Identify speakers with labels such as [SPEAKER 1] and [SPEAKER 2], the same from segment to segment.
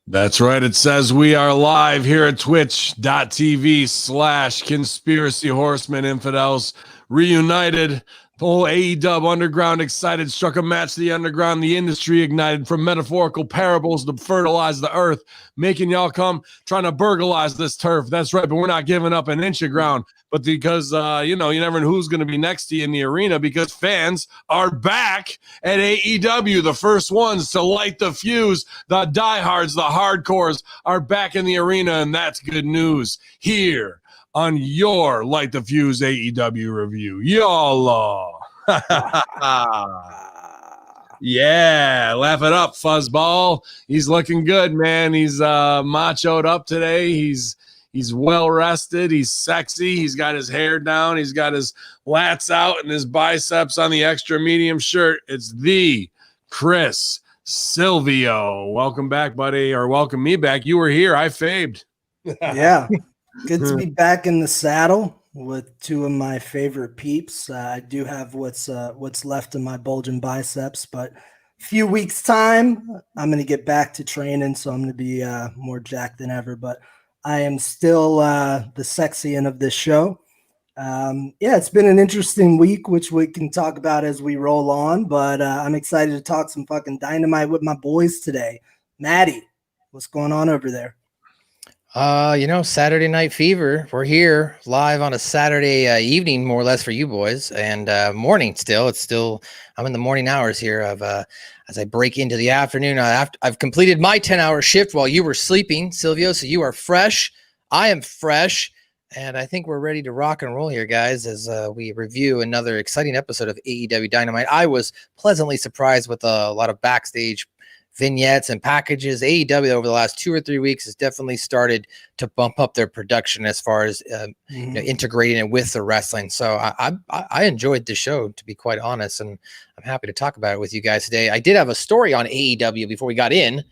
[SPEAKER 1] That's right. It says we are live here at twitch.tv/conspiracy horsemen infidels reunited. Whole AEW underground excited, struck a match to the underground. The industry ignited from metaphorical parables to fertilize the earth, making y'all come trying to burglarize this turf. That's right, but we're not giving up an inch of ground. But because, you never know who's going to be next to you in the arena, because fans are back at AEW. The first ones to light the fuse, the diehards, the hardcores are back in the arena, and that's good news here on your Light the Fuse AEW review. Y'all. Yeah, laugh it up, Fuzzball. He's looking good, man. He's machoed up today. He's well rested. He's sexy. He's got his hair down. He's got his lats out and his biceps on the extra medium shirt. It's the Chris Silvio. Welcome back, buddy, or welcome me back. You were here. I fabed.
[SPEAKER 2] Yeah. Good to be back in the saddle with two of my favorite peeps. I do have what's left of my bulging biceps, but a few weeks time, I'm going to get back to training, so I'm going to be more jacked than ever. But I am still the sexy end of this show. It's been an interesting week, which we can talk about as we roll on. But I'm excited to talk some fucking dynamite with my boys today. Maddie, what's going on over there?
[SPEAKER 3] Saturday Night Fever. We're here live on a Saturday evening, more or less, for you boys, and morning still. I'm in the morning hours here of as I break into the afternoon. I've completed my 10-hour shift while you were sleeping, Silvio. So you are fresh. I am fresh, and I think we're ready to rock and roll here, guys, as we review another exciting episode of AEW Dynamite. I was pleasantly surprised with a lot of backstage vignettes and packages. AEW over the last 2 or 3 weeks has definitely started to bump up their production as far as integrating it with the wrestling. So I enjoyed the show, to be quite honest, and I'm happy to talk about it with you guys today. I did have a story on AEW before we got in.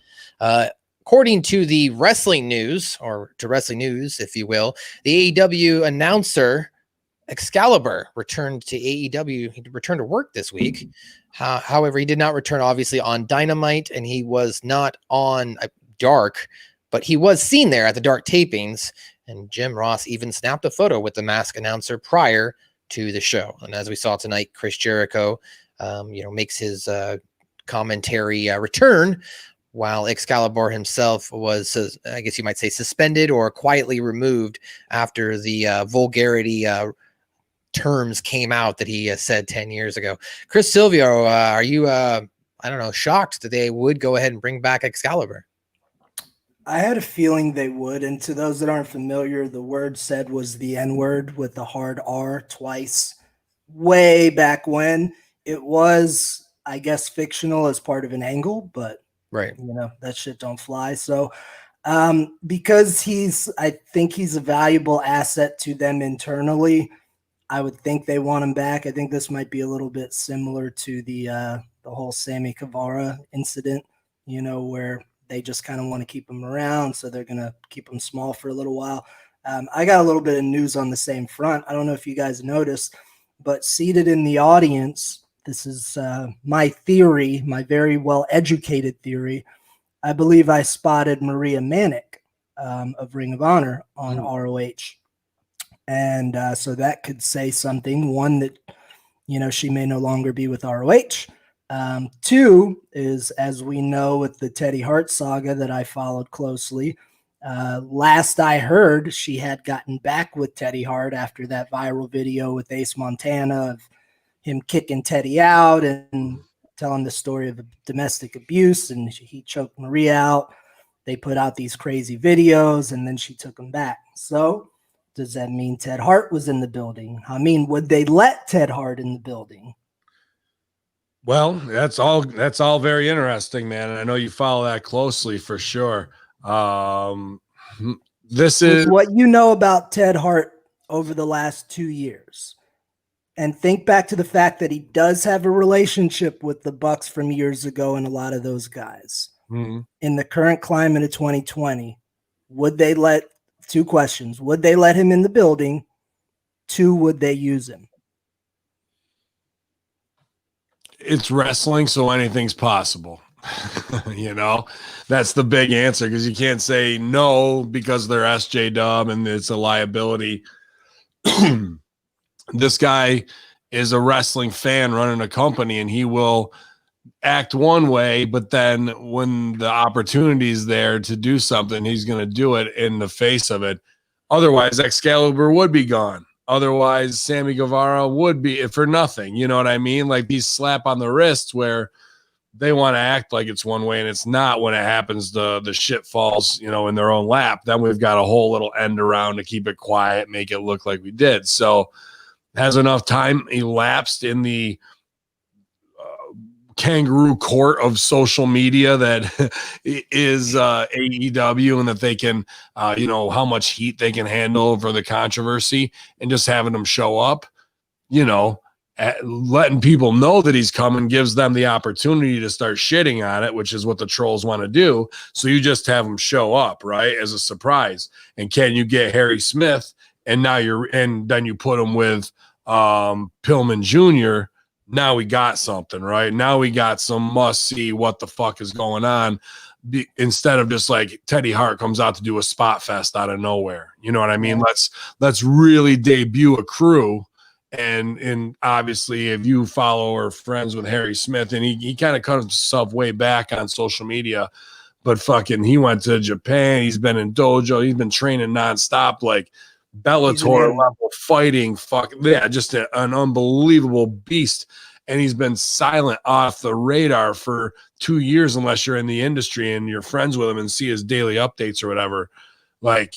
[SPEAKER 3] According to the Wrestling News, or to Wrestling News, if you will, the AEW announcer Excalibur returned to AEW. He returned to work this week. However, he did not return, obviously, on Dynamite, and he was not on Dark, but he was seen there at the Dark tapings, and Jim Ross even snapped a photo with the masked announcer prior to the show. And as we saw tonight, Chris Jericho, makes his commentary return, while Excalibur himself was, I guess you might say, suspended or quietly removed after the vulgarity terms came out that he said 10 years ago. Chris Silvio, are you, shocked that they would go ahead and bring back Excalibur?
[SPEAKER 2] I had a feeling they would. And to those that aren't familiar, the word said was the N-word with the hard R twice. Way back when. It was, I guess, fictional as part of an angle, but
[SPEAKER 3] right,
[SPEAKER 2] that shit don't fly. So because I think he's a valuable asset to them internally, I would think they want him back. I think this might be a little bit similar to the whole Sammy Guevara incident, where they just kind of want to keep him around, so they're going to keep him small for a little while. I got a little bit of news on the same front. I don't know if you guys noticed, but seated in the audience, this is my theory, my very well-educated theory. I believe I spotted Maria Manic of Ring of Honor on ROH. And so that could say something. One, that, she may no longer be with ROH. Two is, as we know with the Teddy Hart saga that I followed closely, last I heard, she had gotten back with Teddy Hart after that viral video with Ace Montana of him kicking Teddy out and telling the story of domestic abuse, and he choked Maria out. They put out these crazy videos, and then she took him back. So does that mean Ted Hart was in the building? I mean, would they let Ted Hart in the building?
[SPEAKER 1] Well, that's all very interesting, man. And I know you follow that closely for sure. This is
[SPEAKER 2] what you know about Ted Hart over the last 2 years. And think back to the fact that he does have a relationship with the Bucks from years ago and a lot of those guys.
[SPEAKER 1] Mm-hmm.
[SPEAKER 2] In the current climate of 2020, would they let, 2 questions, would they let him in the building? 2, would they use him?
[SPEAKER 1] It's wrestling, so anything's possible. You know, that's the big answer, because you can't say no because they're SJW and it's a liability. This guy is a wrestling fan running a company, and he will act one way, but then when the opportunity is there to do something, he's going to do it in the face of it. Otherwise, Excalibur would be gone. Otherwise, Sammy Guevara would be for nothing. You know what I mean? Like these slap on the wrists where they want to act like it's one way and it's not. When it happens, the shit falls, you know, in their own lap. Then we've got a whole little end around to keep it quiet, make it look like we did. So has enough time elapsed in the kangaroo court of social media that is AEW, and that they can, you know, how much heat they can handle for the controversy, and just having them show up, you know, letting people know that he's coming gives them the opportunity to start shitting on it, which is what the trolls want to do. So you just have them show up, right, as a surprise. And can you get Harry Smith? And now then you put him with Pillman Jr. Now we got something, right? Now we got some must see what the fuck is going on, instead of just like Teddy Hart comes out to do a spot fest out of nowhere. You know what I mean? Let's really debut a crew. And obviously, if you follow or friends with Harry Smith, and he kind of cut himself way back on social media, but fucking he went to Japan. He's been in dojo. He's been training nonstop, like Bellator level fighting. Fuck yeah, just an unbelievable beast. And he's been silent off the radar for 2 years, unless you're in the industry and you're friends with him and see his daily updates or whatever. Like,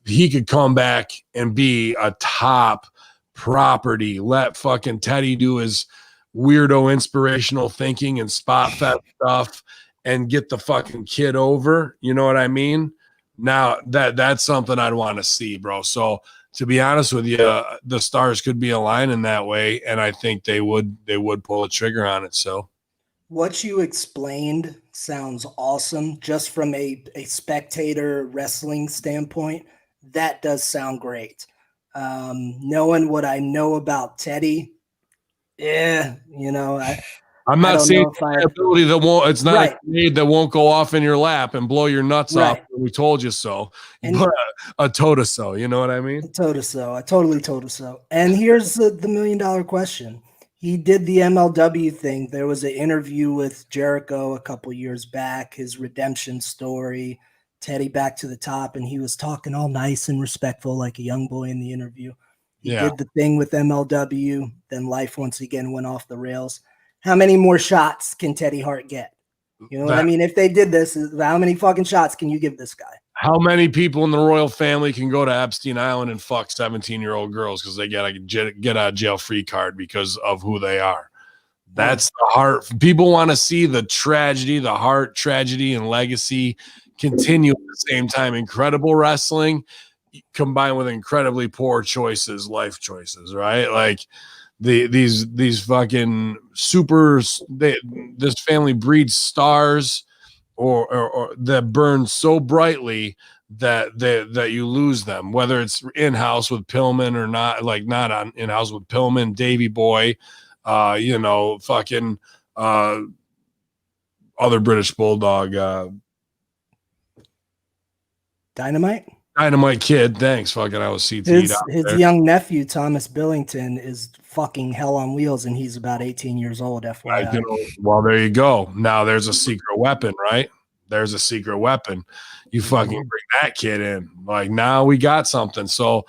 [SPEAKER 1] he could come back and be a top property. Let fucking Teddy do his weirdo inspirational thinking and spot fest stuff and get the fucking kid over. You know what I mean? Now that's something I'd want to see, bro. So to be honest with you, the stars could be aligned in that way, and I think they would pull a trigger on it. So
[SPEAKER 2] what you explained sounds awesome. Just from a spectator wrestling standpoint, that does sound great. Knowing what I know about Teddy, you know,
[SPEAKER 1] I'm not seeing ability that won't. It's not a grenade that won't go off in your lap and blow your nuts off. We told you so. But a toe-to-so, you know what I mean?
[SPEAKER 2] A toe-to-so. I totally toe-to-so. And here's the $1 million question. He did the MLW thing. There was an interview with Jericho a couple years back, his redemption story, Teddy back to the top, and he was talking all nice and respectful like a young boy in the interview. He did the thing with MLW, then life once again went off the rails. How many more shots can Teddy Hart get? You know what I mean? If they did this, how many fucking shots can you give this guy?
[SPEAKER 1] How many people in the royal family can go to Epstein Island and fuck 17-year-old girls because they get a get out of jail free card because of who they are? That's the heart. People want to see the tragedy, the heart tragedy and legacy continue at the same time. Incredible wrestling combined with incredibly poor choices, life choices, right? Like these fucking supers, this family breeds stars or that burn so brightly that you lose them, whether it's in-house with Pillman or not, like not on in-house with Pillman, Davey Boy, you know, fucking other British Bulldog, Dynamite Kid. Thanks. Fucking, I was CT'd
[SPEAKER 2] his young nephew, Thomas Billington, is fucking hell on wheels, and he's about 18 years old, FYI.
[SPEAKER 1] Well, there you go. Now there's a secret weapon, right? There's a secret weapon. You fucking bring that kid in. Like, now we got something. So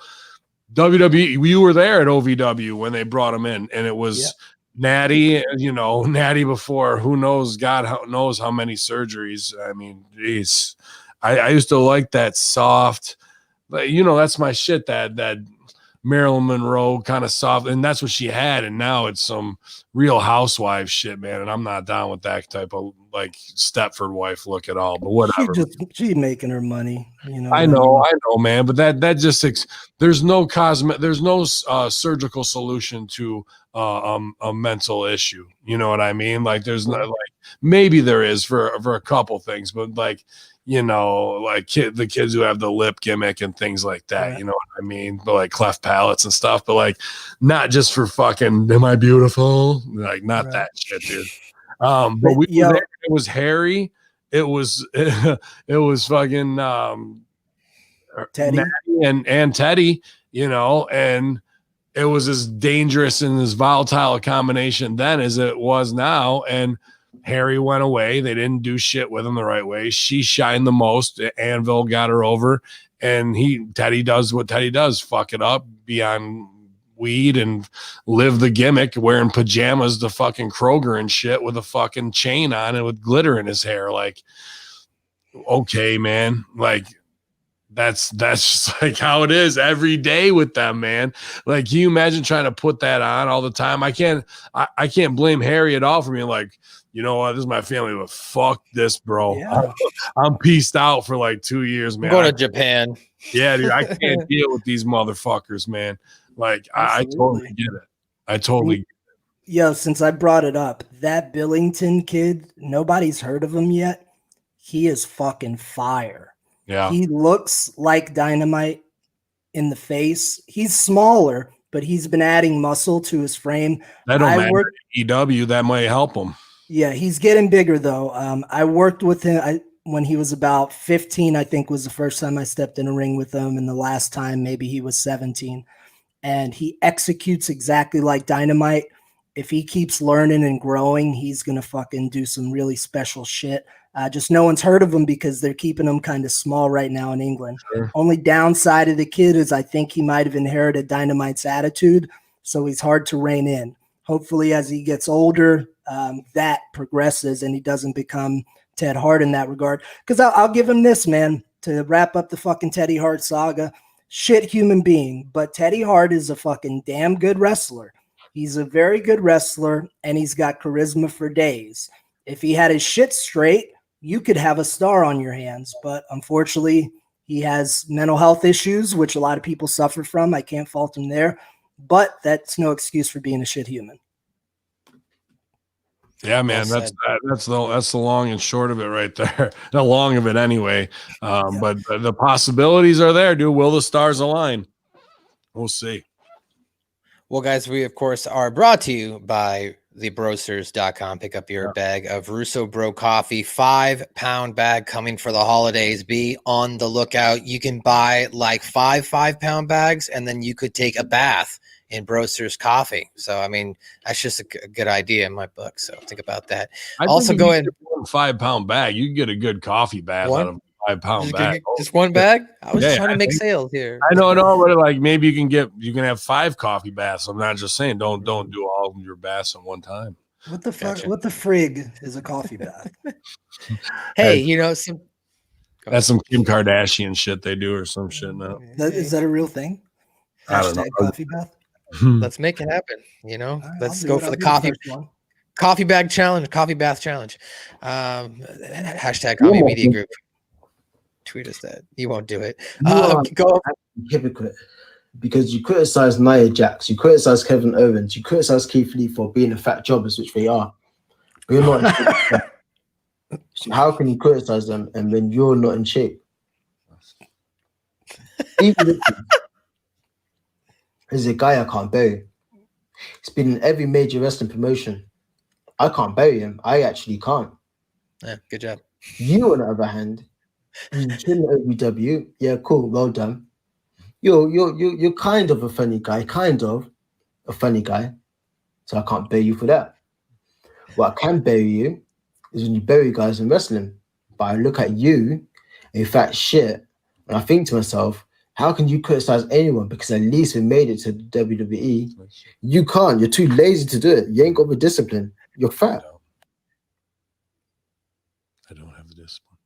[SPEAKER 1] WWE, you were there at OVW when they brought him in, and it was Natty, you know, Natty before who knows, God knows how many surgeries. I mean, geez. I used to like that soft, but you know, that's my shit, that Marilyn Monroe kind of soft, and that's what she had. And now it's some Real Housewives shit, man. And I'm not down with that type of like Stepford wife look at all. But whatever,
[SPEAKER 2] she's making her money. You know,
[SPEAKER 1] I know, man. But that just there's no surgical solution to a mental issue. You know what I mean? Like, there's not, like, maybe there is for a couple things, but like, you know, like the kids who have the lip gimmick and things like that, you know what I mean? But like cleft palates and stuff, but like not just for fucking, am I beautiful? Like, not that shit, dude. But we were there. It was Harry. It was it was fucking
[SPEAKER 2] Teddy
[SPEAKER 1] and Teddy, and it was as dangerous and as volatile a combination then as it was now. And Harry went away. They didn't do shit with him the right way. She shined the most. Anvil got her over, and Teddy does what Teddy does: fuck it up, be on weed and live the gimmick, wearing pajamas to fucking Kroger and shit with a fucking chain on and with glitter in his hair. Like, okay, man, like. That's just like how it is every day with them, man. Like, can you imagine trying to put that on all the time? I can't blame Harry at all for being like, you know what, this is my family, but fuck this, bro.
[SPEAKER 2] Yeah.
[SPEAKER 1] I'm pieced out for like 2 years, man.
[SPEAKER 3] Go to Japan.
[SPEAKER 1] Yeah, dude, I can't deal with these motherfuckers, man. Like, I totally get it. I totally get it.
[SPEAKER 2] Yo, since I brought it up, that Billington kid, nobody's heard of him yet. He is fucking fire.
[SPEAKER 1] Yeah.
[SPEAKER 2] He looks like Dynamite in the face. He's smaller, but he's been adding muscle to his frame.
[SPEAKER 1] That don't matter. EW, that might help him.
[SPEAKER 2] Yeah, he's getting bigger, though. I worked with him when he was about 15, I think was the first time I stepped in a ring with him. And the last time, maybe he was 17. And he executes exactly like Dynamite. If he keeps learning and growing, he's going to fucking do some really special shit. Just no one's heard of him because they're keeping him kind of small right now in England.
[SPEAKER 1] Sure.
[SPEAKER 2] Only downside of the kid is I think he might have inherited Dynamite's attitude, so he's hard to rein in. Hopefully, as he gets older, that progresses and he doesn't become Ted Hart in that regard. Because I'll give him this, man, to wrap up the fucking Teddy Hart saga. Shit human being, but Teddy Hart is a fucking damn good wrestler. He's a very good wrestler, and he's got charisma for days. If he had his shit straight, you could have a star on your hands, but unfortunately, he has mental health issues, which a lot of people suffer from. I can't fault him there, but that's no excuse for being a shit human.
[SPEAKER 1] Yeah, man, that's the long and short of it right there. The long of it anyway. But the possibilities are there, dude. Will the stars align? We'll see.
[SPEAKER 3] Well, guys, we, of course, are brought to you by thebrosters.com. Pick up your bag of Russo Bro coffee, 5-pound bag coming for the holidays. Be on the lookout. You can buy like 5-pound bags, and then you could take a bath in Brosters coffee. So, I mean, that's just a good idea in my book. So think about that. Also, go ahead.
[SPEAKER 1] 5-pound bag. You can get a good coffee bath out of a 5-pound bag.
[SPEAKER 3] Just one bag? I was trying to make sales here.
[SPEAKER 1] I know, but like maybe you can have 5 coffee baths. I'm not just saying don't do all of your baths at one time.
[SPEAKER 2] What the fuck? Gotcha. What the frig is a coffee bath?
[SPEAKER 3] Hey,
[SPEAKER 1] that's some Kim Kardashian shit they do or some shit now.
[SPEAKER 2] Is that a real thing?
[SPEAKER 1] I don't know.
[SPEAKER 2] Coffee bath.
[SPEAKER 3] Let's make it happen. Let's go for the coffee bag challenge, coffee bath challenge. Hashtag Hamin Media Group. Tweet us that. You won't do it.
[SPEAKER 4] Go hypocrite, because you criticize Nia Jax, you criticize Kevin Owens, you criticize Keith Lee for being a fat jobbers, which they are. But you're not in shape. So how can you criticize them and when you're not in shape? Even there's a guy I can't bury. He's been in every major wrestling promotion. I can't bury him. I actually can't.
[SPEAKER 3] Yeah, good job.
[SPEAKER 4] You, on the other hand, you train at AEW. Yeah, cool. Well done. You're kind of a funny guy. So I can't bury you for that. What I can bury you is when you bury guys in wrestling. But I look at you, a fat shit, and I think to myself, how can you criticize anyone? Because at least we made it to the WWE. You can't. You're too lazy to do it. You ain't got the discipline. You're fat.
[SPEAKER 1] I don't have the discipline.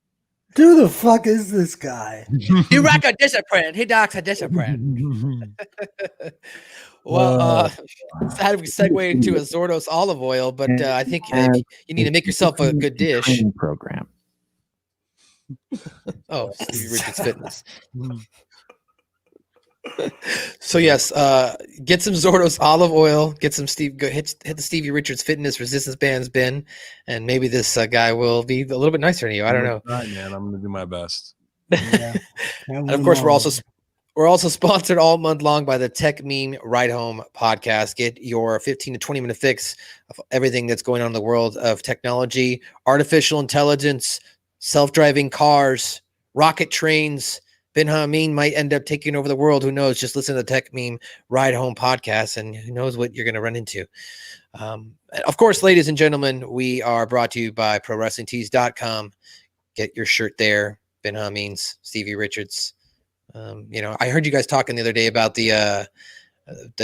[SPEAKER 2] Who the fuck is this guy?
[SPEAKER 3] You rock a discipline. He docks a discipline. Well, how do we segue into a Zordos olive oil? But I think you need to make yourself a good dish.
[SPEAKER 5] Program.
[SPEAKER 3] Oh, Stevie Richards Fitness. So yes, get some Zordos olive oil, get some hit the Stevie Richards Fitness resistance bands bin, and maybe this guy will be a little bit nicer to you. I don't know.
[SPEAKER 1] Right, man, I'm gonna do my best.
[SPEAKER 2] Yeah.
[SPEAKER 3] And of course, we're We're also sponsored all month long by the Tech Meme Ride Home podcast. Get your 15 to 20 minute fix of everything that's going on in the world of technology, artificial intelligence, self-driving cars, rocket trains. Ben Hamin might end up taking over the world. Who knows? Just listen to the Tech Meme Ride Home podcast, and who knows what you're going to run into. Of course, ladies and gentlemen, we are brought to you by ProWrestlingTees.com. Get your shirt there. Ben Hamin's, Stevie Richards. I heard you guys talking the other day about the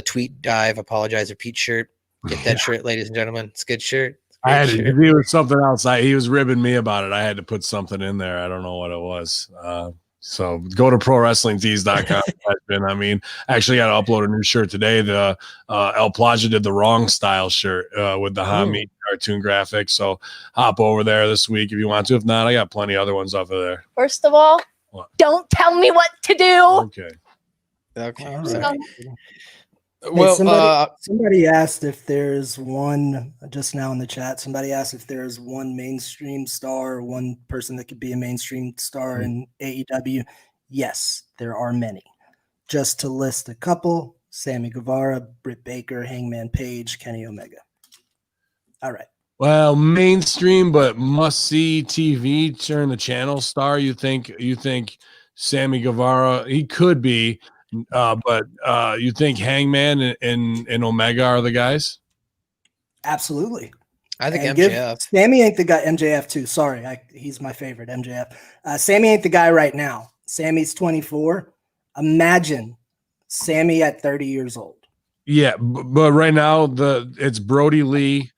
[SPEAKER 3] tweet dive apologizer Pete shirt. Get that shirt, ladies and gentlemen. It's a good shirt.
[SPEAKER 1] I had to do something else. He was ribbing me about it. I had to put something in there. I don't know what it was. So go to ProWrestlingTees.com. I mean, actually got to upload a new shirt today. The El Plaja did the wrong style shirt with the Hamin cartoon graphics. So hop over there this week if you want to. If not, I got plenty of other ones off of there.
[SPEAKER 5] First of all, don't tell me what to do.
[SPEAKER 3] Okay.
[SPEAKER 2] All
[SPEAKER 3] Sorry.
[SPEAKER 2] right.
[SPEAKER 3] Well,
[SPEAKER 2] somebody asked if there's one just now in the chat. Somebody asked if there's one mainstream star or one person that could be a mainstream star in AEW. Yes, there are many. Just to list a couple: Sammy Guevara, Britt Baker, Hangman Page, Kenny Omega. All right.
[SPEAKER 1] Well, mainstream but must-see TV. Turn the channel star. You think Sammy Guevara? He could be. But you think Hangman and Omega are the guys?
[SPEAKER 2] Absolutely.
[SPEAKER 3] I think MJF.
[SPEAKER 2] Sammy ain't the guy. MJF too. Sorry, he's my favorite. MJF. Sammy ain't the guy right now. Sammy's 24. Imagine Sammy at 30 years old.
[SPEAKER 1] Yeah, but right now it's Brody Lee,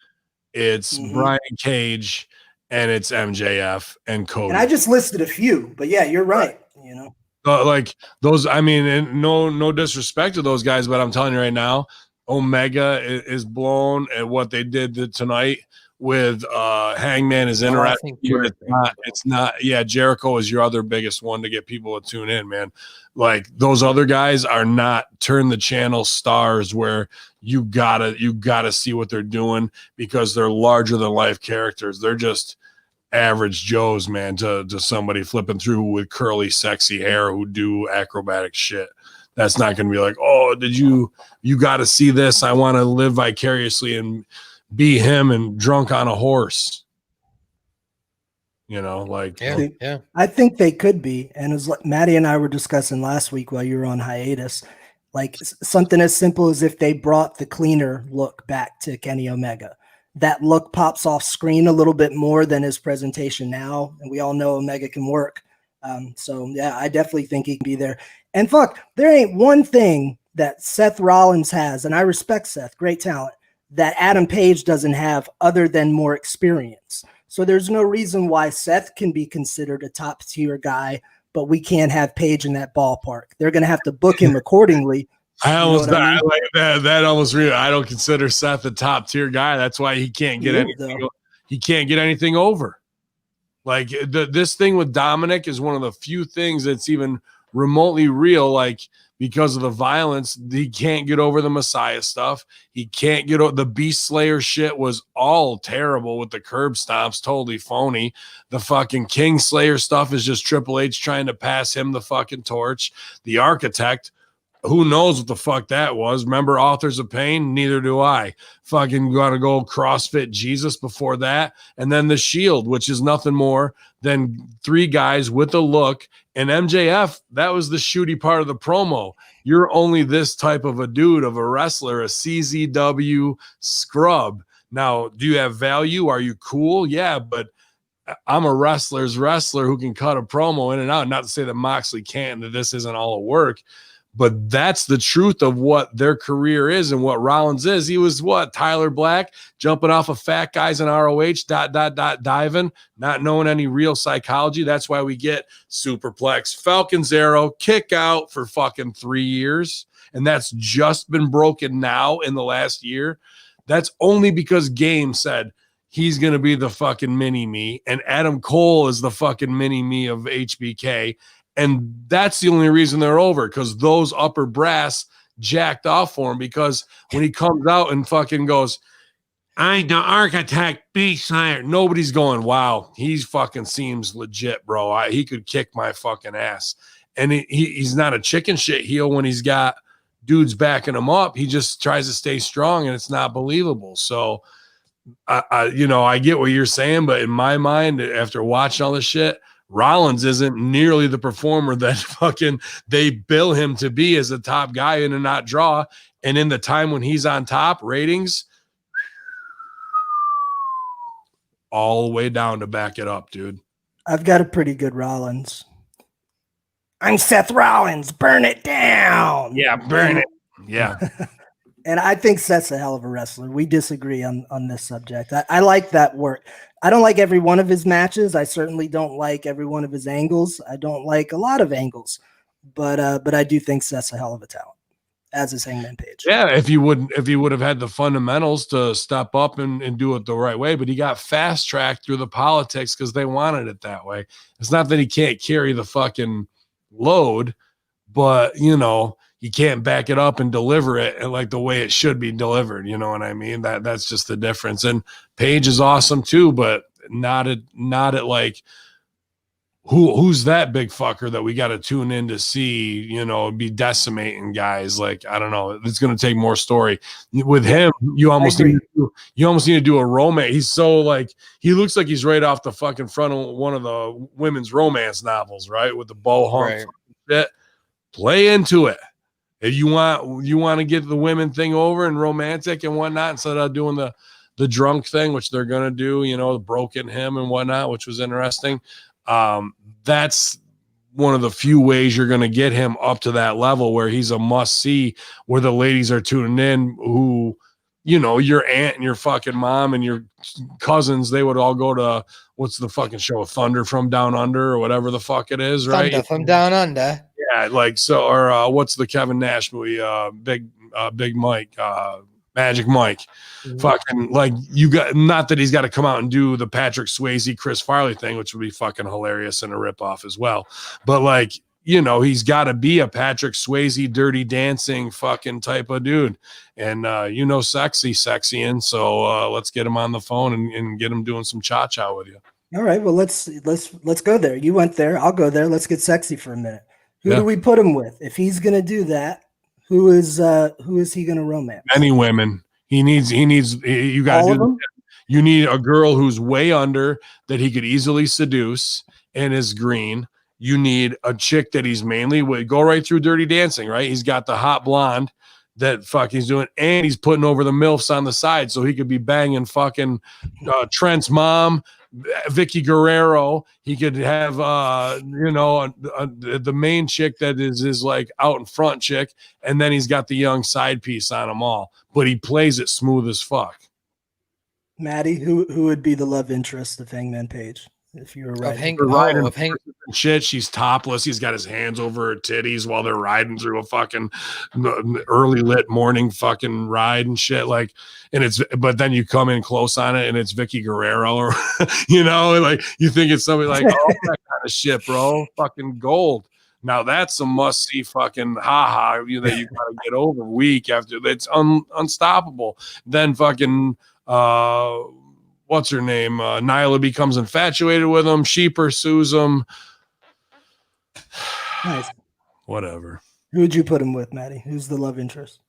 [SPEAKER 1] it's Brian Cage, and it's MJF and Cody.
[SPEAKER 2] And I just listed a few, but yeah, you're right. You know.
[SPEAKER 1] Like those, I mean, and no disrespect to those guys, but I'm telling you right now, Omega is blown at what they did tonight with Hangman is interesting. It's not. Yeah, Jericho is your other biggest one to get people to tune in, man. Like those other guys are not turn the channel stars where you gotta see what they're doing because they're larger than life characters. They're just average Joes, man, to somebody flipping through with curly, sexy hair who do acrobatic shit. That's not going to be like, oh, you got to see this. I want to live vicariously and be him and drunk on a horse.
[SPEAKER 2] Yeah. I think they could be. And as Maddie and I were discussing last week while you were on hiatus, like something as simple as if they brought the cleaner look back to Kenny Omega. That look pops off screen a little bit more than his presentation now. And we all know Omega can work. So yeah, I definitely think he can be there. And fuck, there ain't one thing that Seth Rollins has, and I respect Seth, great talent, that Adam Page doesn't have other than more experience. So there's no reason why Seth can be considered a top tier guy, but we can't have Page in that ballpark. They're going to have to book him accordingly.
[SPEAKER 1] I like that. That almost real. I don't consider Seth a top tier guy. That's why he can't get anything. He can't get anything over. Like this thing with Dominic is one of the few things that's even remotely real. Like because of the violence, he can't get over the Messiah stuff. He can't get over the Beast Slayer shit. Was all terrible with the curb stomps, totally phony. The fucking King Slayer stuff is just Triple H trying to pass him the fucking torch. The Architect. Who knows what the fuck that was? Remember Authors of Pain? Neither do I. Fucking got to go CrossFit Jesus before that. And then The Shield, which is nothing more than three guys with a look. And MJF, that was the shooty part of the promo. You're only this type of a dude, of a wrestler, a CZW scrub. Now, do you have value? Are you cool? Yeah, but I'm a wrestler's wrestler who can cut a promo in and out. Not to say that Moxley can't, that this isn't all a work. But that's the truth of what their career is and what Rollins is. He was Tyler Black, jumping off of fat guys in ROH, diving, not knowing any real psychology. That's why we get Superplex, Falcon's Arrow, kick out for fucking 3 years. And that's just been broken now in the last year. That's only because Game said he's going to be the fucking mini-me. And Adam Cole is the fucking mini-me of HBK. And that's the only reason they're over, because those upper brass jacked off for him. Because when he comes out and fucking goes, I'm the Architect, Beast Slayer, nobody's going, wow, he's fucking seems legit, bro. He could kick my fucking ass. and he's not a chicken shit heel when he's got dudes backing him up. He just tries to stay strong, and it's not believable. So, I get what you're saying, but in my mind, after watching all this shit, Rollins isn't nearly the performer that fucking they bill him to be as a top guy in a not draw. And in the time when he's on top, ratings all the way down to back it up, dude.
[SPEAKER 2] I've got a pretty good Rollins. I'm Seth Rollins. Burn it down.
[SPEAKER 1] Yeah, burn it. Yeah.
[SPEAKER 2] And I think Seth's a hell of a wrestler. We disagree on this subject. I like that work. I don't like every one of his matches. I certainly don't like every one of his angles. I don't like a lot of angles, but I do think Seth's a hell of a talent, as is Hangman Page.
[SPEAKER 1] Yeah, if he would have had the fundamentals to step up and do it the right way, but he got fast tracked through the politics because they wanted it that way. It's not that he can't carry the fucking load, but you can't back it up and deliver it like the way it should be delivered. You know what I mean? That's just the difference. And Page is awesome too, but not at like who's that big fucker that we got to tune in to see, be decimating guys. Like, I don't know. It's going to take more story with him. You almost need to do a romance. He's so like, he looks like he's right off the fucking front of one of the women's romance novels, right? With the bow hump shit. Play into it. If you want to get the women thing over and romantic and whatnot, instead of doing the drunk thing, which they're going to do, broken him and whatnot, which was interesting. That's one of the few ways you're going to get him up to that level where he's a must see, where the ladies are tuning in, who, your aunt and your fucking mom and your cousins, they would all go to, what's the fucking show, Thunder from Down Under or whatever the fuck it is, right?
[SPEAKER 3] Thunder from Down Under.
[SPEAKER 1] Yeah, like so, or what's the Kevin Nash movie? Big Mike, Magic Mike. Mm-hmm. Fucking like you got, not that he's got to come out and do the Patrick Swayze, Chris Farley thing, which would be fucking hilarious and a ripoff as well. But like, he's got to be a Patrick Swayze, Dirty Dancing fucking type of dude, and sexy, and so let's get him on the phone and get him doing some cha-cha with you.
[SPEAKER 2] All right, well let's go there. You went there, I'll go there. Let's get sexy for a minute. Who do we put him with? If he's gonna do that, who is he gonna romance?
[SPEAKER 1] Many women. You got to do. You need a girl who's way under that he could easily seduce and is green. You need a chick that he's mainly with. Go right through Dirty Dancing, right? He's got the hot blonde that he's doing, and he's putting over the MILFs on the side so he could be banging fucking Trent's mom, Vicky Guerrero. He could have the main chick that is his like out in front chick, and then he's got the young side piece on them all, but he plays it smooth as fuck.
[SPEAKER 2] Maddie, who would be the love interest of Hangman Page if you were riding?
[SPEAKER 1] Shit, she's topless. He's got his hands over her titties while they're riding through a fucking early lit morning fucking ride and shit. Like, but then you come in close on it and it's Vicky Guerrero, or like you think it's somebody like, oh, that kind of shit, bro. Fucking gold. Now that's a must see fucking that you gotta get over week after. It's unstoppable. Then fucking what's her name? Nyla becomes infatuated with him. She pursues him.
[SPEAKER 2] Nice.
[SPEAKER 1] Whatever.
[SPEAKER 2] Who would you put him with, Maddie? Who's the love interest?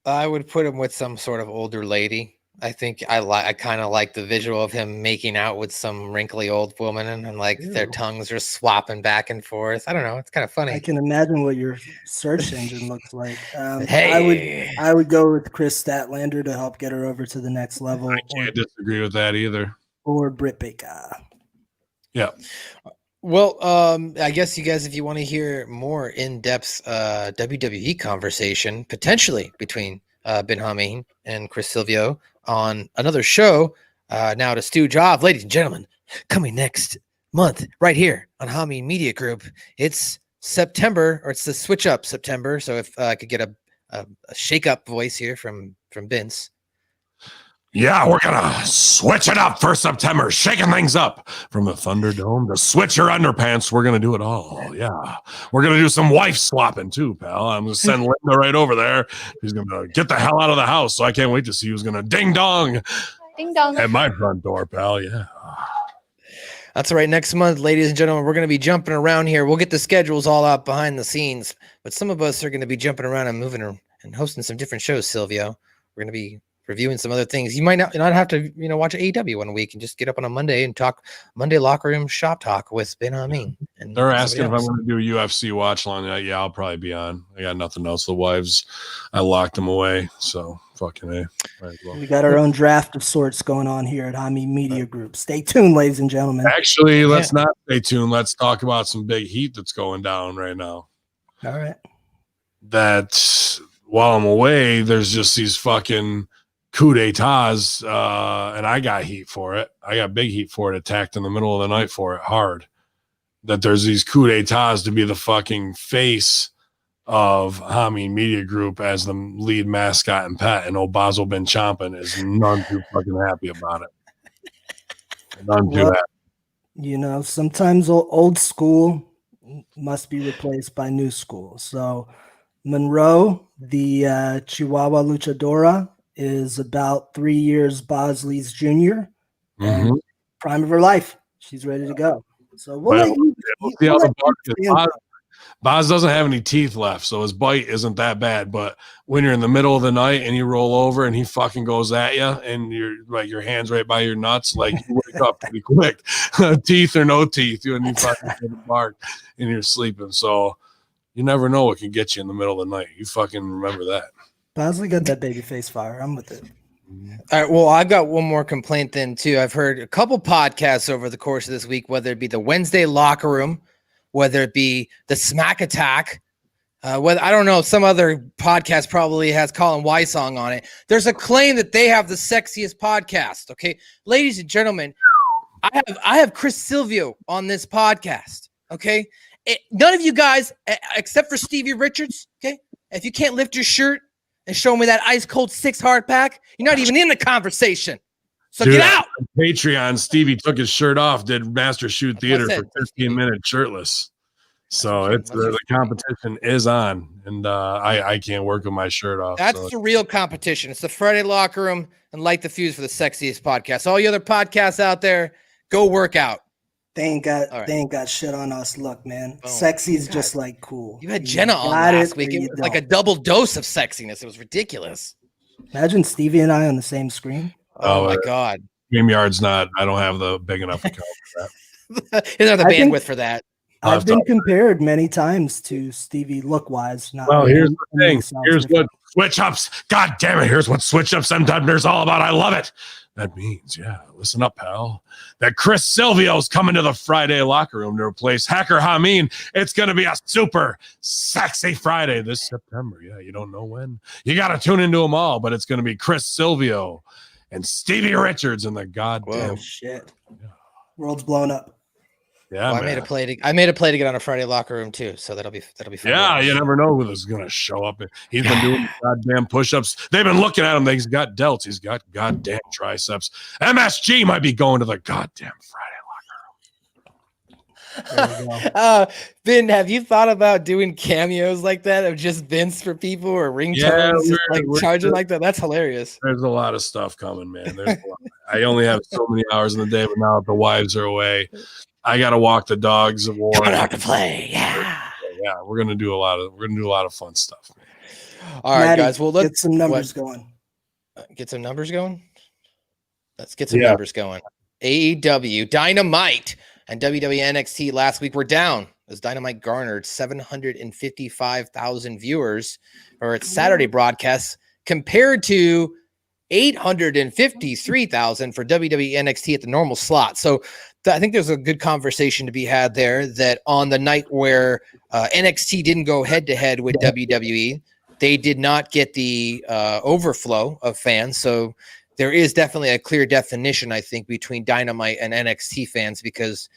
[SPEAKER 3] I would put him with some sort of older lady. I think I kind of like the visual of him making out with some wrinkly old woman and like their tongues are swapping back and forth. I don't know. It's kind of funny.
[SPEAKER 2] I can imagine what your search engine looks like. I would go with Chris Statlander to help get her over to the next level.
[SPEAKER 1] I can't disagree with that either.
[SPEAKER 2] Or Britt Baker.
[SPEAKER 1] Yeah.
[SPEAKER 3] Well, I guess you guys, if you want to hear more in-depth WWE conversation, potentially between Ben Hamin and Chris Silvio on another show, now to Stu Job, ladies and gentlemen, coming next month right here on Hamin Media Group. It's September, or it's the switch up September. So if I could get a shake up voice here from Vince.
[SPEAKER 1] Yeah, we're going to switch it up for September, shaking things up from the Thunderdome to switch your underpants. We're going to do it all. Yeah. We're going to do some wife swapping too, pal. I'm going to send Linda right over there. She's going to get the hell out of the house. So I can't wait to see who's going to ding dong
[SPEAKER 5] Ding dong
[SPEAKER 1] at my front door, pal. Yeah.
[SPEAKER 3] That's right. Next month, ladies and gentlemen, we're going to be jumping around here. We'll get the schedules all out behind the scenes, but some of us are going to be jumping around and moving and hosting some different shows, Silvio. We're going to be reviewing some other things. You might not have to, watch AEW one week and just get up on a Monday and talk Monday locker room shop talk with Ben Hamin. And
[SPEAKER 1] they're asking if I'm going to do UFC watch long. Yeah, I'll probably be on. I got nothing else. The wives, I locked them away. So fucking A. Right, well.
[SPEAKER 2] We got our own draft of sorts going on here at Hamin Media Group. Stay tuned, ladies and gentlemen.
[SPEAKER 1] Actually, let's not stay tuned. Let's talk about some big heat that's going down right now.
[SPEAKER 2] All right.
[SPEAKER 1] That while I'm away, there's just these fucking coup d'etats, and I got heat for it. I got big heat for it, attacked in the middle of the night for it, hard. That there's these coup d'etats to be the fucking face of Hamin Media Group as the lead mascot and pet, and Obazo Ben Chompin is none too fucking happy about it. None too happy.
[SPEAKER 2] Sometimes old school must be replaced by new school. So Monroe, the Chihuahua luchadora, is about 3 years Bosley's junior.
[SPEAKER 1] Mm-hmm.
[SPEAKER 2] Prime of her life. She's ready to go. So we'll
[SPEAKER 1] see how the bark is. Boz doesn't have any teeth left, so his bite isn't that bad. But when you're in the middle of the night and you roll over and he fucking goes at you and you're like your hands right by your nuts, like you wake up pretty quick, teeth or no teeth, you fucking bark and you're sleeping. So you never know what can get you in the middle of the night. You fucking remember that.
[SPEAKER 2] Bosley got that baby face fire. I'm with it.
[SPEAKER 3] All right. Well, I've got one more complaint then too. I've heard a couple podcasts over the course of this week, whether it be the Wednesday Locker Room, whether it be the Smack Attack, whether I don't know, some other podcast probably has Colin Wysong on it. There's a claim that they have the sexiest podcast. Okay, ladies and gentlemen, I have Chris Silvio on this podcast. Okay, none of you guys, except for Stevie Richards. Okay, if you can't lift your shirt and show me that ice cold 6 hard pack, you're not even in the conversation. So
[SPEAKER 1] dude,
[SPEAKER 3] get out.
[SPEAKER 1] Patreon, Stevie took his shirt off, did Master Shoot Theater for 15 minutes shirtless. So it's the competition is on, and I can't work with my shirt off.
[SPEAKER 3] That's the real competition. It's the Friday Locker Room and Light the Fuse for the sexiest podcast. All you other podcasts out there, go work out.
[SPEAKER 2] They ain't got shit on us. Look, man,
[SPEAKER 3] Oh,
[SPEAKER 2] sexy is just like cool.
[SPEAKER 3] You had Jenna on last week. It was like a double dose of sexiness. It was ridiculous.
[SPEAKER 2] Imagine Stevie and I on the same screen.
[SPEAKER 3] Oh my God.
[SPEAKER 1] StreamYard's not. I don't have the big enough account for
[SPEAKER 3] that. He doesn't have the bandwidth for that.
[SPEAKER 2] I've been compared many times to Stevie look-wise.
[SPEAKER 1] Well, here's the thing. Here's what switch ups. God damn it. Here's what switch ups and Dubner's all about. I love it. That means, listen up, pal. That Chris Silvio's coming to the Friday Locker Room to replace Hacker Hamin. It's going to be a super sexy Friday this September. Yeah, you don't know when. You got to tune into them all, but it's going to be Chris Silvio and Stevie Richards and the goddamn
[SPEAKER 2] shit. Yeah. World's blown up.
[SPEAKER 1] Yeah,
[SPEAKER 3] well, I made a play to get on a Friday Locker Room too, so that'll be fun.
[SPEAKER 1] Yeah, you never know who is gonna show up. He's been doing goddamn push-ups. They've been looking at him. He's got delts. He's got goddamn triceps. MSG might be going to the goddamn Friday Locker
[SPEAKER 3] Room. Ben, have you thought about doing cameos like that of just Vince for people or ringtones, we're charging like that? That's hilarious.
[SPEAKER 1] There's a lot of stuff coming, man. There's a lot. I only have so many hours in the day, but now that the wives are away, I got to walk the dogs of war.
[SPEAKER 3] Coming out to play, yeah.
[SPEAKER 1] We're gonna do a lot of fun stuff. Man.
[SPEAKER 3] All right, guys. Well, let's
[SPEAKER 2] get some numbers going.
[SPEAKER 3] Get some numbers going. Let's get some numbers going. AEW, Dynamite, and WWE NXT last week were down as Dynamite garnered 755,000 viewers for its Saturday broadcasts compared to 853,000 for WWE NXT at the normal slot. So I think there's a good conversation to be had there that on the night where NXT didn't go head to head with WWE, they did not get the overflow of fans. So there is definitely a clear definition, I think, between Dynamite and NXT fans, because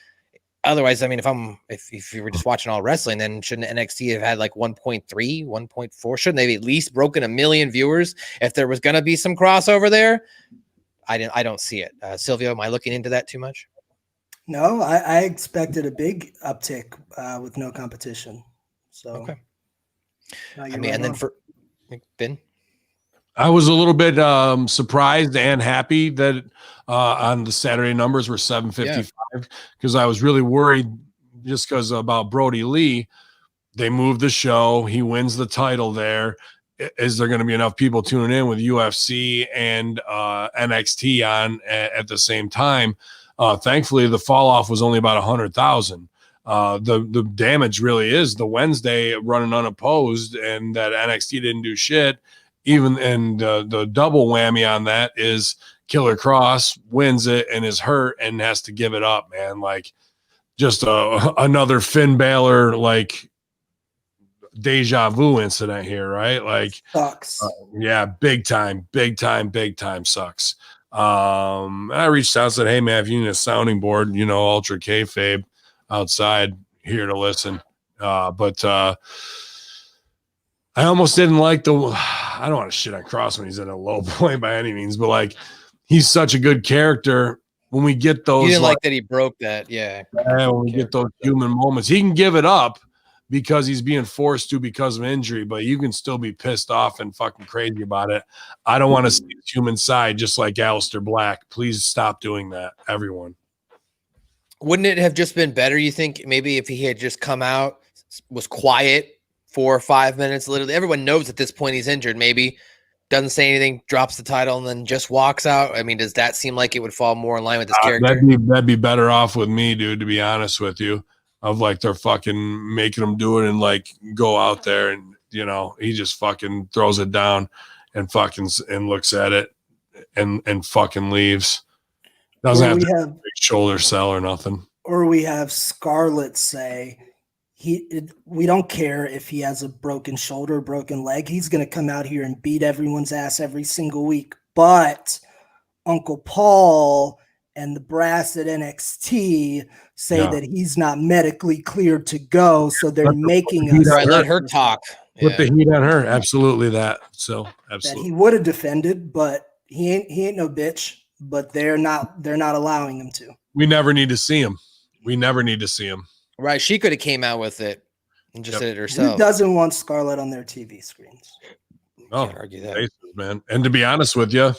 [SPEAKER 3] otherwise, I mean, if you were just watching all wrestling, then shouldn't NXT have had like 1.3, 1.4? Shouldn't they have at least broken 1 million viewers if there was going to be some crossover there? I don't see it. Silvio, am I looking into that too much?
[SPEAKER 2] No, I expected a big uptick with no competition. So,
[SPEAKER 3] okay. I mean, and then for Ben,
[SPEAKER 1] I was a little bit surprised and happy that on the Saturday numbers were 755 because I was really worried just because about Brody Lee. They moved the show. He wins the title there. Is there going to be enough people tuning in with UFC and NXT on at the same time? Thankfully, the fall off was only about 100,000. The damage really is the Wednesday running unopposed, and that NXT didn't do shit. And the double whammy on that is Killer Cross wins it and is hurt and has to give it up, man. Like just another Finn Balor like deja vu incident here, right? Like
[SPEAKER 2] Sucks.
[SPEAKER 1] Yeah, big time sucks. I reached out and said, hey man, if you need a sounding board, Ultra Kayfabe outside here to listen. But I almost didn't like I don't want to shit on Cross when he's in a low point by any means, but like he's such a good character. When we get those,
[SPEAKER 3] you didn't like that he broke that, yeah.
[SPEAKER 1] When we get those human moments, he can give it up because he's being forced to because of injury, but you can still be pissed off and fucking crazy about it. I don't want to see his human side just like Aleister Black. Please stop doing that, everyone.
[SPEAKER 3] Wouldn't it have just been better, you think, maybe if he had just come out, was quiet 4 or 5 minutes, literally? Everyone knows at this point he's injured, maybe doesn't say anything, drops the title, and then just walks out. I mean, does that seem like it would fall more in line with his character?
[SPEAKER 1] That'd be better off with me, dude, to be honest with you, of like they're fucking making him do it and like go out there and, he just fucking throws it down and fucking and looks at it and fucking leaves. Doesn't have to have a big shoulder cell or nothing.
[SPEAKER 2] Or we have Scarlett say, we don't care if he has a broken shoulder, broken leg. He's going to come out here and beat everyone's ass every single week. But Uncle Paul and the brass at NXT say that he's not medically cleared to go. So they're making us.
[SPEAKER 3] Right, let her talk.
[SPEAKER 1] Put the heat on her. Absolutely that. So absolutely.
[SPEAKER 2] That he would have defended, but he ain't no bitch. But they're not allowing him to.
[SPEAKER 1] We never need to see him.
[SPEAKER 3] Right. She could have came out with it and just did it herself.
[SPEAKER 2] Who doesn't want Scarlett on their TV screens?
[SPEAKER 1] Oh, can't argue that, man. And to be honest with you,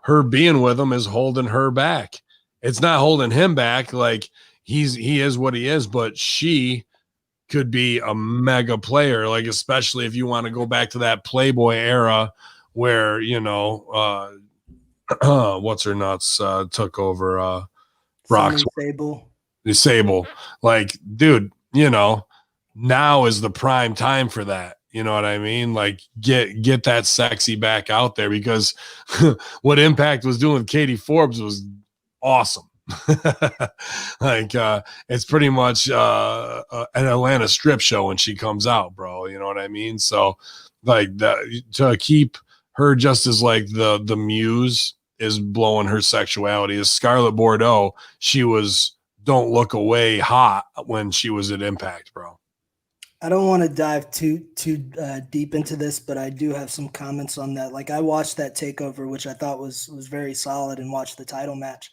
[SPEAKER 1] her being with him is holding her back. It's not holding him back. Like he is what he is, but she could be a mega player. Like, especially if you want to go back to that Playboy era where, what's her nuts took over Brock's Sable. Like, dude, now is the prime time for that. You know what I mean? Like, get that sexy back out there, because what Impact was doing with Katie Forbes was awesome. Like, it's pretty much an Atlanta strip show when she comes out, bro. You know what I mean? So, like, to keep her just as like the muse is blowing her sexuality. As Scarlett Bordeaux, she was don't look away hot when she was at Impact, bro.
[SPEAKER 2] I don't want to dive too deep into this, but I do have some comments on that. Like, I watched that takeover, which I thought was very solid, and watched the title match.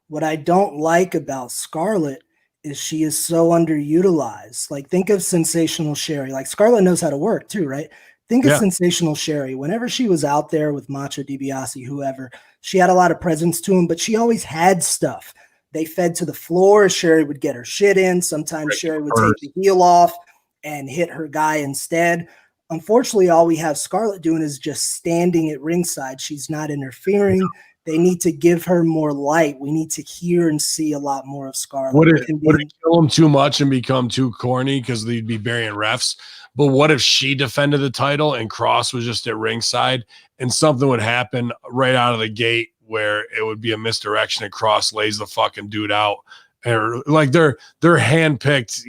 [SPEAKER 2] What I don't like about Scarlett is she is so underutilized. Like, think of Sensational Sherry. Like, Scarlett knows how to work too, right? Think of Sensational Sherry. Whenever she was out there with Macho DiBiase, whoever, she had a lot of presence to him, but she always had stuff. They fed to the floor. Sherry would get her shit in. Sometimes Sherry would take the heel off and hit her guy instead. Unfortunately, all we have Scarlett doing is just standing at ringside. She's not interfering. They need to give her more light. We need to hear and see a lot more of Scarlett.
[SPEAKER 1] Would it kill them too much and become too corny because they'd be burying refs? But what if she defended the title and Cross was just at ringside and something would happen right out of the gate where it would be a misdirection and Cross lays the fucking dude out? Or like they're handpicked,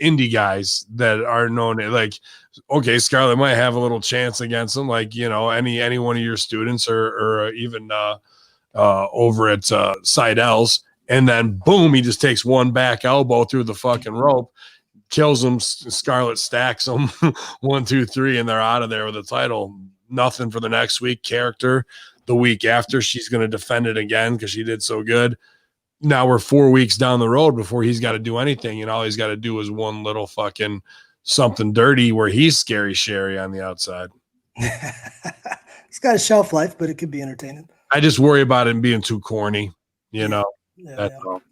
[SPEAKER 1] indie guys that are known, like, okay, Scarlett might have a little chance against them, like, any one of your students or even over at Seidel's, and then boom, he just takes one back elbow through the fucking rope, kills him. Scarlett stacks them 1, 2, 3, and they're out of there with the title. Nothing for the next week. Character the week after, she's going to defend it again because she did so good. Now we're 4 weeks down the road before he's got to do anything, and all he's got to do is one little fucking something dirty where he's Scary Sherry on the outside.
[SPEAKER 2] It's got a shelf life, but it could be entertaining.
[SPEAKER 1] I just worry about it being too corny,
[SPEAKER 2] Yeah.
[SPEAKER 1] That's all.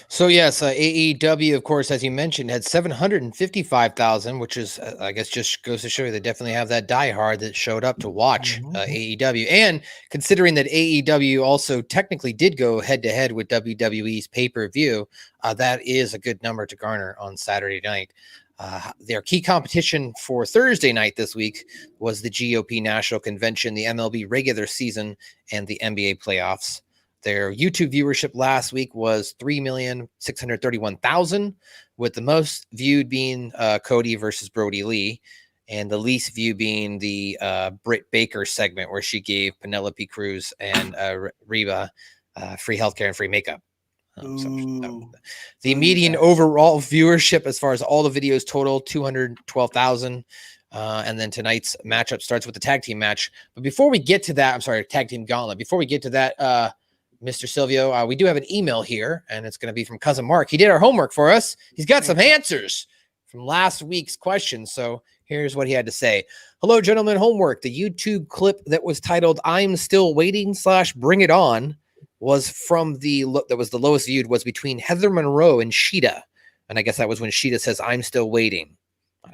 [SPEAKER 3] So yes, AEW, of course, as you mentioned, had 755,000, which is, I guess, just goes to show you they definitely have that diehard that showed up to watch AEW. And considering that AEW also technically did go head to head with WWE's pay-per-view, that is a good number to garner on Saturday night. Their key competition for Thursday night this week was the GOP National Convention, the MLB regular season, and the NBA playoffs. Their YouTube viewership last week was 3,631,000, with the most viewed being Cody versus Brody Lee, and the least view being the Britt Baker segment where she gave Penelope Cruz and Reba free healthcare and free makeup. The median overall viewership, as far as all the videos total, 212,000. And then tonight's matchup starts with the tag team match. But before we get to that, I'm sorry, tag team gauntlet. Before we get to that, Mr. Silvio, we do have an email here, and it's going to be from Cousin Mark. He did our homework for us. He's got some answers from last week's questions. So here's what he had to say. Hello, gentlemen. Homework. The YouTube clip that was titled "I'm Still Waiting" / "Bring It On" was from that was the lowest viewed, was between Heather Monroe and Sheeta. And I guess that was when Sheeta says, "I'm still waiting."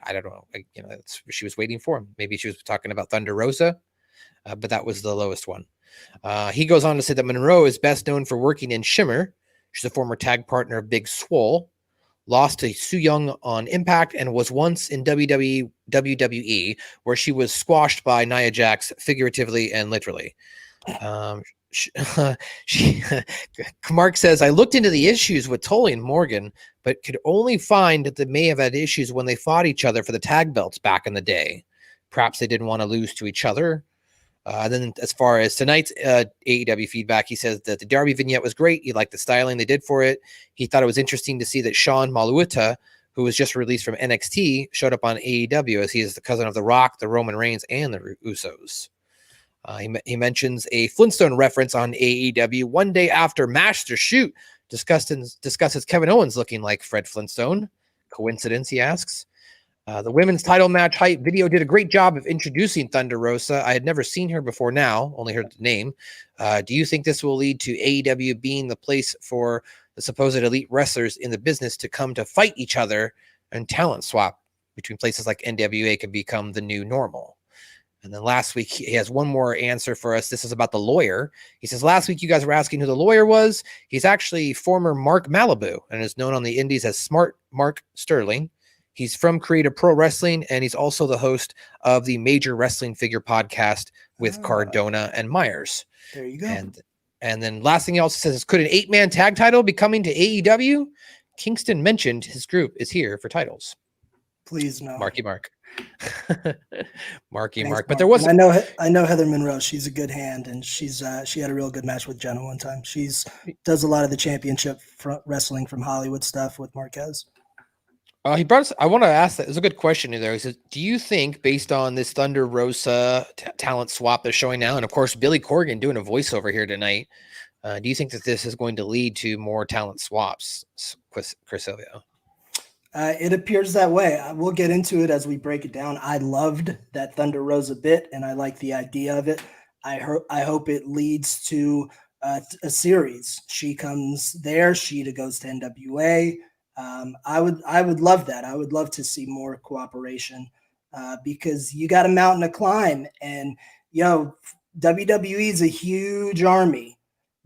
[SPEAKER 3] I don't know. That's what she was waiting for. Maybe she was talking about Thunder Rosa, but that was the lowest one. He goes on to say that Monroe is best known for working in Shimmer. She's a former tag partner of Big Swole, lost to Su Yung on Impact, and was once in WWE, where she was squashed by Nia Jax figuratively and literally. Mark says, I looked into the issues with Tully and Morgan, but could only find that they may have had issues when they fought each other for the tag belts back in the day. Perhaps they didn't want to lose to each other. Then as far as tonight's AEW feedback, he says that the Darby vignette was great. He liked the styling they did for it. He thought it was interesting to see that Sean Maluita, who was just released from NXT, showed up on AEW, as he is the cousin of The Rock, the Roman Reigns, and the Usos. He mentions a Flintstone reference on AEW one day after Master Shoot discusses Kevin Owens looking like Fred Flintstone. Coincidence, he asks. The women's title match hype video did a great job of introducing Thunder Rosa. I had never seen her before now, only heard the name. Do you think this will lead to AEW being the place for the supposed elite wrestlers in the business to come to fight each other, and talent swap between places like NWA could become the new normal? And then last week, he has one more answer for us. This is about the lawyer. He says, last week you guys were asking who the lawyer was. He's actually former Mark Malibu and is known on the indies as Smart Mark Sterling. He's from Creative Pro Wrestling, and he's also the host of the Major Wrestling Figure podcast with Cardona and Myers.
[SPEAKER 2] There you go.
[SPEAKER 3] And then last thing he also says is, could an 8-man tag title be coming to AEW? Kingston mentioned his group is here for titles.
[SPEAKER 2] Please no.
[SPEAKER 3] Marky Mark. Marky
[SPEAKER 2] Thanks,
[SPEAKER 3] Mark. But there was
[SPEAKER 2] I know Heather Monroe. She's a good hand, and she had a real good match with Jenna one time. Does a lot of the championship wrestling from Hollywood stuff with Marquez.
[SPEAKER 3] He brought us. I want to ask that. There's a good question in there. He says, do you think, based on this Thunder Rosa talent swap they're showing now, and of course Billy Corgan doing a voiceover here tonight, do you think that this is going to lead to more talent swaps, Chris Silvio?
[SPEAKER 2] It appears that way. We'll get into it as we break it down. I loved that Thunder Rosa bit, and I like the idea of it. I hope it leads to a series. She comes there. Sheeta goes to NWA. I would love that. I would love to see more cooperation because you got a mountain to climb, and WWE is a huge army.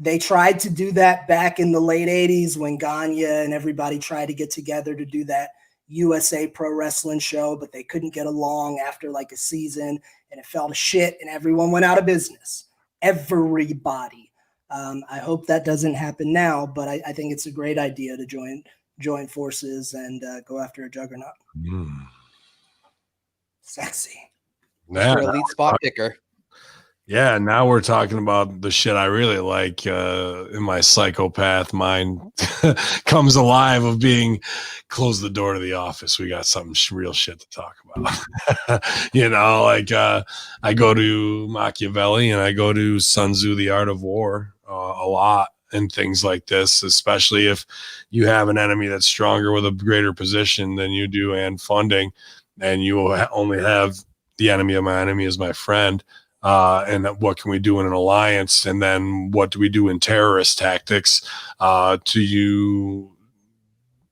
[SPEAKER 2] They tried to do that back in the late 80s when Gagne and everybody tried to get together to do that USA Pro Wrestling show, but they couldn't get along after like a season, and it fell to shit, and everyone went out of business. Everybody. I hope that doesn't happen now, but I think it's a great idea to join forces and go after a juggernaut. Sexy.
[SPEAKER 1] Yeah,
[SPEAKER 3] elite spot picker.
[SPEAKER 1] Yeah, now we're talking about the shit I really like in my psychopath mind comes alive of being close the door to the office. We got some real shit to talk about. I go to Machiavelli and I go to Sun Tzu, The Art of War a lot. And things like this, especially if you have an enemy that's stronger with a greater position than you do and funding, and you only have the enemy of my enemy as my friend. and what can we do in an alliance, and then what do we do in terrorist tactics to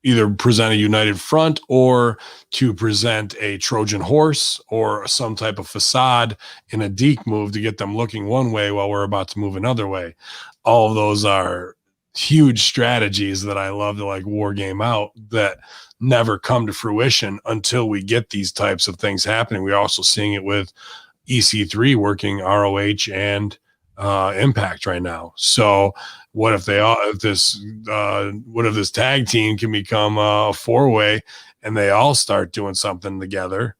[SPEAKER 1] either present a united front or to present a Trojan horse or some type of facade in a deke move to get them looking one way while we're about to move another way. All of those are huge strategies that I love to like war game out that never come to fruition until we get these types of things happening. We're also seeing it with EC3 working ROH and Impact right now. So what if this tag team can become a 4-way and they all start doing something together,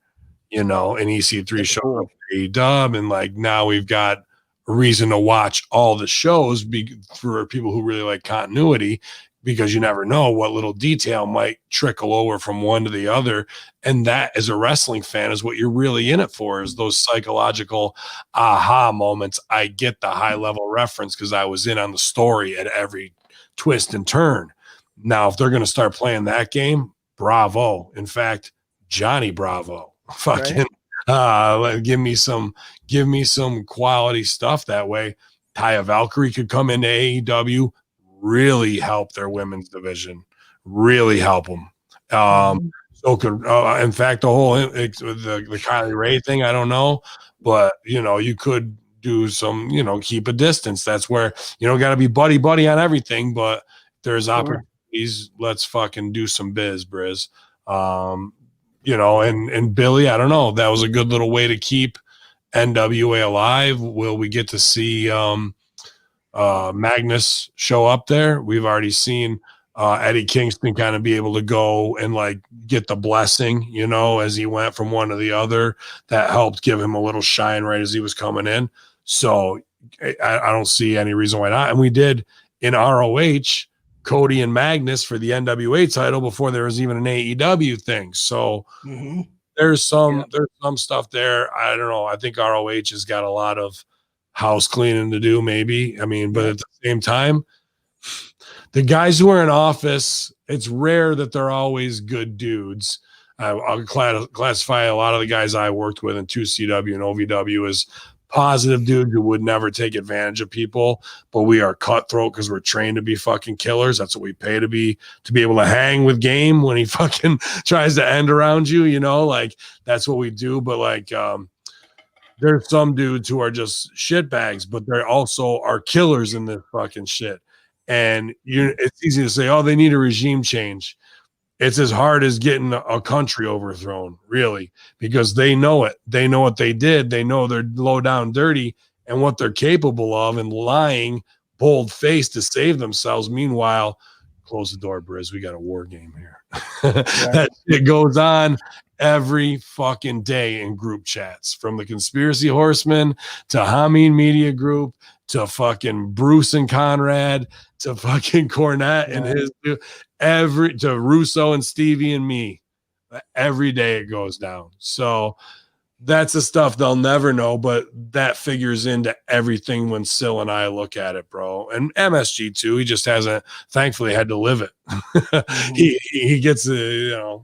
[SPEAKER 1] and EC3 shows up AEW, and like now we've got a reason to watch all the shows for people who really like continuity, because you never know what little detail might trickle over from one to the other. And that, as a wrestling fan, is what you're really in it for, is those psychological aha moments. I get the high level reference because I was in on the story at every twist and turn. Now, if they're going to start playing that game, bravo. In fact, Johnny Bravo. Fucking give me some quality stuff that way. Taya Valkyrie could come into AEW, really help their women's division, really help them. So could, in fact, the whole the Kylie Ray thing, I don't know, but you could do some, keep a distance. That's where got to be buddy on everything, but there's opportunities. Let's fucking do some biz, Briz. And Billy, I don't know. That was a good little way to keep NWA alive. Will we get to see Magnus show up there? We've already seen Eddie Kingston kind of be able to go and like get the blessing, as he went from one to the other. That helped give him a little shine right as he was coming in. So I don't see any reason why not. And we did in ROH Cody and Magnus for the NWA title before there was even an AEW thing. So there's some stuff there. I don't know. I think ROH has got a lot of house cleaning to do, maybe. I mean, but at the same time, the guys who are in office, it's rare that they're always good dudes. I'll classify a lot of the guys I worked with in 2CW and OVW as positive dudes who would never take advantage of people, but we are cutthroat because we're trained to be fucking killers. That's what we pay to be able to hang with Game when he fucking tries to end around you, like that's what we do. But like there's some dudes who are just shitbags, but they also are killers in this fucking shit. And it's easy to say, oh, they need a regime change. It's as hard as getting a country overthrown, really, because they know it. They know what they did. They know they're low down dirty and what they're capable of, and lying bold face to save themselves. Meanwhile, close the door, Briz. We got a war game here. That shit goes on every fucking day in group chats, from the Conspiracy Horsemen to Hamin Media Group to fucking Bruce and Conrad to fucking Cornette and his to Russo and Stevie and me. Every day it goes down. So that's the stuff they'll never know, but that figures into everything when Sil and I look at it, bro. And MSG too. He just hasn't, thankfully, had to live it. He gets to,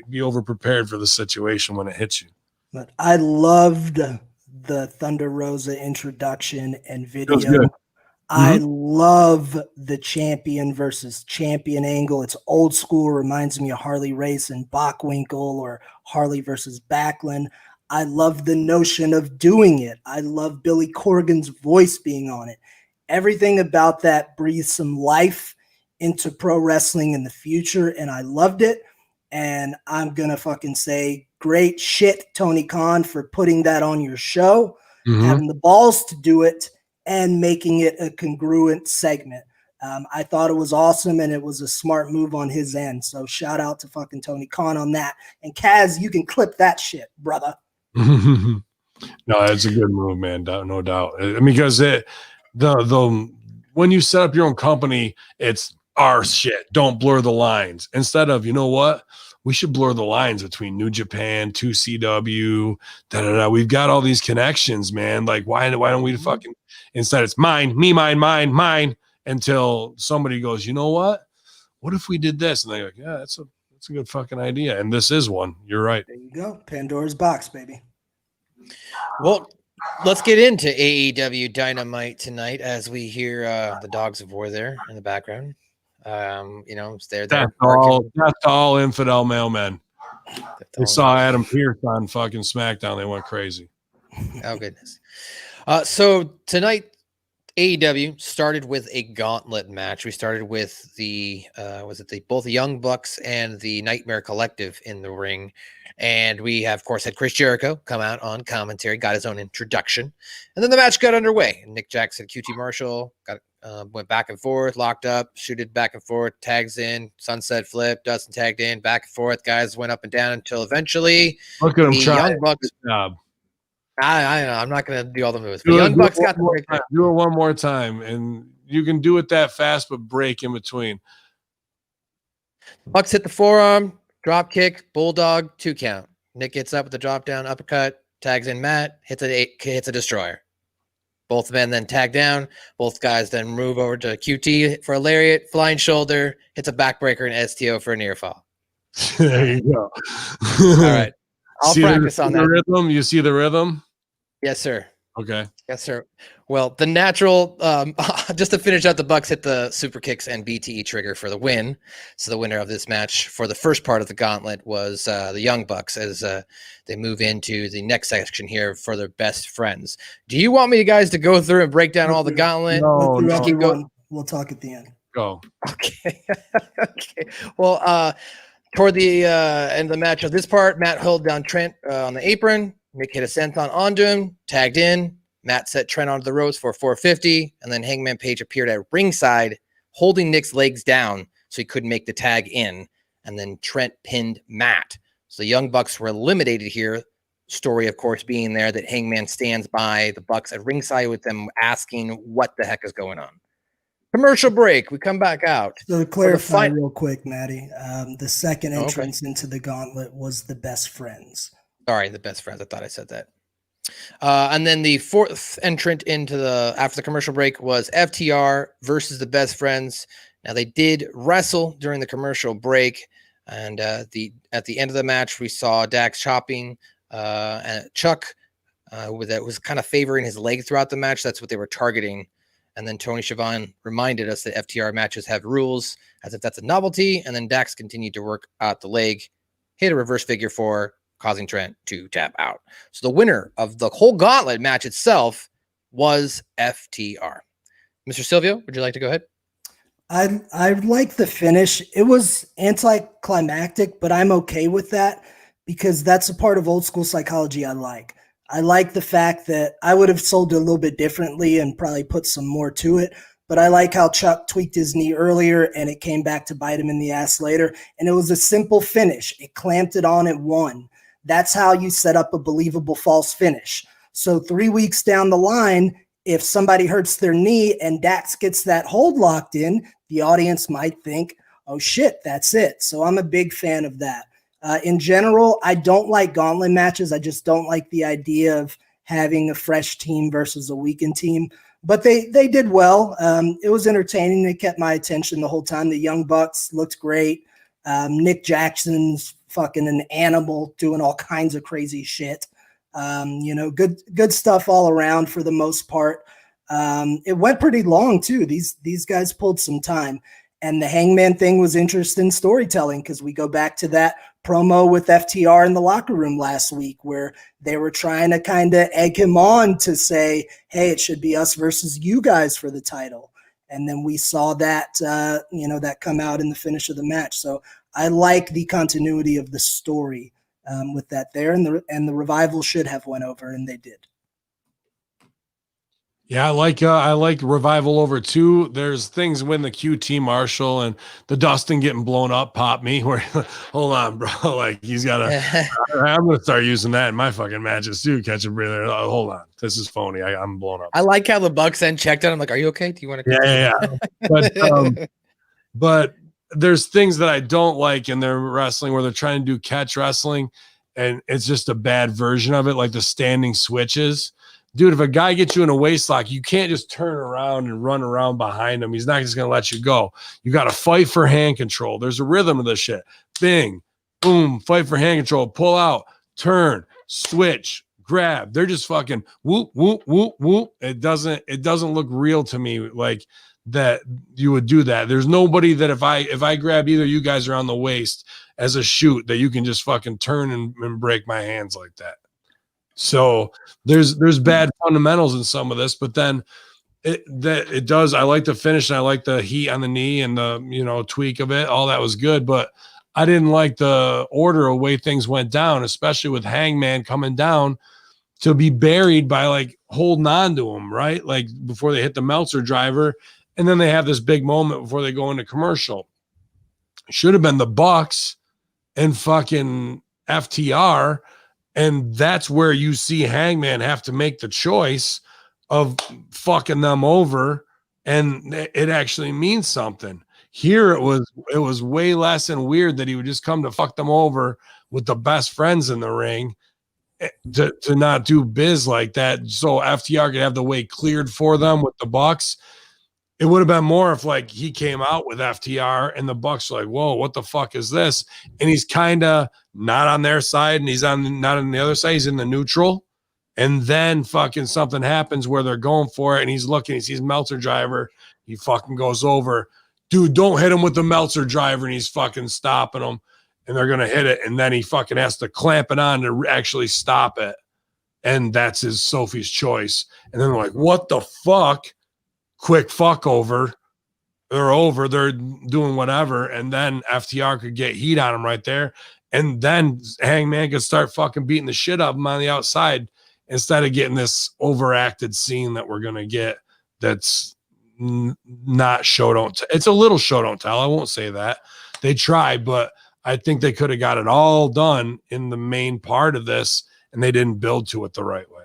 [SPEAKER 1] be over prepared for the situation when it hits you.
[SPEAKER 2] But I loved the Thunder Rosa introduction and video. I love the champion versus champion angle. It's old school, reminds me of Harley Race and Bockwinkel, or Harley versus Backlund. I love the notion of doing it. I love Billy Corgan's voice being on it. Everything about that breathes some life into pro wrestling in the future, and I loved it. And I'm going to fucking say, great shit, Tony Khan, for putting that on your show, having the balls to do it, and making it a congruent segment. I thought it was awesome, and it was a smart move on his end. So shout out to fucking Tony Khan on that. And Kaz, you can clip that shit, brother.
[SPEAKER 1] No, it's a good move, man. No doubt. I mean, because when you set up your own company, it's our shit. Don't blur the lines. Instead of, you know what? We should blur the lines between New Japan, 2CW, We've got all these connections, man. Like, why don't we fucking, instead it's mine, me, mine, until somebody goes, you know what? What if we did this? And they're like, yeah, that's a good fucking idea. And this is one. You're right.
[SPEAKER 2] There you go. Pandora's box, baby.
[SPEAKER 3] Well, let's get into AEW Dynamite tonight as we hear the Dogs of War there in the background. They're
[SPEAKER 1] That's
[SPEAKER 3] barking.
[SPEAKER 1] all infidel mailmen.
[SPEAKER 3] That's
[SPEAKER 1] They
[SPEAKER 3] all.
[SPEAKER 1] saw Adam Pearce on fucking SmackDown. They went crazy.
[SPEAKER 3] Oh goodness. So tonight AEW started with a gauntlet match. We started with both the Young Bucks and the Nightmare Collective in the ring. And we have, of course, had Chris Jericho come out on commentary, got his own introduction. And then the match got underway. Nick Jackson, QT Marshall went back and forth, locked up, shooted back and forth, tags in, sunset flip, Dustin tagged in, back and forth. Guys went up and down until eventually
[SPEAKER 1] Look at him
[SPEAKER 3] the
[SPEAKER 1] trying.
[SPEAKER 3] Young Bucks.
[SPEAKER 1] Good job.
[SPEAKER 3] I know. I'm not going to do all the moves. But Young Bucks got the break.
[SPEAKER 1] Do it one more time, and you can do it that fast, but break in between.
[SPEAKER 3] Bucks hit the forearm, drop kick, bulldog, 2 count. Nick gets up with the drop down uppercut, tags in Matt, hits a destroyer. Both men then tag down. Both guys then move over to QT for a lariat, flying shoulder, hits a backbreaker and STO for a near fall.
[SPEAKER 1] There you go.
[SPEAKER 3] All right. I'll practice on that.
[SPEAKER 1] Rhythm? You see the rhythm?
[SPEAKER 3] Yes, sir.
[SPEAKER 1] Okay.
[SPEAKER 3] Yes, sir. Well, the natural, just to finish out, the Bucks hit the super kicks and BTE trigger for the win. So the winner of this match for the first part of the gauntlet was the Young Bucks as they move into the next section here for their best friends. Do you want me guys to go through and break down all the gauntlet?
[SPEAKER 1] No,
[SPEAKER 2] Just keep going. We'll talk at the end.
[SPEAKER 1] Go.
[SPEAKER 3] Okay. Okay. Well, toward the end of the match of this part, Matt held down Trent on the apron. Nick hit a senton onto him, tagged in. Matt set Trent onto the ropes for 450, and then Hangman Page appeared at ringside, holding Nick's legs down so he couldn't make the tag in. And then Trent pinned Matt. So the Young Bucks were eliminated here. Story, of course, being there that Hangman stands by the Bucks at ringside with them asking what the heck is going on. Commercial break. We come back out.
[SPEAKER 2] So to clarify real quick, Maddie, the second entrance into the gauntlet was the Best Friends.
[SPEAKER 3] Sorry, the Best Friends. I thought I said that. And then the fourth entrant after the commercial break was FTR versus the Best Friends. Now they did wrestle during the commercial break, and at the end of the match, we saw Dax chopping and Chuck that was kind of favoring his leg throughout the match. That's what they were targeting. And then Tony Schiavone reminded us that FTR matches have rules, as if that's a novelty. And then Dax continued to work out the leg, hit a reverse figure 4. Causing Trent to tap out. So the winner of the whole gauntlet match itself was FTR. Mr. Silvio, would you like to go ahead?
[SPEAKER 2] I like the finish. It was anticlimactic, but I'm okay with that because that's a part of old school psychology I like. I like the fact that I would have sold it a little bit differently and probably put some more to it. But I like how Chuck tweaked his knee earlier and it came back to bite him in the ass later. And it was a simple finish. It clamped it on, it won. That's how you set up a believable false finish. So 3 weeks down the line, if somebody hurts their knee and Dax gets that hold locked in, the audience might think, oh shit, that's it. So I'm a big fan of that. In general, I don't like gauntlet matches. I just don't like the idea of having a fresh team versus a weakened team. But they did well. It was entertaining. They kept my attention the whole time. The Young Bucks looked great. Nick Jackson's fucking an animal doing all kinds of crazy shit. Good stuff all around for the most part. It went pretty long too. These guys pulled some time, and the Hangman thing was interesting storytelling because we go back to that promo with FTR in the locker room last week where they were trying to kind of egg him on to say, hey, it should be us versus you guys for the title. And then we saw that, that come out in the finish of the match. So I like the continuity of the story with that there, and the Revival should have went over, and they did.
[SPEAKER 1] Yeah, I like Revival over too. There's things when the QT Marshall and the Dustin getting blown up pop me. Where hold on, bro, like he's got a. I'm gonna start using that in my fucking matches too. Catch a breather. Oh, hold on, this is phony. I'm blown up.
[SPEAKER 3] I like how the Bucks then checked out. I'm like, are you okay? Do you want to?
[SPEAKER 1] Yeah. But there's things that I don't like in their wrestling where they're trying to do catch wrestling, and it's just a bad version of it, like the standing switches. Dude, if a guy gets you in a waist lock, you can't just turn around and run around behind him. He's not just going to let you go. You got to fight for hand control. There's a rhythm to this shit. Bing, boom, fight for hand control. Pull out, turn, switch, grab. They're just fucking whoop, whoop, whoop, whoop. It doesn't look real to me like that you would do that. There's nobody that if I grab either you guys around the waist as a shoot that you can just fucking turn and break my hands like that. So there's bad fundamentals in some of this, but then it does. I like the finish and I like the heat on the knee and the tweak of it. All that was good, but I didn't like the order of way things went down, especially with Hangman coming down to be buried by like holding on to him, right? Like before they hit the Meltzer driver, and then they have this big moment before they go into commercial. Should have been the Bucks and fucking FTR, and that's where you see Hangman have to make the choice of fucking them over, and it actually means something. Here it was way less and weird that he would just come to fuck them over with the best friends in the ring to not do biz like that. So FTR could have the way cleared for them with the Bucks. It would have been more if like he came out with FTR and the Bucks were like, whoa, what the fuck is this? And he's kind of not on their side and he's not on the other side. He's in the neutral. And then fucking something happens where they're going for it and he's looking, he sees Meltzer driver. He fucking goes over. Dude, don't hit him with the Meltzer driver, and he's fucking stopping him, and they're going to hit it, and then he fucking has to clamp it on to actually stop it, and that's his Sophie's choice. And then they're like, what the fuck? Quick fuck over. They're doing whatever, and then FTR could get heat on him right there, and then Hangman could start fucking beating the shit out of him on the outside instead of getting this overacted scene that we're going to get that's not show don't it's a little show don't tell. I won't say that they tried, but I think they could have got it all done in the main part of this and they didn't build to it the right way.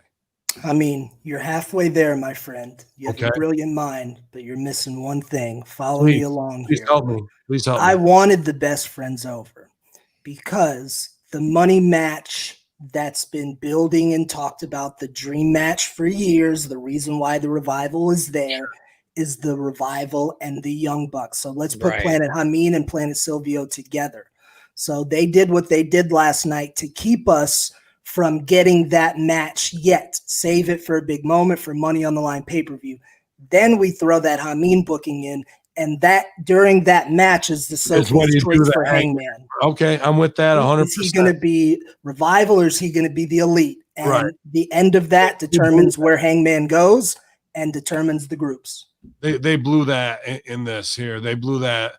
[SPEAKER 2] I mean, you're halfway there, my friend. You have
[SPEAKER 1] Okay.
[SPEAKER 2] a brilliant mind, but you're missing one thing. Follow me along
[SPEAKER 1] please
[SPEAKER 2] here.
[SPEAKER 1] help me. Please help me.
[SPEAKER 2] I wanted the best friends over because the money match that's been building and talked about, the dream match for years, the reason why the Revival is there is the Revival and the Young Bucks. So let's put Planet Hamin and Planet Silvio together. So they did what they did last night to keep us from getting that match yet. Save it for a big moment for Money on the Line pay-per-view. Then we throw that Hamin booking in, and that during that match is the Sophie's choice for Hangman.
[SPEAKER 1] Okay, I'm with that 100%.
[SPEAKER 2] Is he going to be Revival or is he going to be the Elite? And the end of that determines where Hangman goes and determines the groups.
[SPEAKER 1] They blew that in this here. They blew that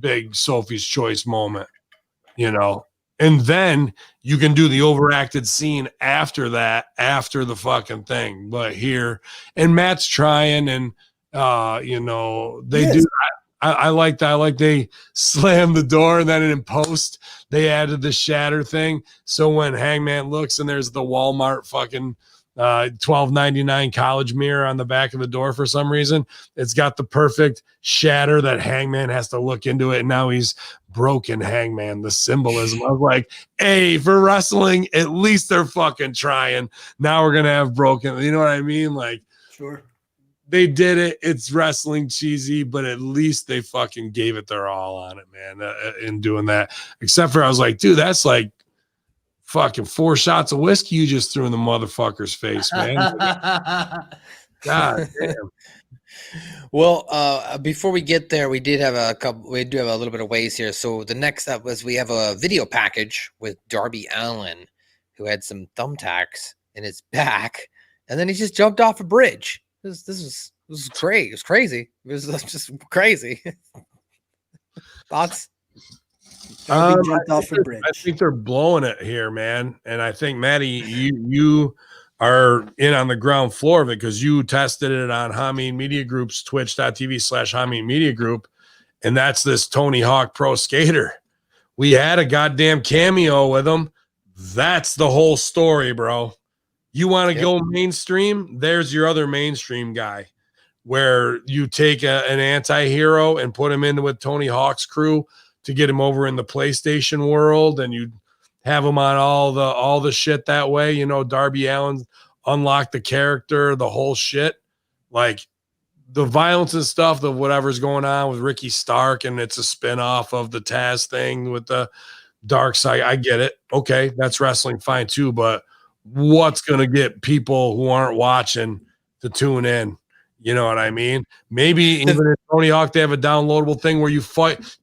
[SPEAKER 1] big Sophie's choice moment, and then you can do the overacted scene after that, after the fucking thing. But here, and Matt's trying, and they do. I like that. I like they slammed the door, and then in post they added the shatter thing. So when Hangman looks and there's the Walmart fucking $12.99 college mirror on the back of the door for some reason, it's got the perfect shatter that Hangman has to look into it, and now he's broken Hangman. The symbolism. I was like, hey, for wrestling, at least they're fucking trying. Now we're gonna have broken. You know what I mean? Like,
[SPEAKER 2] sure.
[SPEAKER 1] They did it. It's wrestling cheesy, but at least they fucking gave it their all on it, man, in doing that. Except for I was like, dude, that's like fucking 4 shots of whiskey you just threw in the motherfucker's face, man. God damn.
[SPEAKER 3] Well, before we get there, we do have a little bit of ways here. So the next up was we have a video package with Darby Allin, who had some thumbtacks in his back, and then he just jumped off a bridge. This was great. It was crazy. It was just crazy. Thoughts?
[SPEAKER 2] Jumped off a bridge.
[SPEAKER 1] I think they're blowing it here, man. And I think, Maddie, you are in on the ground floor of it because you tested it on Hamin Media Group's twitch.tv/Hamin Media Group. And that's this Tony Hawk Pro Skater. We had a goddamn cameo with him. That's the whole story, bro. You want to go mainstream? There's your other mainstream guy, where you take an anti-hero and put him in with Tony Hawk's crew to get him over in the PlayStation world, and you have him on all the shit that way. Darby Allin unlocked the character, the whole shit, like the violence and stuff, the whatever's going on with Ricky Stark, and it's a spinoff of the Taz thing with the dark side. I get it. Okay, that's wrestling, fine too, but what's going to get people who aren't watching to tune in. You know what I mean? Maybe even in Tony Hawk, they have a downloadable thing where you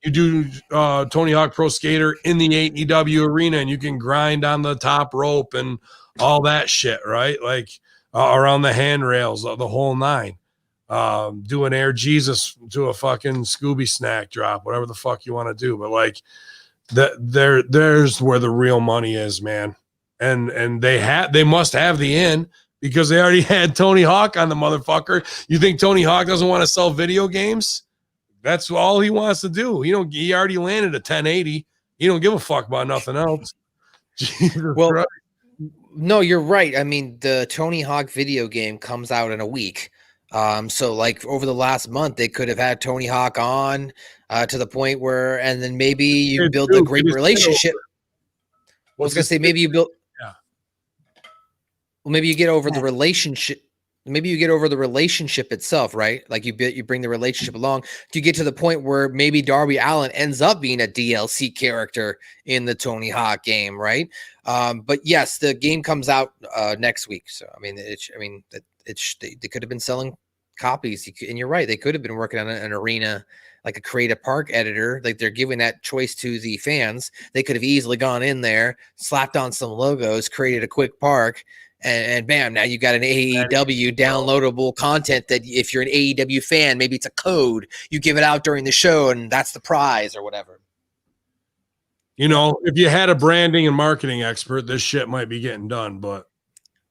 [SPEAKER 1] do Tony Hawk Pro Skater in the AEW arena, and you can grind on the top rope and all that shit, right? Like around the handrails, the whole nine. Do an Air Jesus to a fucking Scooby snack drop, whatever the fuck you want to do. But like there's where the real money is, man. And they must have the in, because they already had Tony Hawk on the motherfucker. You think Tony Hawk doesn't want to sell video games? That's all he wants to do. He already landed a 1080. He don't give a fuck about nothing else. Jesus Christ.
[SPEAKER 3] No, you're right. I mean, the Tony Hawk video game comes out in a week. So like over the last month, they could have had Tony Hawk on to the point where, and then maybe you build a great relationship. I was going to say, maybe you build. Well, maybe you get over the relationship. Maybe you get over the relationship itself, right? Like you bring the relationship along. Do you get to the point where maybe Darby Allin ends up being a DLC character in the Tony Hawk game, right? But yes, the game comes out next week. So I mean, they could have been selling copies, and you're right. They could have been working on an arena, like a creative park editor. Like they're giving that choice to the fans. They could have easily gone in there, slapped on some logos, created a quick park. And bam, now you got an AEW downloadable content that if you're an AEW fan, maybe it's a code. You give it out during the show, and that's the prize or whatever.
[SPEAKER 1] If you had a branding and marketing expert, this shit might be getting done, but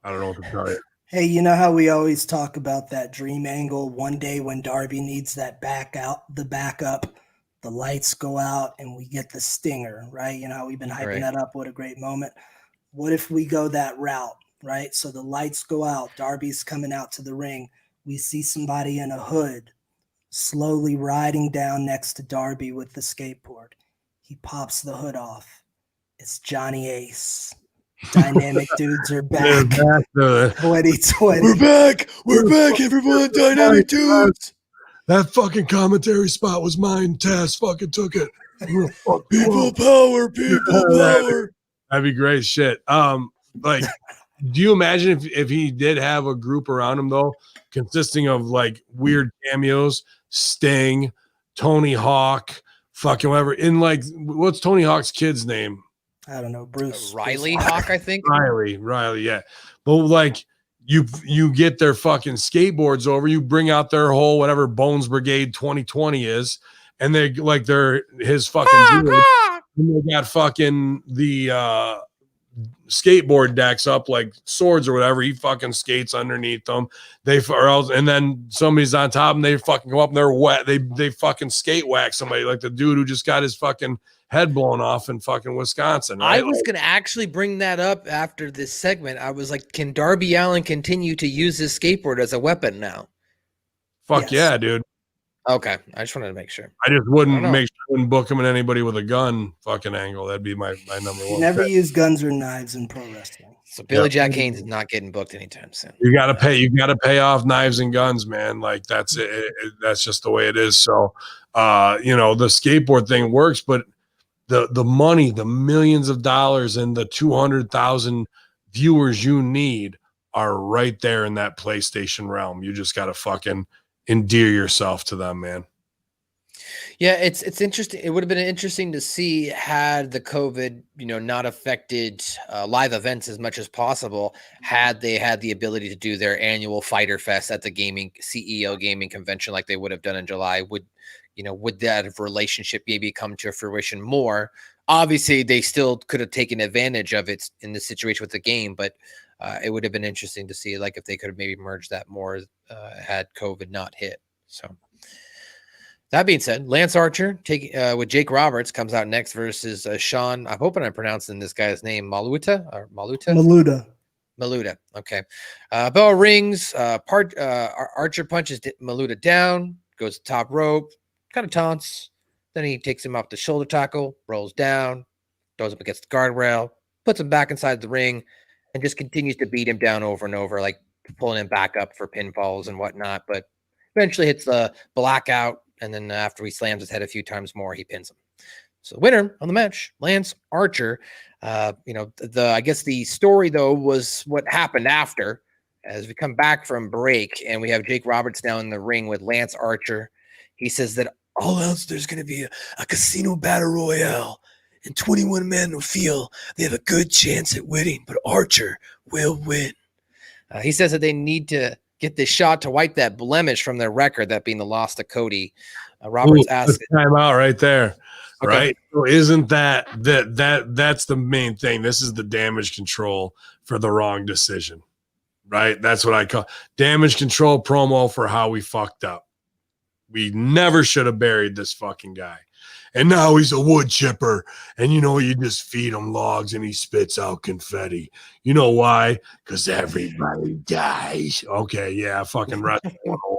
[SPEAKER 1] I don't know what to tell you.
[SPEAKER 2] Hey, you know how we always talk about that dream angle? One day when Darby needs that backup, the lights go out and we get the stinger, right? You know how we've been hyping that up. What a great moment. What if we go that route? Right, so the lights go out. Darby's coming out to the ring. We see somebody in a hood slowly riding down next to Darby with the skateboard. He pops the hood off. It's Johnny Ace. Dynamic Dudes are back. 2020.
[SPEAKER 1] We're back, everyone. Dynamic Dudes. That fucking commentary spot was mine. Taz fucking took it. People power. That'd be great shit. Like. Do you imagine if he did have a group around him, though, consisting of like weird cameos, Sting, Tony Hawk, fucking whatever, in like, what's Tony Hawk's kid's name?
[SPEAKER 2] I don't know, Bruce.
[SPEAKER 3] Riley Hawk, I think.
[SPEAKER 1] Riley, yeah. But like you get their fucking skateboards over, you bring out their whole whatever Bones Brigade 2020 is, and they're his fucking dude, and they got fucking the skateboard decks up like swords or whatever. He fucking skates underneath them. And then somebody's on top and they fucking go up and they're wet. They fucking skate whack somebody, like the dude who just got his fucking head blown off in fucking Wisconsin. Right?
[SPEAKER 3] I was going to actually bring that up after this segment. I was like, can Darby Allin continue to use his skateboard as a weapon now?
[SPEAKER 1] Fuck yes. Yeah, dude.
[SPEAKER 3] Okay, I just wanted to make sure.
[SPEAKER 1] I just wouldn't book him in anybody with a gun fucking angle. That'd be my number one.
[SPEAKER 2] Never use guns or knives in pro wrestling.
[SPEAKER 3] So Billy Jack Haynes is not getting booked anytime soon.
[SPEAKER 1] You gotta pay off knives and guns, man. Like that's it. That's just the way it is. So the skateboard thing works, but the money, the millions of dollars and the 200,000 viewers you need are right there in that PlayStation realm. You just gotta fucking endear yourself to them, man.
[SPEAKER 3] Yeah, it's interesting. It would have been interesting to see had the COVID, not affected live events as much as possible. Had they had the ability to do their annual Fighter Fest at the CEO gaming convention like they would have done in July, would that relationship maybe come to fruition more? Obviously, they still could have taken advantage of it in this situation with the game, but it would have been interesting to see like if they could have maybe merged that more had COVID not hit. So. That being said, Lance Archer with Jake Roberts comes out next versus Sean. I'm hoping I'm pronouncing this guy's name Maluta. Okay. Bell rings. Archer punches Maluta down, goes to top rope, kind of taunts. Then he takes him off the shoulder tackle, rolls down, throws up against the guardrail, puts him back inside the ring, and just continues to beat him down over and over, like pulling him back up for pinfalls and whatnot. But eventually hits the blackout. And then after he slams his head a few times more, he pins him. So the winner of the match, Lance Archer. I guess the story though was what happened after, as we come back from break and we have Jake Roberts now in the ring with Lance Archer. He says that all else there's going to be a casino battle royale, and 21 men will feel they have a good chance at winning, but Archer will win. He says that they need to get this shot to wipe that blemish from their record, that being the loss to Cody. Roberts asked,
[SPEAKER 1] time out right there.
[SPEAKER 3] Okay.
[SPEAKER 1] Right? So isn't that's the main thing? This is the damage control for the wrong decision, right? That's what I call damage control promo for how we fucked up. We never should have buried this fucking guy. And now he's a wood chipper. And you just feed him logs and he spits out confetti. You know why? Because everybody dies. Okay, yeah, fucking wrestling 101.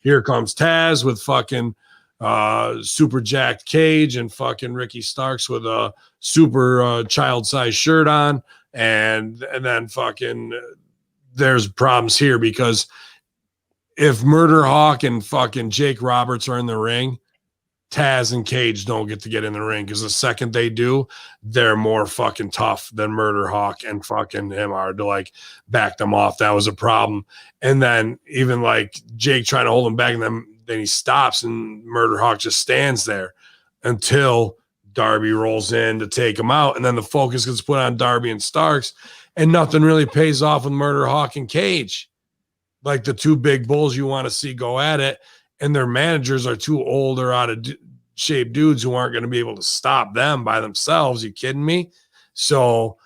[SPEAKER 1] Here comes Taz with fucking super jacked Cage and fucking Ricky Starks with a super child-sized shirt on. And then fucking there's problems here because if Murder Hawk and fucking Jake Roberts are in the ring, Taz and Cage don't get to get in the ring because the second they do, they're more fucking tough than Murder Hawk and fucking him are to like back them off. That was a problem. And then even like Jake trying to hold him back, and then he stops and Murder Hawk just stands there until Darby rolls in to take him out. And then the focus gets put on Darby and Starks, and nothing really pays off with Murder Hawk and Cage. Like the two big bulls you want to see go at it, and their managers are too old or out of shape dudes who aren't going to be able to stop them by themselves. You kidding me? So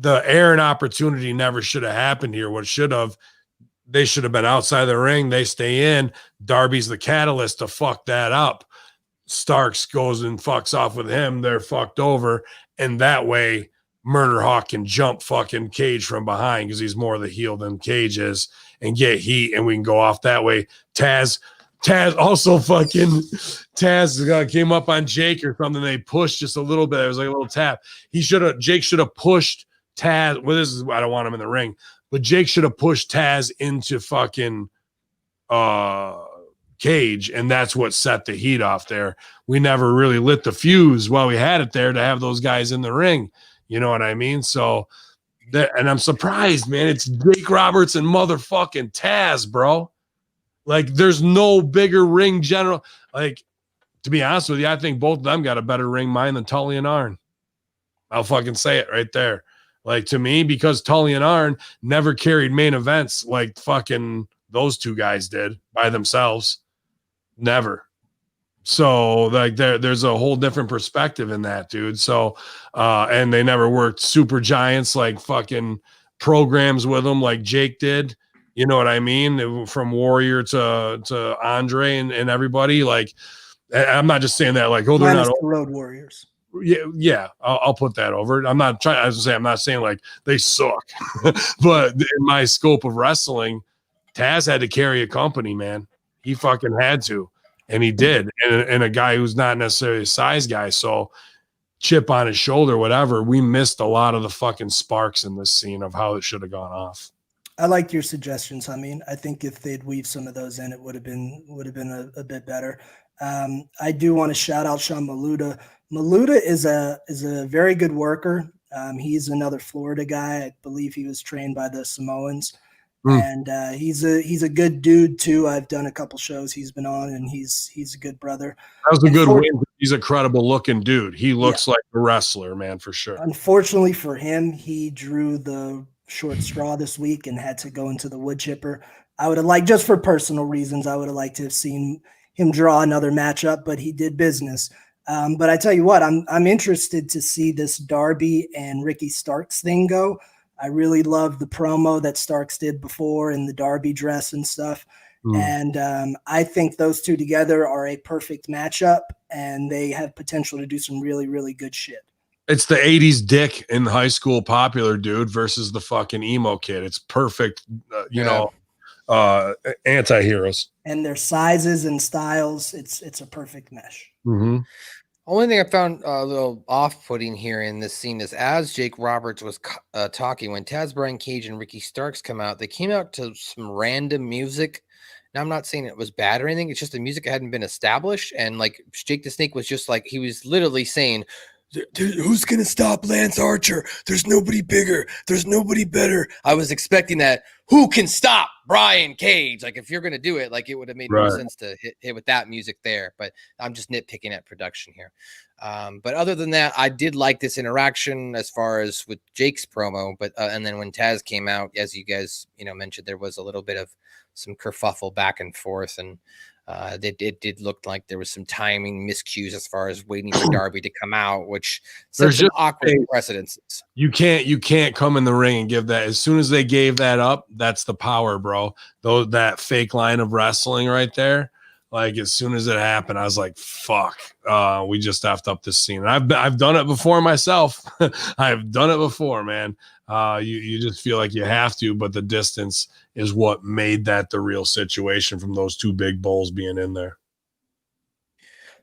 [SPEAKER 1] the Aaron opportunity never should have happened here. They should have been outside the ring. They stay in. Darby's the catalyst to fuck that up. Starks goes and fucks off with him. They're fucked over. And that way Murder Hawk can jump fucking Cage from behind because he's more the heel than Cage is and get heat. And we can go off that way. Taz also fucking came up on Jake or something. They pushed just a little bit. It was like a little tap. Jake should have pushed Taz. Well, I don't want him in the ring, but Jake should have pushed Taz into fucking Cage, and that's what set the heat off there. We never really lit the fuse while we had it there to have those guys in the ring. You know what I mean? So and I'm surprised, man. It's Jake Roberts and motherfucking Taz, bro. Like, there's no bigger ring general. Like, to be honest with you, I think both of them got a better ring mind than Tully and Arn. I'll fucking say it right there. Like, to me, because Tully and Arn never carried main events like fucking those two guys did by themselves. Never. So, like, there's a whole different perspective in that, dude. So, and they never worked super giants like fucking programs with them like Jake did. You know what I mean? From Warrior to Andre and everybody. Like, I'm not just saying that like, oh, they're not
[SPEAKER 2] the Road Warriors.
[SPEAKER 1] Yeah. I'll put that over. I'm not saying like they suck, but in my scope of wrestling, Taz had to carry a company, man. He fucking had to, and he did. And a guy who's not necessarily a size guy, so chip on his shoulder, whatever. We missed a lot of the fucking sparks in this scene of how it should have gone off.
[SPEAKER 2] I like your suggestions. I mean, I think if they'd weave some of those in, it would have been a bit better. I do want to shout out Sean Maluda. Maluda is a very good worker. He's another Florida guy. I believe he was trained by the Samoans, and he's a good dude too. I've done a couple shows he's been on, and he's a good brother.
[SPEAKER 1] That was a good win. He's a credible looking dude. He looks like a wrestler, man, for sure.
[SPEAKER 2] Unfortunately for him, he drew the short straw this week and had to go into the wood chipper. I would have liked, just for personal reasons, I would have liked to have seen him draw another matchup, but he did business. But I tell you what, I'm interested to see this Darby and Ricky Starks thing go. I really love the promo that Starks did before in the Darby dress and stuff. And I think those two together are a perfect matchup, and they have potential to do some really, really good shit.
[SPEAKER 1] It's the 80s dick in high school popular dude versus the fucking emo kid. It's perfect, anti-heroes.
[SPEAKER 2] And their sizes and styles, it's a perfect mesh.
[SPEAKER 1] Mm-hmm.
[SPEAKER 3] Only thing I found a little off-putting here in this scene is as Jake Roberts was talking, when Taz, Brian Cage, and Ricky Starks come out, they came out to some random music. Now, I'm not saying it was bad or anything. It's just the music hadn't been established. And like Jake the Snake was just like, he was literally saying, who's going to stop Lance Archer? There's nobody bigger. There's nobody better. I was expecting that. Who can stop Brian Cage? Like, if you're going to do it, like, it would have made more sense to hit with that music there. But I'm just nitpicking at production here. But other than that, I did like this interaction as far as with Jake's promo. But and then when Taz came out, as you guys mentioned, there was a little bit of some kerfuffle back and forth, and it did look like there was some timing miscues as far as waiting for Darby to come out, which sets some awkward precedences.
[SPEAKER 1] You can't come in the ring and give that. As soon as they gave that up, that's the power, bro. Though that fake line of wrestling right there. Like, as soon as it happened, I was like, fuck, we just effed up this scene. And I've done it before myself. I've done it before, man. You just feel like you have to, but the distance is what made that the real situation from those two big bulls being in there.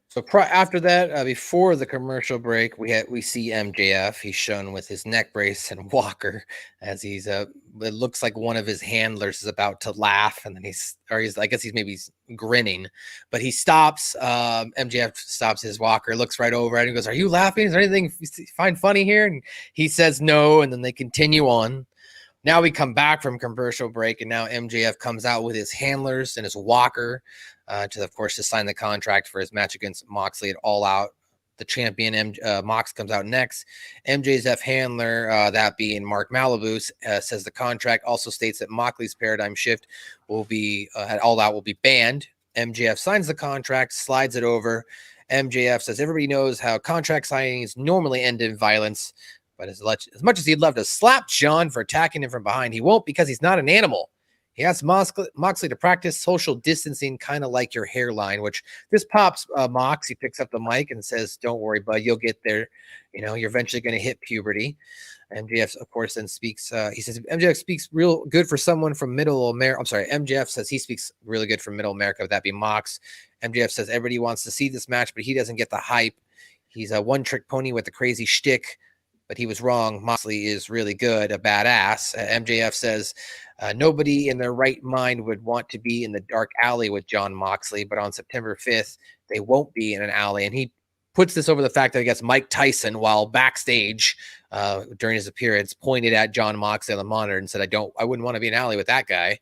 [SPEAKER 3] So after that, before the commercial break, we see MJF. He's shown with his neck brace and walker as he's it looks like one of his handlers is about to laugh, and then he's I guess he's maybe grinning, but he stops. MJF stops his walker, looks right over and he goes, "Are you laughing? Is there anything you find funny here?" And he says no, and then they continue on. Now we come back from commercial break, and now MJF comes out with his handlers and his walker to, of course, to sign the contract for his match against Moxley at All Out. The champion, Mox, comes out next. MJF handler, that being Mark Malibu, says the contract also states that Moxley's paradigm shift will be at All Out will be banned. MJF signs the contract, slides it over. MJF says everybody knows how contract signings normally end in violence. But as much as he'd love to slap John for attacking him from behind, he won't because he's not an animal. He asks Moxley to practice social distancing, kind of like your hairline, which this pops Mox. He picks up the mic and says, "Don't worry, bud, you'll get there. You're eventually going to hit puberty." MJF, of course, then speaks. He says MJF speaks real good for someone from Middle America. I'm sorry, MJF says he speaks really good for Middle America. Would that be Mox? MJF says everybody wants to see this match, but he doesn't get the hype. He's a one-trick pony with a crazy shtick. But he was wrong. Moxley is really good, a badass. MJF says nobody in their right mind would want to be in the dark alley with John Moxley, but on September 5th, they won't be in an alley. And he puts this over the fact that I guess Mike Tyson, while backstage during his appearance, pointed at John Moxley on the monitor and said, I wouldn't want to be in an alley with that guy.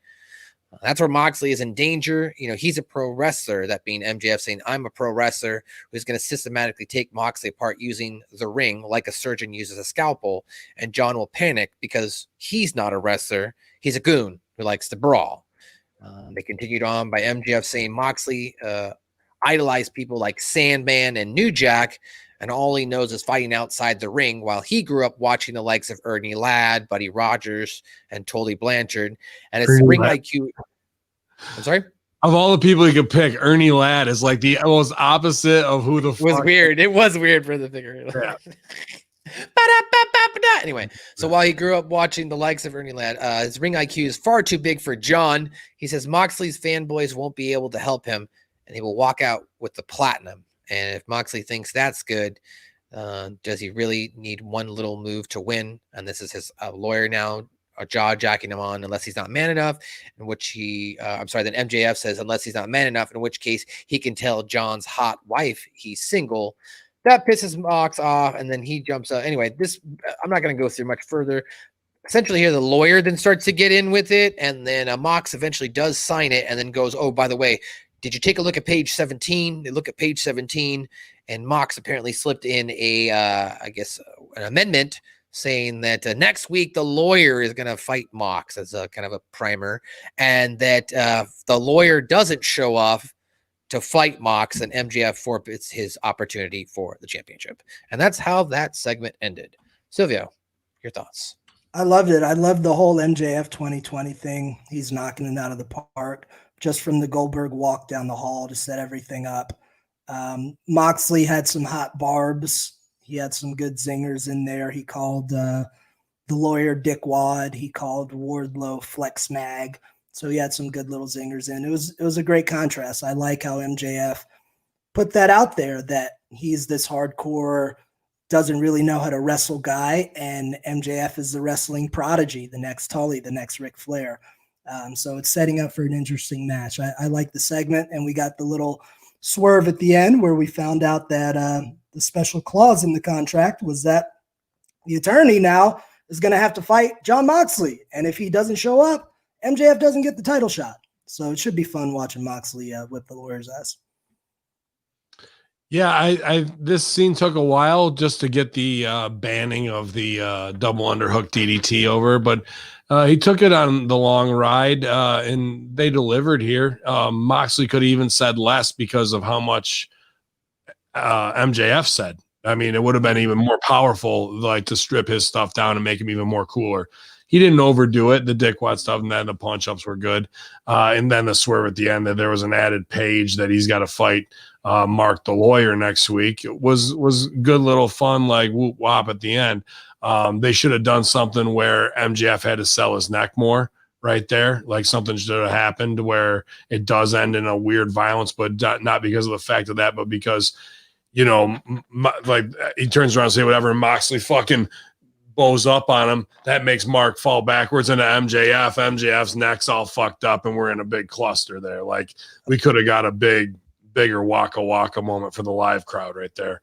[SPEAKER 3] That's where Moxley is in danger. He's a pro wrestler, that being MJF saying, I'm a pro wrestler who's going to systematically take Moxley apart using the ring like a surgeon uses a scalpel. And John will panic because he's not a wrestler. He's a goon who likes to brawl. They continued on by MJF saying Moxley idolized people like Sandman and New Jack, and all he knows is fighting outside the ring, while he grew up watching the likes of Ernie Ladd, Buddy Rogers, and Tully Blanchard. And his ring IQ. I'm sorry?
[SPEAKER 1] Of all the people you could pick, Ernie Ladd is like the most opposite of who the fuck.
[SPEAKER 3] It was weird. It was weird for the figure. Yeah. Anyway, so while he grew up watching the likes of Ernie Ladd, his ring IQ is far too big for John. He says Moxley's fanboys won't be able to help him, and he will walk out with the platinum. And if Moxley thinks that's good, does he really need one little move to win? And this is his lawyer now, jaw-jacking him on, unless he's not man enough, in which then MJF says, unless he's not man enough, in which case he can tell John's hot wife he's single. That pisses Mox off, and then he jumps up. Anyway, I'm not going to go through much further. Essentially here, the lawyer then starts to get in with it, and then Mox eventually does sign it, and then goes, oh, by the way, did you take a look at page 17? They look at page 17, and Mox apparently slipped in an amendment saying that next week the lawyer is going to fight Mox as a kind of a primer, and that the lawyer doesn't show up to fight Mox, and MJF forfeits his opportunity for the championship. And that's how that segment ended. Silvio, your thoughts?
[SPEAKER 2] I loved it. I loved the whole MJF 2020 thing. He's knocking it out of the park. Just from the Goldberg walk down the hall to set everything up. Moxley had some hot barbs. He had some good zingers in there. He called the lawyer Dickwad. He called Wardlow Flex Mag. So he had some good little zingers in. It was a great contrast. I like how MJF put that out there, that he's this hardcore, doesn't really know how to wrestle guy, and MJF is the wrestling prodigy, the next Tully, the next Ric Flair. So it's setting up for an interesting match. I like the segment, and we got the little swerve at the end where we found out that the special clause in the contract was that the attorney now is going to have to fight Jon Moxley. And if he doesn't show up, MJF doesn't get the title shot. So it should be fun watching Moxley whip the lawyer's ass.
[SPEAKER 1] Yeah, I this scene took a while just to get the banning of the double underhook DDT over, but he took it on the long ride, and they delivered here. Moxley could have even said less because of how much MJF said. I mean, it would have been even more powerful, like to strip his stuff down and make him even more cooler. He didn't overdo it. The dickwad stuff and then the punch ups were good. And then the swerve at the end that there was an added page that he's got to fight Mark the lawyer next week. It was good little fun, like whoop wop at the end. They should have done something where MJF had to sell his neck more right there. Like something should have happened where it does end in a weird violence, but not because of the fact of that, but because, you know, like he turns around and say whatever, and Moxley fucking bows up on him. That makes Mark fall backwards into MJF. MJF's neck's all fucked up, and we're in a big cluster there. Like we could have got a bigger waka waka moment for the live crowd right there.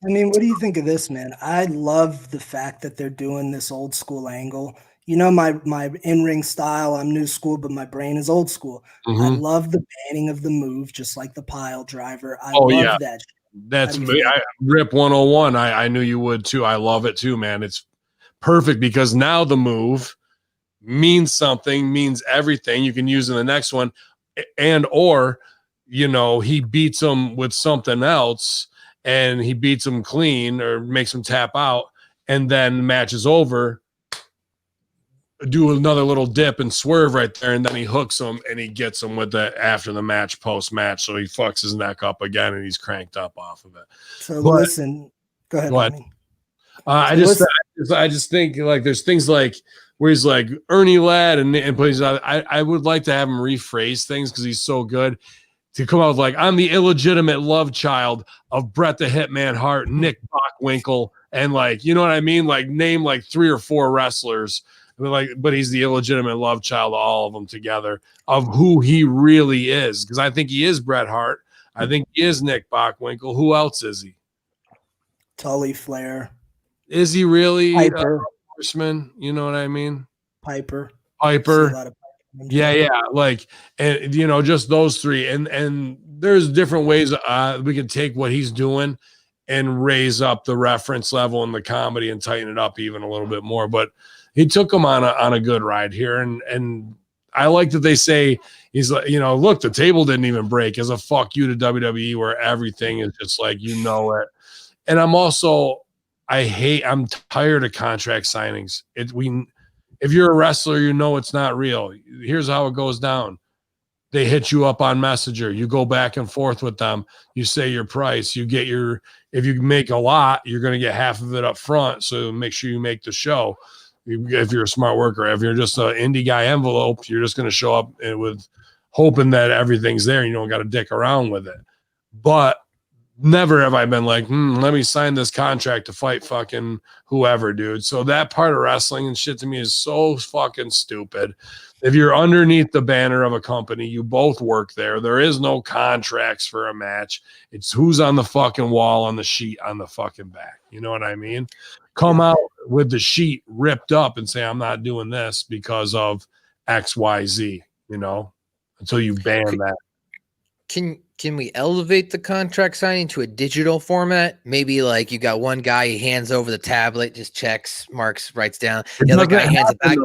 [SPEAKER 2] I mean, what do you think of this, man? I love the fact that they're doing this old school angle. You know, my in-ring style, I'm new school, but my brain is old school. I love the banning of the move, just like the pile driver. I love that.
[SPEAKER 1] That's me. Rip 101. I knew you would too. I love it too, man. It's perfect because now the move means something, means everything. You can use in the next one, and or you know, he beats him with something else and he beats him clean or makes him tap out, and then the match is over. Do another little dip and swerve right there, and then he hooks him and he gets him with the after the match, post match. So he fucks his neck up again and he's cranked up off of it.
[SPEAKER 2] So listen, go ahead.
[SPEAKER 1] I just think like there's things like where he's like Ernie Ladd and plays. I would like to have him rephrase things because he's so good. To come out with like, I'm the illegitimate love child of Bret the Hitman Hart, Nick Bockwinkel, and like, you know what I mean? Like name like 3 or 4 wrestlers, but he's the illegitimate love child of all of them together of who he really is. Because I think he is Bret Hart. I think he is Nick Bockwinkel. Who else is he?
[SPEAKER 2] Tully Flair.
[SPEAKER 1] Is he really
[SPEAKER 2] Piper?
[SPEAKER 1] Horseman? You know what I mean?
[SPEAKER 2] Piper.
[SPEAKER 1] Yeah, like, and you know, just those 3, and there's different ways we can take what he's doing and raise up the reference level in the comedy and tighten it up even a little bit more. But he took him on a good ride here, and I like that they say he's like, you know, look, the table didn't even break as a fuck you to WWE, where everything is just like, you know it. And I'm tired of contract signings. If you're a wrestler, you know it's not real. Here's how it goes down. They hit you up on Messenger. You go back and forth with them. You say your price. You get if you make a lot, you're going to get half of it up front. So make sure you make the show. If you're a smart worker, if you're just an indie guy envelope, you're just going to show up with hoping that everything's there. You don't got to dick around with it. But never have I been like, let me sign this contract to fight fucking whoever, dude. So that part of wrestling and shit to me is so fucking stupid. If you're underneath the banner of a company, you both work there. There is no contracts for a match. It's who's on the fucking wall on the sheet on the fucking back. You know what I mean? Come out with the sheet ripped up and say, I'm not doing this because of XYZ, you know, until you ban that.
[SPEAKER 3] Can we elevate the contract signing to a digital format? Maybe like you got one guy, he hands over the tablet, just checks, marks, writes down. The other guy hands it back,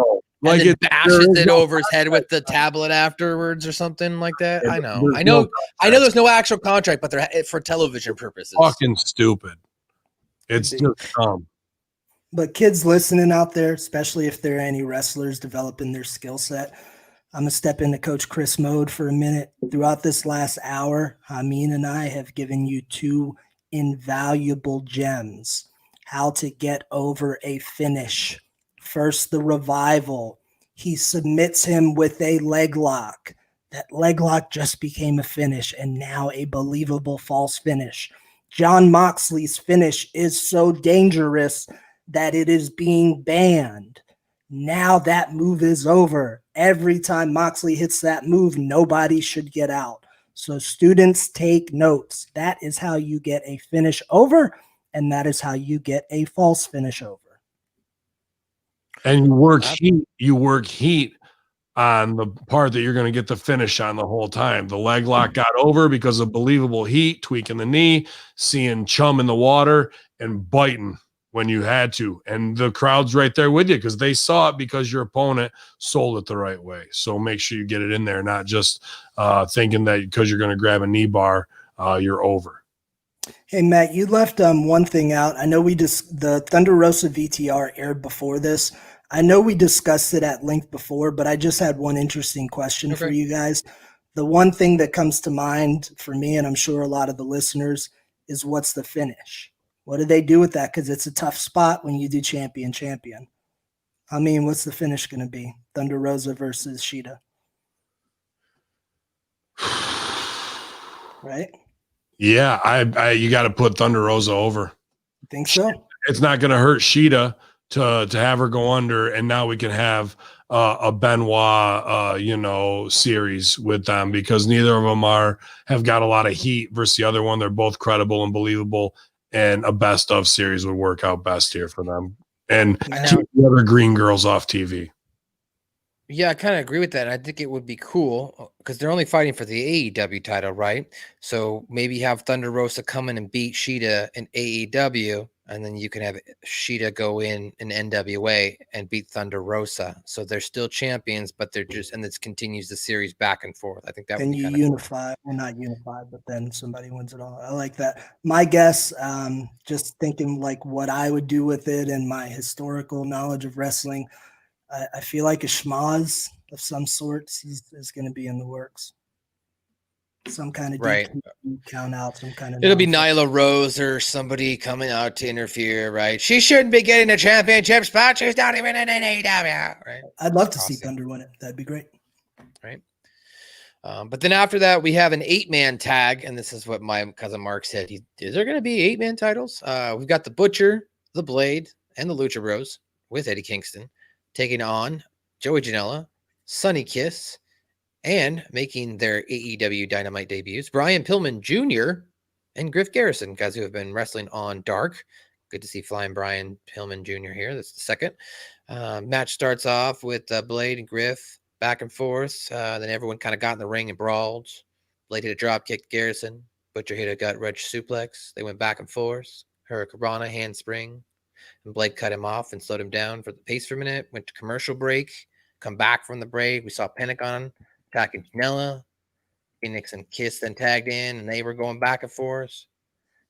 [SPEAKER 3] like and then bashes it over his head with the tablet afterwards or something like that. I know. There's no actual contract, but they're for television purposes.
[SPEAKER 1] Fucking stupid. It's just dumb.
[SPEAKER 2] But kids listening out there, especially if there are any wrestlers developing their skill set, I'm going to step into Coach Chris mode for a minute. Throughout this last hour, Hamin and I have given you 2 invaluable gems. How to get over a finish. First, the Revival. He submits him with a leg lock. That leg lock just became a finish, and now a believable false finish. Jon Moxley's finish is so dangerous that it is being banned. Now that move is over. Every time Moxley hits that move, nobody should get out. So students, take notes. That is how you get a finish over, and that is how you get a false finish over.
[SPEAKER 1] And you work heat on the part that you're going to get the finish on the whole time. The leg lock got over because of believable heat, tweaking the knee, seeing chum in the water, and biting when you had to. And the crowd's right there with you because they saw it because your opponent sold it the right way. So make sure you get it in there, not just thinking that because you're going to grab a knee bar, you're over.
[SPEAKER 2] Hey, Matt, you left one thing out. I know the Thunder Rosa VTR aired before this. I know we discussed it at length before, but I just had one interesting question for you guys. The one thing that comes to mind for me, and I'm sure a lot of the listeners, is what's the finish? What do they do with that? Because it's a tough spot when you do champion. I mean, what's the finish going to be? Thunder Rosa versus Shida. Right?
[SPEAKER 1] Yeah, you got to put Thunder Rosa over.
[SPEAKER 2] Think so?
[SPEAKER 1] It's not going to hurt Shida to have her go under, and now we can have a Benoit, series with them because neither of them have got a lot of heat versus the other one. They're both credible and believable, and a best of series would work out best here for them. And keep the other green girls off TV.
[SPEAKER 3] Yeah, I kind of agree with that. I think it would be cool because they're only fighting for the AEW title, right? So maybe have Thunder Rosa come in and beat Shida in AEW, and then you can have Shida go in NWA and beat Thunder Rosa. So they're still champions, but they're just, and this continues the series back and forth. I think that would be kind of
[SPEAKER 2] unify, cool. Well, not unify, but then somebody wins it all. I like that. My guess, just thinking like what I would do with it and my historical knowledge of wrestling, I feel like a schmoz of some sort is going to be in the works. Some kind of count out, some kind of.
[SPEAKER 3] It'll be Nyla Rose or somebody coming out to interfere, right? She shouldn't be getting a championship spot. She's not even in an AEW, right?
[SPEAKER 2] I'd love to see Thunder win it. That'd be great,
[SPEAKER 3] right? But then after that, we have an 8-man tag, and this is what my cousin Mark said. Is there going to be 8-man titles? We've got the Butcher, the Blade, and the Lucha Bros with Eddie Kingston taking on Joey Janela, Sonny Kiss, and making their AEW Dynamite debuts, Brian Pillman Jr. and Griff Garrison, guys who have been wrestling on Dark. Good to see Flying Brian Pillman Jr. here. That's the second. Match starts off with Blade and Griff back and forth. Then everyone kind of got in the ring and brawled. Blade hit a drop kick to Garrison. Butcher hit a gut wrench suplex. They went back and forth. Hurricanrana handspring. And Blade cut him off and slowed him down for the pace for a minute. Went to commercial break. Come back from the break. We saw Pentagon attacking Janela. Phoenix and Kiss then tagged in, and they were going back and forth.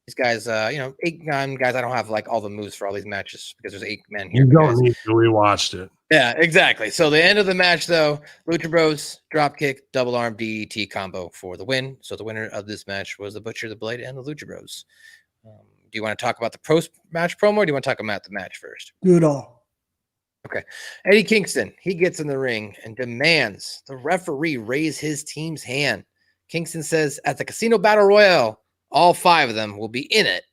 [SPEAKER 3] These guys, 8-man guys, I don't have like all the moves for all these matches because there's 8 men here.
[SPEAKER 1] You don't need to. We watched it.
[SPEAKER 3] Yeah, exactly. So the end of the match, though, Lucha Bros drop kick, double arm DDT combo for the win. So the winner of this match was the Butcher, the Blade, and the Lucha Bros. Do you want to talk about the post-match promo, or do you want to talk about the match first?
[SPEAKER 2] Do it all.
[SPEAKER 3] Okay. Eddie Kingston, he gets in the ring and demands the referee raise his team's hand. Kingston says at the Casino Battle Royale, all 5 of them will be in it,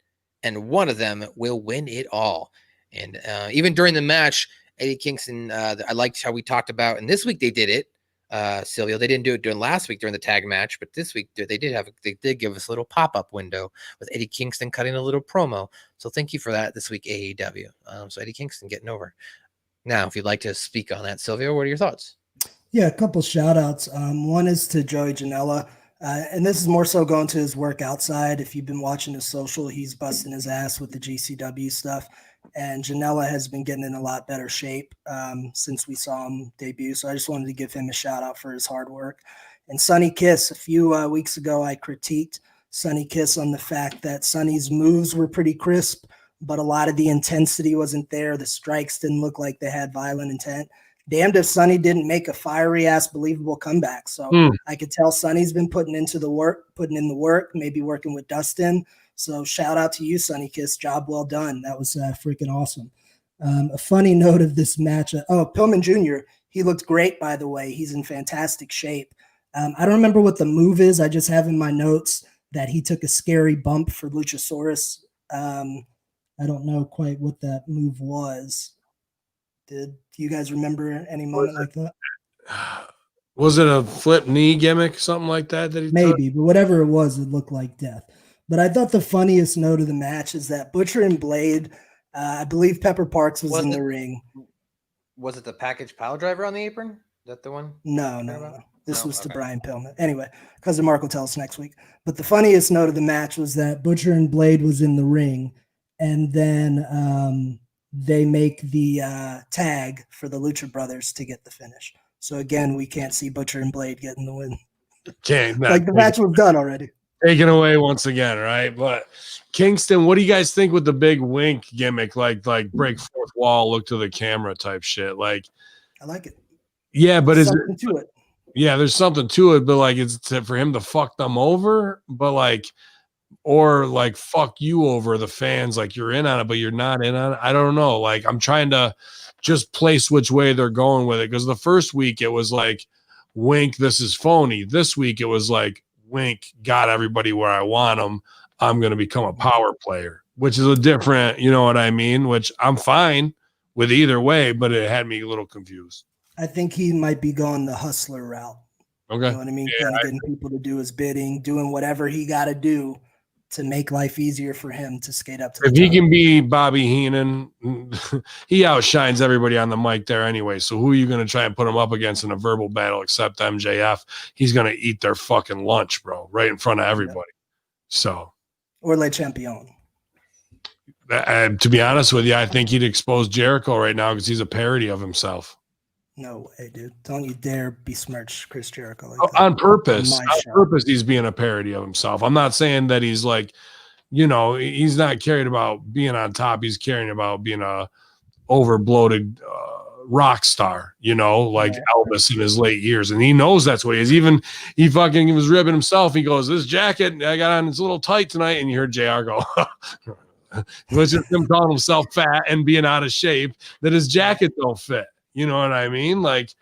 [SPEAKER 3] and one of them will win it all. And even during the match, Eddie Kingston, I liked how we talked about, and this week they did it, Silvio. They didn't do it during last week during the tag match, but this week they did give us a little pop-up window with Eddie Kingston cutting a little promo. So thank you for that this week, AEW. So Eddie Kingston getting over. Now, if you'd like to speak on that, Silvio, what are your thoughts?
[SPEAKER 2] Yeah, a couple shout outs. One is to Joey Janela. And this is more so going to his work outside. If you've been watching his social, he's busting his ass with the GCW stuff. And Janela has been getting in a lot better shape since we saw him debut. So I just wanted to give him a shout out for his hard work. And Sonny Kiss, a few weeks ago, I critiqued Sonny Kiss on the fact that Sonny's moves were pretty crisp, but a lot of the intensity wasn't there. The strikes didn't look like they had violent intent. Damned if Sonny didn't make a fiery ass believable comeback. So I could tell Sonny's been putting in the work, maybe working with Dustin. So shout out to you, Sonny Kiss. Job well done. That was freaking awesome. A funny note of this match. Pillman Jr., he looked great, by the way. He's in fantastic shape. I don't remember what the move is. I just have in my notes that he took a scary bump for Luchasaurus. I don't know quite what that move was. Do you guys remember any moment like that?
[SPEAKER 1] Was it a flip knee gimmick, something like that he
[SPEAKER 2] Maybe, but whatever it was, it looked like death. But I thought the funniest note of the match is that Butcher and Blade, I believe Pepper Parks was in the ring.
[SPEAKER 3] Was it the package pile driver on the apron? Is that the one?
[SPEAKER 2] No. This was to Brian Pillman. Anyway, Cousin Mark will tell us next week. But the funniest note of the match was that Butcher and Blade was in the ring, and then they make the tag for the Lucha Brothers to get the finish. So again, we can't see Butcher and Blade getting the win. Like the match was done already.
[SPEAKER 1] Taken away once again, right? But Kingston, what do you guys think with the big wink gimmick, like break fourth wall, look to the camera type shit? Like,
[SPEAKER 2] I like it.
[SPEAKER 1] Yeah, but
[SPEAKER 2] there's something to it.
[SPEAKER 1] Yeah, there's something to it, but like it's for him to fuck them over, but like, or like fuck you over the fans, like you're in on it, but you're not in on it. I don't know. Like I'm trying to just place which way they're going with it, because the first week it was like, wink, this is phony. This week it was like, wink, got everybody where I want them. I'm going to become a power player, which is a different, you know what I mean? Which I'm fine with either way, but it had me a little confused.
[SPEAKER 2] I think he might be going the hustler route.
[SPEAKER 1] Okay.
[SPEAKER 2] You know what I mean? Yeah, kind of getting people to do his bidding, doing whatever he got to do to make life easier for him to skate up to the top.
[SPEAKER 1] If he can be Bobby Heenan, he outshines everybody on the mic there anyway. So who are you going to try and put him up against in a verbal battle except MJF? He's going to eat their fucking lunch, bro, right in front of everybody. Yeah. So.
[SPEAKER 2] Or Le Champion.
[SPEAKER 1] To be honest with you, I think he'd expose Jericho right now because he's a parody of himself.
[SPEAKER 2] No way, dude. Don't you dare besmirch Chris Jericho like that.
[SPEAKER 1] On purpose. On purpose, he's being a parody of himself. I'm not saying that he's like, you know, he's not caring about being on top. He's caring about being a over-bloated rock star, you know, like Elvis in his late years. And he knows that's what he is. Even he was ribbing himself. He goes, this jacket I got on, it's a little tight tonight. And you heard JR go, it was just him calling himself fat and being out of shape that his jacket don't fit. You know what I mean? Like,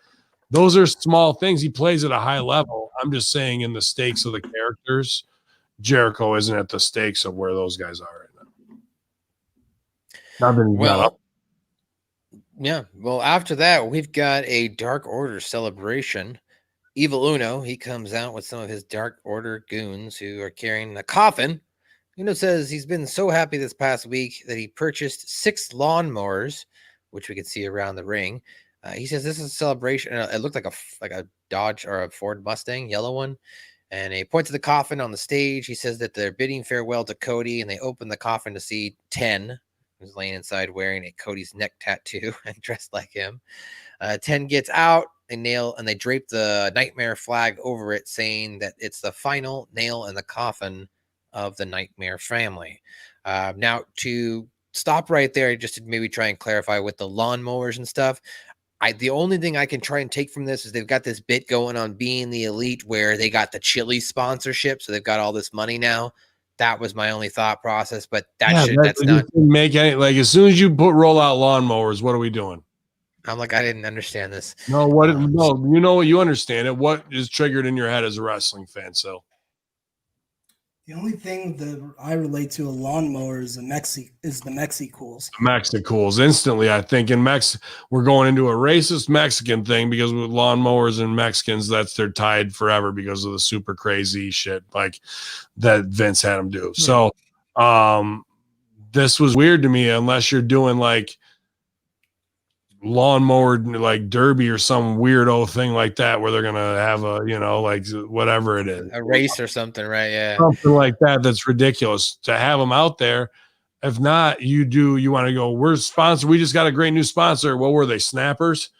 [SPEAKER 1] those are small things. He plays at a high level. I'm just saying in the stakes of the characters, Jericho isn't at the stakes of where those guys are right now.
[SPEAKER 3] Yeah. Well, after that, we've got a Dark Order celebration. Evil Uno, he comes out with some of his Dark Order goons who are carrying the coffin. Uno says he's been so happy this past week that he purchased 6 lawnmowers, which we could see around the ring. He says this is a celebration. It looked like a Dodge or a Ford Mustang, yellow one. And he points to the coffin on the stage. He says that they're bidding farewell to Cody, and they open the coffin to see 10, who's laying inside wearing a Cody's neck tattoo and dressed like him. 10 gets out. They drape the Nightmare flag over it, saying that it's the final nail in the coffin of the Nightmare family. Now, to stop right there, just to maybe try and clarify with the lawnmowers and stuff. The only thing I can try and take from this is they've got this bit going on Being the Elite where they got the Chili sponsorship, so they've got all this money now. That was my only thought process, but that's not
[SPEAKER 1] make any, like, as soon as you roll out lawnmowers, what are we doing?
[SPEAKER 3] I'm like, I didn't understand this.
[SPEAKER 1] No, you know what, you understand it. What is triggered in your head as a wrestling fan? So
[SPEAKER 2] the only thing that I relate to a lawnmower is the Mexicools.
[SPEAKER 1] Mexicools. Instantly, I think we're going into a racist Mexican thing because with lawnmowers and Mexicans, they're tied forever because of the super crazy shit like that Vince had them do. So this was weird to me unless you're doing like lawnmower like derby or some weirdo thing like that where they're gonna have a, you know, like whatever it is,
[SPEAKER 3] a race or something, right? Yeah,
[SPEAKER 1] something like that. That's ridiculous to have them out there. If not, you want to go, we're sponsored, we just got a great new sponsor. What were they, Snappers,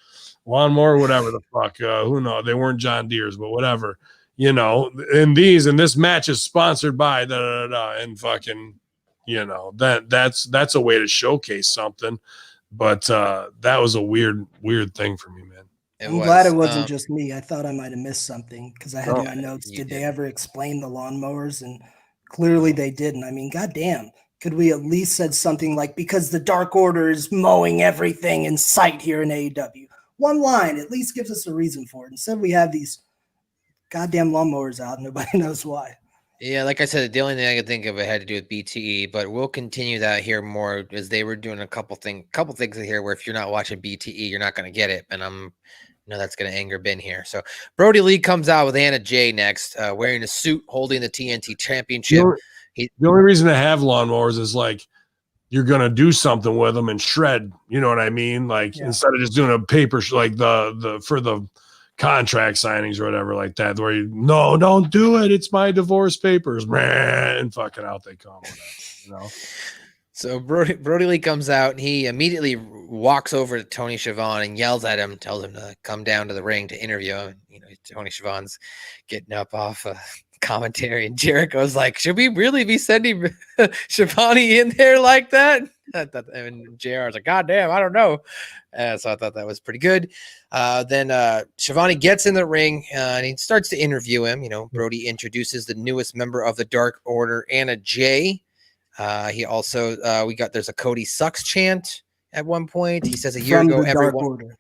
[SPEAKER 1] lawnmower, whatever the fuck, who knows, they weren't John Deere's, but whatever, you know. And this match is sponsored by and fucking, you know, that's a way to showcase something. But that was a weird thing for me, man.
[SPEAKER 2] I'm glad it wasn't just me. I thought I might have missed something because I had my notes. Did they ever explain the lawnmowers? And clearly they didn't. I mean, goddamn, could we at least said something like, because the Dark Order is mowing everything in sight here in AEW? One line at least gives us a reason for it. Instead, we have these goddamn lawnmowers out and nobody knows why.
[SPEAKER 3] Yeah, like I said, the only thing I could think of it had to do with BTE, but we'll continue that here more as they were doing a couple things here where if you're not watching BTE, you're not going to get it. And that's going to anger Ben here. So Brody Lee comes out with Anna Jay next, wearing a suit, holding the TNT championship.
[SPEAKER 1] The only reason to have lawnmowers is like you're going to do something with them and shred. You know what I mean? Like instead of just doing a paper, like for the contract signings or whatever like that, where no, don't do it. It's my divorce papers, man. And fucking out they come. Whatever,
[SPEAKER 3] So Brody Lee comes out and he immediately walks over to Tony Schiavone and yells at him, tells him to come down to the ring to interview him. Tony Schiavone's getting up off commentary, and Jericho's like, should we really be sending Schiavone in there like that? And JR's like, God damn, I don't know. So I thought that was pretty good. Then Schiavone gets in the ring and he starts to interview him. Brody introduces the newest member of the Dark Order, Anna Jay. He also there's a Cody sucks chant at one point. He says a year ago everyone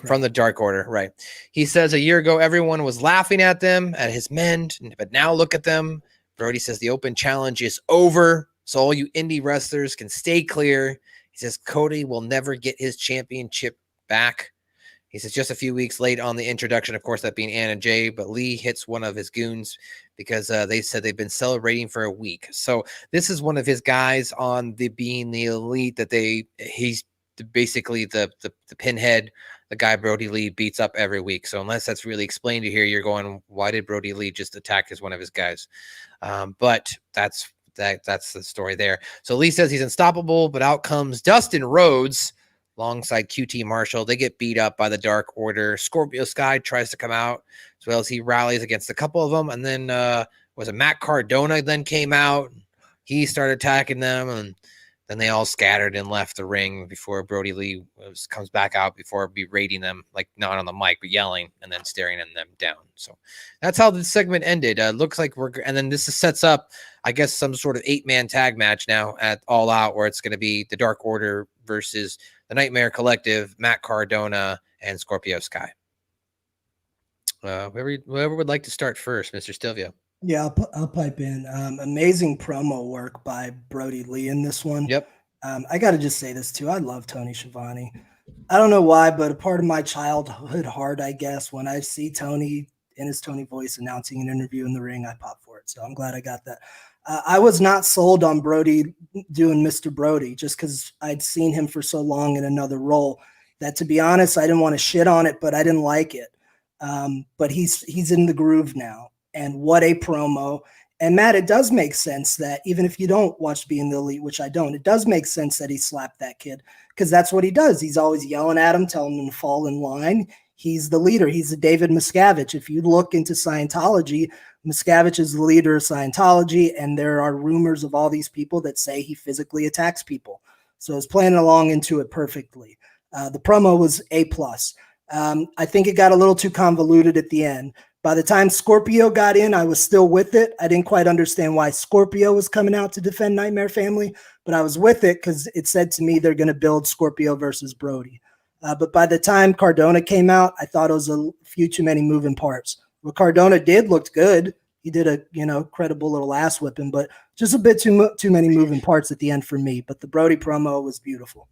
[SPEAKER 3] from the Dark Order, right? He says a year ago everyone was laughing at them, at his men, but now look at them. Brody says the open challenge is over, so all you indie wrestlers can stay clear. He says Cody will never get his championship back. He says just a few weeks late on the introduction, of course, that being Anna Jay, but Lee hits one of his goons because they said they've been celebrating for a week. So this is one of his guys on being the elite that he's basically the pinhead, the guy Brody Lee beats up every week. So unless that's really explained to here, you're going, why did Brody Lee just attack as one of his guys? But that's the story there. So Lee says he's unstoppable, but out comes Dustin Rhodes alongside QT Marshall. They get beat up by the Dark Order. Scorpio Sky tries to come out as well as he rallies against a couple of them. And then was it Matt Cardona then came out. He started attacking them, and then they all scattered and left the ring before Brody Lee comes back out before berating them, like not on the mic, but yelling and then staring them down. So that's how the segment ended. Looks like and then this sets up, I guess, some sort of 8-man tag match now at All Out, where it's going to be the Dark Order versus the Nightmare Collective, Matt Cardona, and Scorpio Sky. Whoever would like to start first, Mr. Silvio.
[SPEAKER 2] Yeah, I'll pipe in. Amazing promo work by Brody Lee in this one.
[SPEAKER 3] Yep.
[SPEAKER 2] I got to just say this too. I love Tony Schiavone. I don't know why, but a part of my childhood heart, I guess, when I see Tony in his Tony voice announcing an interview in the ring, I pop for it. So I'm glad I got that. I was not sold on Brody doing Mr. Brody just because I'd seen him for so long in another role that, to be honest, I didn't want to shit on it, but I didn't like it. But he's in the groove now. And what a promo. And Matt, it does make sense that even if you don't watch Being the Elite, which I don't, it does make sense that he slapped that kid because that's what he does. He's always yelling at him, telling him to fall in line. He's the leader. He's the David Miscavige. If you look into Scientology, Miscavige is the leader of Scientology, and there are rumors of all these people that say he physically attacks people. So it's playing along into it perfectly. The promo was A+. I think it got a little too convoluted at the end. By the time Scorpio got in, I was still with it. I didn't quite understand why Scorpio was coming out to defend Nightmare Family, but I was with it because it said to me they're going to build Scorpio versus Brody. But by the time Cardona came out, I thought it was a few too many moving parts. What Cardona did looked good. He did a credible little ass whipping, but just a bit too many moving parts at the end for me. But the Brody promo was beautiful.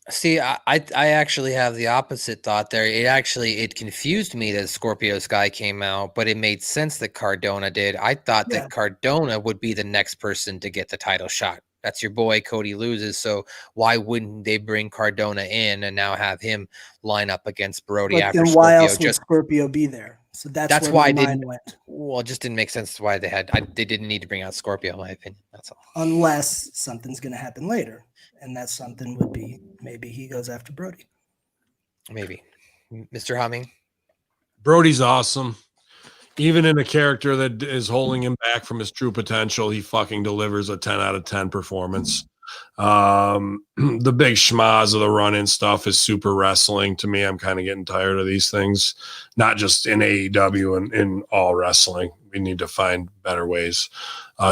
[SPEAKER 3] See, I actually have the opposite thought there. It confused me that Scorpio Sky came out, but it made sense that Cardona did. I thought that Cardona would be the next person to get the title shot. That's your boy. Cody loses, so why wouldn't they bring Cardona in and now have him line up against Brody
[SPEAKER 2] but
[SPEAKER 3] after
[SPEAKER 2] then
[SPEAKER 3] Scorpio?
[SPEAKER 2] Why else would Scorpio be there? So that's where
[SPEAKER 3] why
[SPEAKER 2] my mind went.
[SPEAKER 3] Well, it just didn't make sense why they didn't need to bring out Scorpio, in my opinion. That's all.
[SPEAKER 2] Unless something's going to happen later. And that something would be maybe he goes after Brody.
[SPEAKER 3] Maybe. Mr. Hamin?
[SPEAKER 1] Brody's awesome. Even in a character that is holding him back from his true potential, he fucking delivers a 10 out of 10 performance. The big schmaz of the run-in stuff is super wrestling to me. I'm kind of getting tired of these things, not just in AEW and in all wrestling. We need to find better ways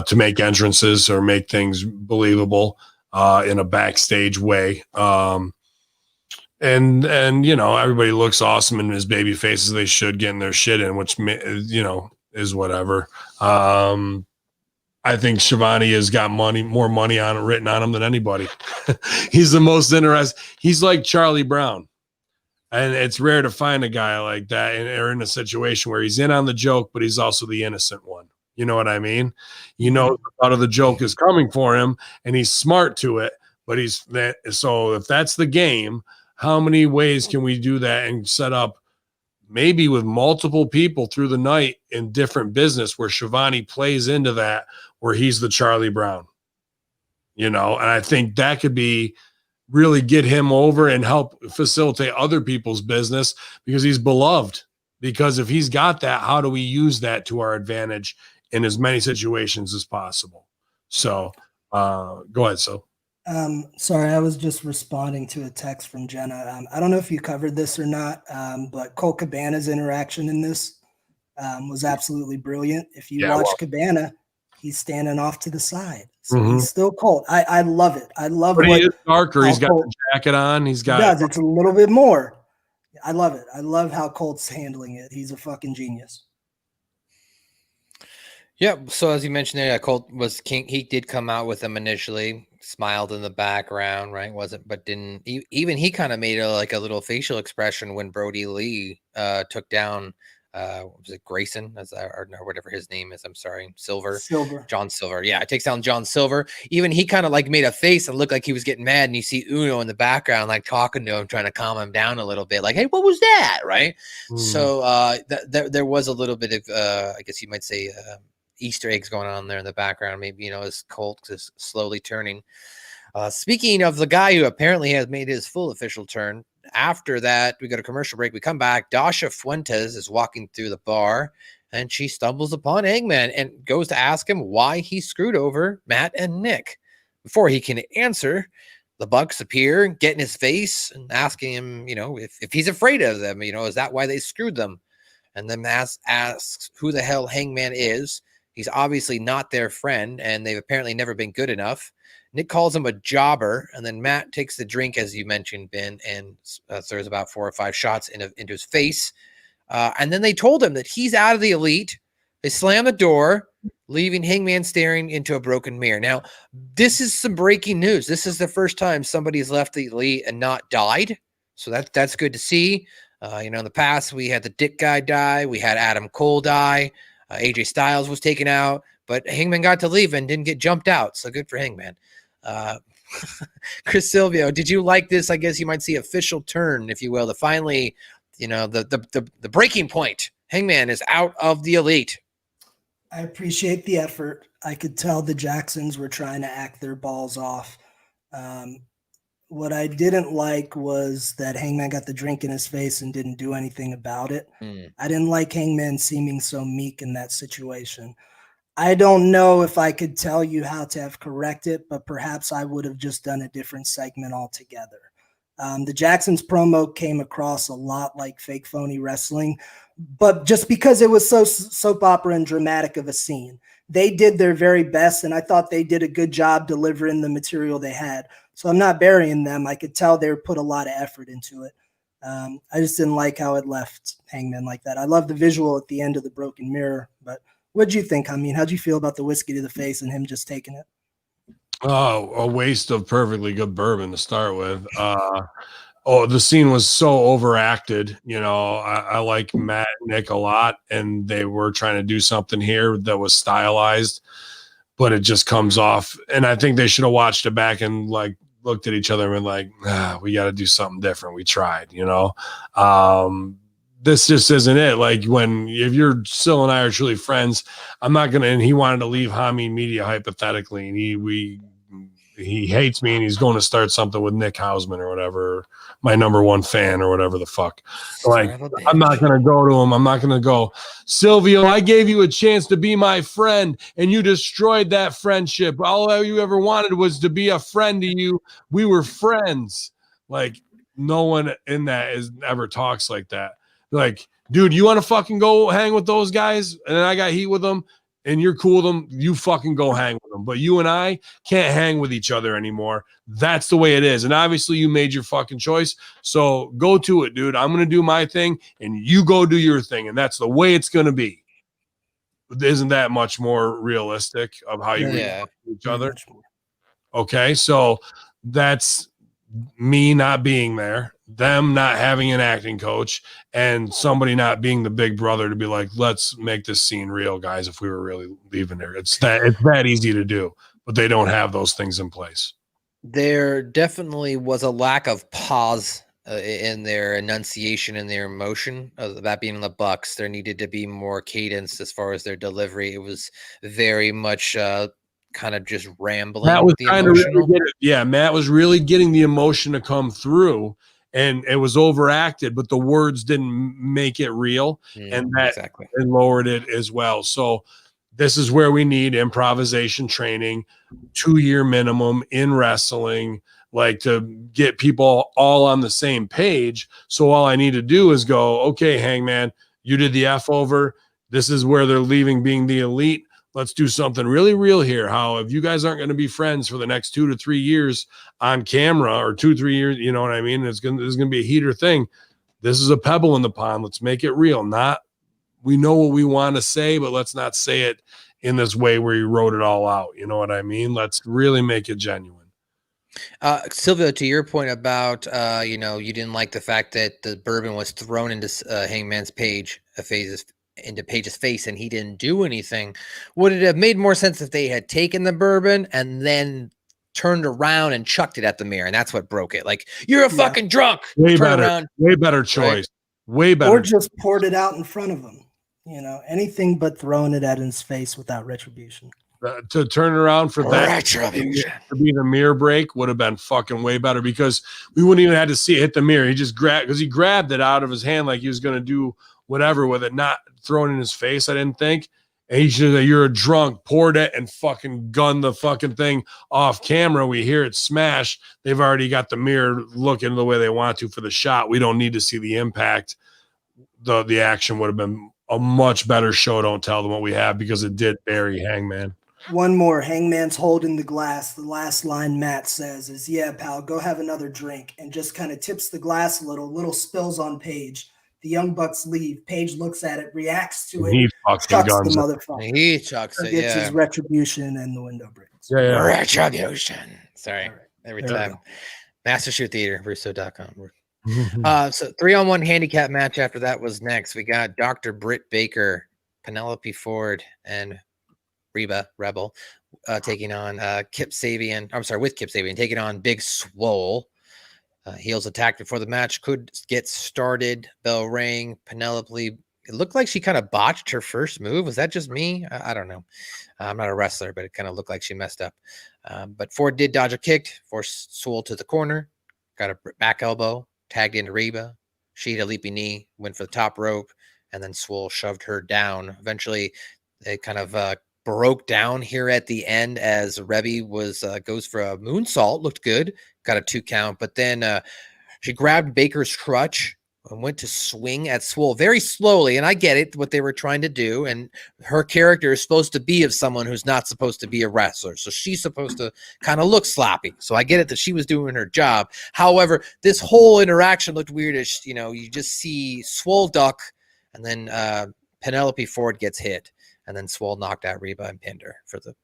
[SPEAKER 1] to make entrances or make things believable in a backstage way. And everybody looks awesome in his baby faces. They should getting their shit in, which, is whatever. I think Shivani has got more money on it written on him than anybody. He's the most interesting. He's like Charlie Brown. And it's rare to find a guy like that or in a situation where he's in on the joke, but he's also the innocent one. You know what I mean? You know, a lot of the joke is coming for him and he's smart to it, but he's that. So if that's the game, how many ways can we do that and set up maybe with multiple people through the night in different business where Shivani plays into that, where he's the Charlie Brown, you know? And I think that could be really get him over and help facilitate other people's business because he's beloved. Because if he's got that, how do we use that to our advantage in as many situations as possible? So go ahead. So
[SPEAKER 2] sorry, I was just responding to a text from Jenna. I don't know if you covered this or not, but Colt Cabana's interaction in this was absolutely brilliant. If you watch Cabana, he's standing off to the side. So he's still Colt. I love it. I love
[SPEAKER 1] but
[SPEAKER 2] what
[SPEAKER 1] he is darker. He's got
[SPEAKER 2] Colt,
[SPEAKER 1] the jacket on. He's got
[SPEAKER 2] does. It's a little bit more. I love it. I love how Colt's handling it. He's a fucking genius.
[SPEAKER 3] Yeah. So as you mentioned there, Colt was king. He did come out with them initially, smiled in the background, right? But didn't even he kind of made a little facial expression when Brody Lee took down was it Grayson or whatever his name is? I'm sorry, John Silver. Yeah, it takes down John Silver. Even he kind of like made a face and looked like he was getting mad. And you see Uno in the background, like talking to him, trying to calm him down a little bit. Like, hey, what was that? Right. So there was a little bit of I guess you might say Easter eggs going on there in the background. Maybe, you know, as Colt is slowly turning. Speaking of the guy who apparently has made his full official turn, after that, we go to commercial break. We come back. Dasha Fuentes is walking through the bar, and she stumbles upon Hangman and goes to ask him why he screwed over Matt and Nick. Before he can answer, the Bucks appear, get in his face, and asking him, you know, if he's afraid of them. You know, is that why they screwed them? And then asks who the hell Hangman is. He's obviously not their friend, and they've apparently never been good enough. Nick calls him a jobber, and then Matt takes the drink, as you mentioned, Ben, and throws about 4 or 5 shots into his face. And then they told him that he's out of the Elite. They slam the door, leaving Hangman staring into a broken mirror. Now, this is some breaking news. This is the first time somebody's left the Elite and not died. So that's good to see. You know, in the past, we had the Dick guy die. We had Adam Cole die. AJ Styles was taken out. But Hangman got to leave and didn't get jumped out. So good for Hangman. Chris Silvio, did you like this? I guess you might see official turn, if you will, to finally, you know, the breaking point. Hangman is out of the Elite.
[SPEAKER 2] I appreciate the effort. I could tell the Jacksons were trying to act their balls off. What I didn't like was that Hangman got the drink in his face and didn't do anything about it. I didn't like Hangman seeming so meek in that situation. I don't know if I could tell you how to have corrected, but perhaps I would have just done a different segment altogether. The Jacksons promo came across a lot like fake phony wrestling, but just because it was so soap opera and dramatic of a scene. They did their very best, and I thought they did a good job delivering the material they had. So I'm not burying them. I could tell they put a lot of effort into it. I just didn't like how it left Hangman like that. I love the visual at the end of the broken mirror, but what'd you think? I mean, how'd you feel about the whiskey to the face and him just taking it?
[SPEAKER 1] Oh, a waste of perfectly good bourbon to start with. The scene was so overacted. You know, I like Matt and Nick a lot, and they were trying to do something here that was stylized, but it just comes off. And I think they should have watched it back and like looked at each other and like, we got to do something different. We tried, you know. This just isn't it. Like if you're Sil and I are truly friends, I'm not gonna. And he wanted to leave Hamin Media hypothetically, and he hates me, and he's going to start something with Nick Hausman or whatever, my number one fan or whatever the fuck. Like, I'm not gonna go to him. I'm not gonna go, Silvio, I gave you a chance to be my friend, and you destroyed that friendship. All you ever wanted was to be a friend to you. We were friends. Like, no one in that ever talks like that. Like, dude, you want to fucking go hang with those guys? And then I got heat with them and you're cool with them. You fucking go hang with them. But you and I can't hang with each other anymore. That's the way it is. And obviously you made your fucking choice. So go to it, dude. I'm going to do my thing and you go do your thing. And that's the way it's going to be. Isn't that much more realistic of how you react to each other? Okay, so that's me not being there, them not having an acting coach, and somebody not being the big brother to be like, let's make this scene real, guys, if we were really leaving there. It's that easy to do, but they don't have those things in place.
[SPEAKER 3] There definitely was a lack of pause in their enunciation and their emotion. That being the Bucks, there needed to be more cadence as far as their delivery. It was very much kind of just rambling.
[SPEAKER 1] Matt was trying to really get it. Yeah, Matt was really getting the emotion to come through, and it was overacted, but the words didn't make it real, and that it lowered it as well. So this is where we need improvisation training, 2-year minimum in wrestling, like to get people all on the same page. So all I need to do is go, okay, Hangman, you did the F over. This is where they're leaving being the elite. Let's do something really real here. How if you guys aren't going to be friends for the next 2 to 3 years on camera, or 2-3 years, you know what I mean? This is going to be a heater thing. This is a pebble in the pond. Let's make it real. We know what we want to say, but let's not say it in this way where you wrote it all out. You know what I mean? Let's really make it genuine.
[SPEAKER 3] Silvio, to your point about, you didn't like the fact that the bourbon was thrown into Hangman's into Page's face and he didn't do anything. Would it have made more sense if they had taken the bourbon and then turned around and chucked it at the mirror? And that's what broke it. Like, you're a fucking drunk.
[SPEAKER 1] Way better choice. Right? Way better.
[SPEAKER 2] Or just poured it out in front of him. Anything but throwing it at his face without retribution.
[SPEAKER 1] To turn around for that to be the mirror break would have been fucking way better, because we wouldn't even have to see it hit the mirror. He just grabbed it out of his hand like he was going to do whatever with it, not thrown in his face. I didn't think. And he should have, you're a drunk, poured it and fucking gunned the fucking thing off camera. We hear it smash. They've already got the mirror looking the way they want to for the shot. We don't need to see the impact. The action would have been a much better show don't tell than what we have, because it did bury Hangman.
[SPEAKER 2] One more. Hangman's holding the glass. The last line Matt says is, "Yeah, pal, go have another drink," and just kind of tips the glass a little spills on Page. The Young Bucks leave. Page looks at it, reacts to it, chucks the motherfucker.
[SPEAKER 3] He chucks it,
[SPEAKER 2] gets his retribution, and the window breaks.
[SPEAKER 3] Yeah. Retribution. Sorry. Right. Every time. Master Shoot Theater, Russo.com. So 3-on-1 handicap match after that was next. We got Dr. Britt Baker, Penelope Ford, and Reba Rebel taking on Kip Sabian. I'm sorry, with Kip Sabian taking on Big Swole. Heels attacked before the match could get started. Bell rang. Penelope, it looked like she kind of botched her first move. Was that just me? I don't know. I'm not a wrestler, but it kind of looked like she messed up. But Ford did dodge a kick, forced Swole to the corner, got a back elbow, tagged into Reba. She hit a leaping knee, went for the top rope, and then Swole shoved her down. Eventually, it kind of broke down here at the end as Rebby goes for a moonsault. Looked good, got a 2 count, but then she grabbed Baker's crutch and went to swing at Swole very slowly. And I get it, what they were trying to do. And her character is supposed to be of someone who's not supposed to be a wrestler. So she's supposed to kind of look sloppy. So I get it that she was doing her job. However, this whole interaction looked weird as, you just see Swole duck, and then Penelope Ford gets hit. And then Swole knocked out Reba and pinned her for the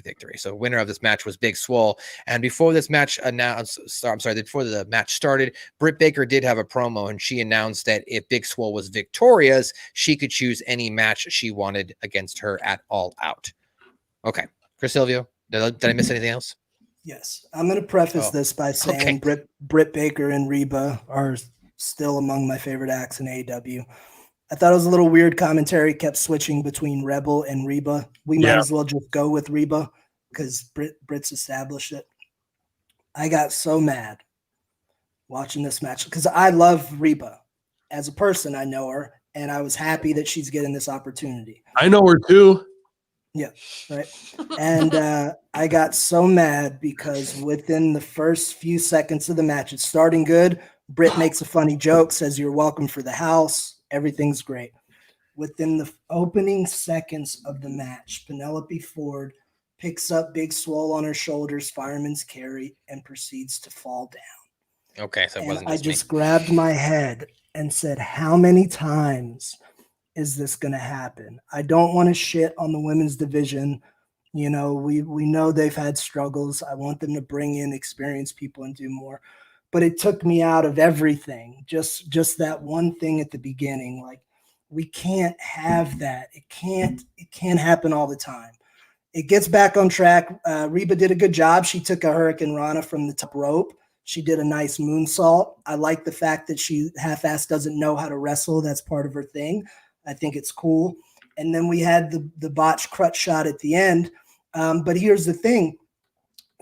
[SPEAKER 3] victory. So winner of this match was Big Swole. And before this match before the match started, Britt Baker did have a promo, and she announced that if Big Swole was victorious, she could choose any match she wanted against her at All Out. Okay, Chris Silvio, did I miss anything else?
[SPEAKER 2] Yes, I'm going to preface this by saying Britt Baker and Reba are still among my favorite acts in AEW. I thought it was a little weird commentary, kept switching between Rebel and Reba. We might as well just go with Reba because Britt's established it. I got so mad watching this match because I love Reba. As a person, I know her, and I was happy that she's getting this opportunity.
[SPEAKER 1] I know her too.
[SPEAKER 2] Yeah, right. And I got so mad because within the first few seconds of the match, it's starting good. Britt makes a funny joke, says, "You're welcome for the house. Everything's great." Within the opening seconds of the match, Penelope Ford picks up Big Swole on her shoulders, fireman's carry, and proceeds to fall down.
[SPEAKER 3] Okay, so it wasn't
[SPEAKER 2] I just grabbed my head and said, how many times is this going to happen? I don't want to shit on the women's division. You know, we know they've had struggles. I want them to bring in experienced people and do more. But it took me out of everything. Just that one thing at the beginning. Like, we can't have that. It can't happen all the time. It gets back on track. Reba did a good job. She took a Hurricane Rana from the top rope. She did a nice moonsault. I like the fact that she half-assed doesn't know how to wrestle. That's part of her thing. I think it's cool. And then we had the botched crutch shot at the end. But here's the thing.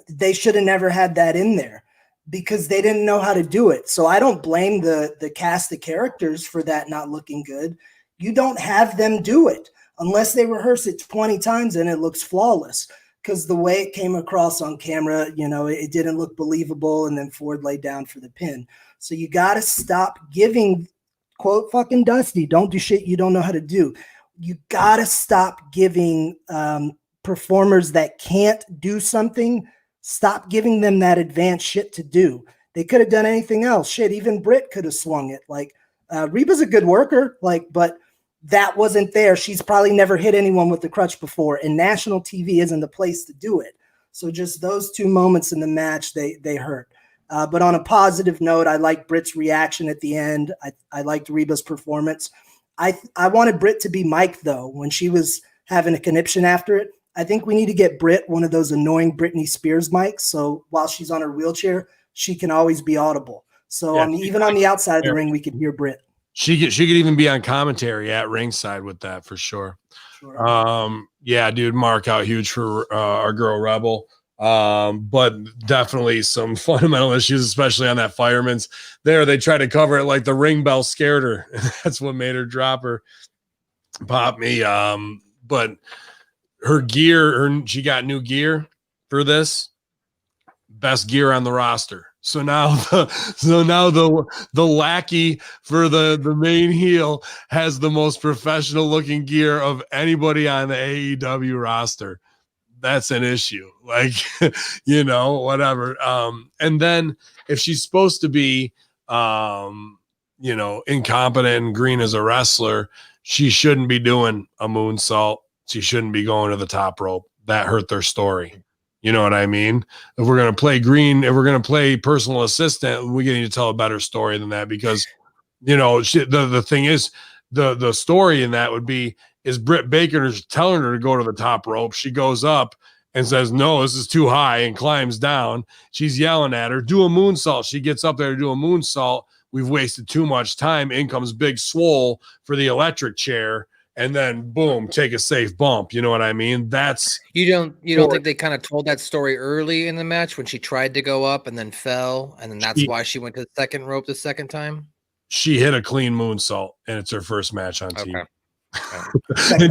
[SPEAKER 2] They should have never had that in there because they didn't know how to do it. So I don't blame the cast of characters for that not looking good. You don't have them do it unless they rehearse it 20 times and it looks flawless. Because the way it came across on camera, you know, it didn't look believable. And then Ford laid down for the pin. So you got to stop giving, quote, fucking Dusty, don't do shit you don't know how to do. You got to stop giving performers that can't do something, stop giving them that advanced shit to do. They could have done anything else. Shit, even Britt could have swung it. Like, Reba's a good worker, like, but that wasn't there. She's probably never hit anyone with the crutch before, and national TV isn't the place to do it. So just those two moments in the match, they hurt. But on a positive note, I like Britt's reaction at the end. I liked Reba's performance. I wanted Britt to be Mike, though, when she was having a conniption after it. I think we need to get Britt one of those annoying Britney Spears mics, so while she's on her wheelchair, she can always be audible. So yeah, even on the outside of the ring, we can hear Britt.
[SPEAKER 1] She could even be on commentary at ringside with that for sure. Yeah, dude, mark out huge for our girl Rebel. But definitely some fundamental issues, especially on that fireman's there. They tried to cover it like the ring bell scared her. That's what made her drop her. Pop me. But her gear, she got new gear for this. Best gear on the roster. So now the lackey for the main heel has the most professional looking gear of anybody on the AEW roster. That's an issue. Like, you know, whatever. And then if she's supposed to be you know, incompetent and green as a wrestler, she shouldn't be doing a moonsault. She shouldn't be going to the top rope. That hurt their story. You know what I mean? If we're going to play green, if we're going to play personal assistant, we need to tell a better story than that because, you know, the thing is, the story in that would be, is Britt Baker telling her to go to the top rope. She goes up and says, no, this is too high, and climbs down. She's yelling at her, do a moonsault. She gets up there to do a moonsault. We've wasted too much time. In comes Big Swole for the electric chair. And then boom, take a safe bump. You know what I mean? That's
[SPEAKER 3] you don't think they kind of told that story early in the match when she tried to go up and then fell, and then that's why she went to the second rope the second time?
[SPEAKER 1] She hit a clean moonsault, and it's her first match on TV.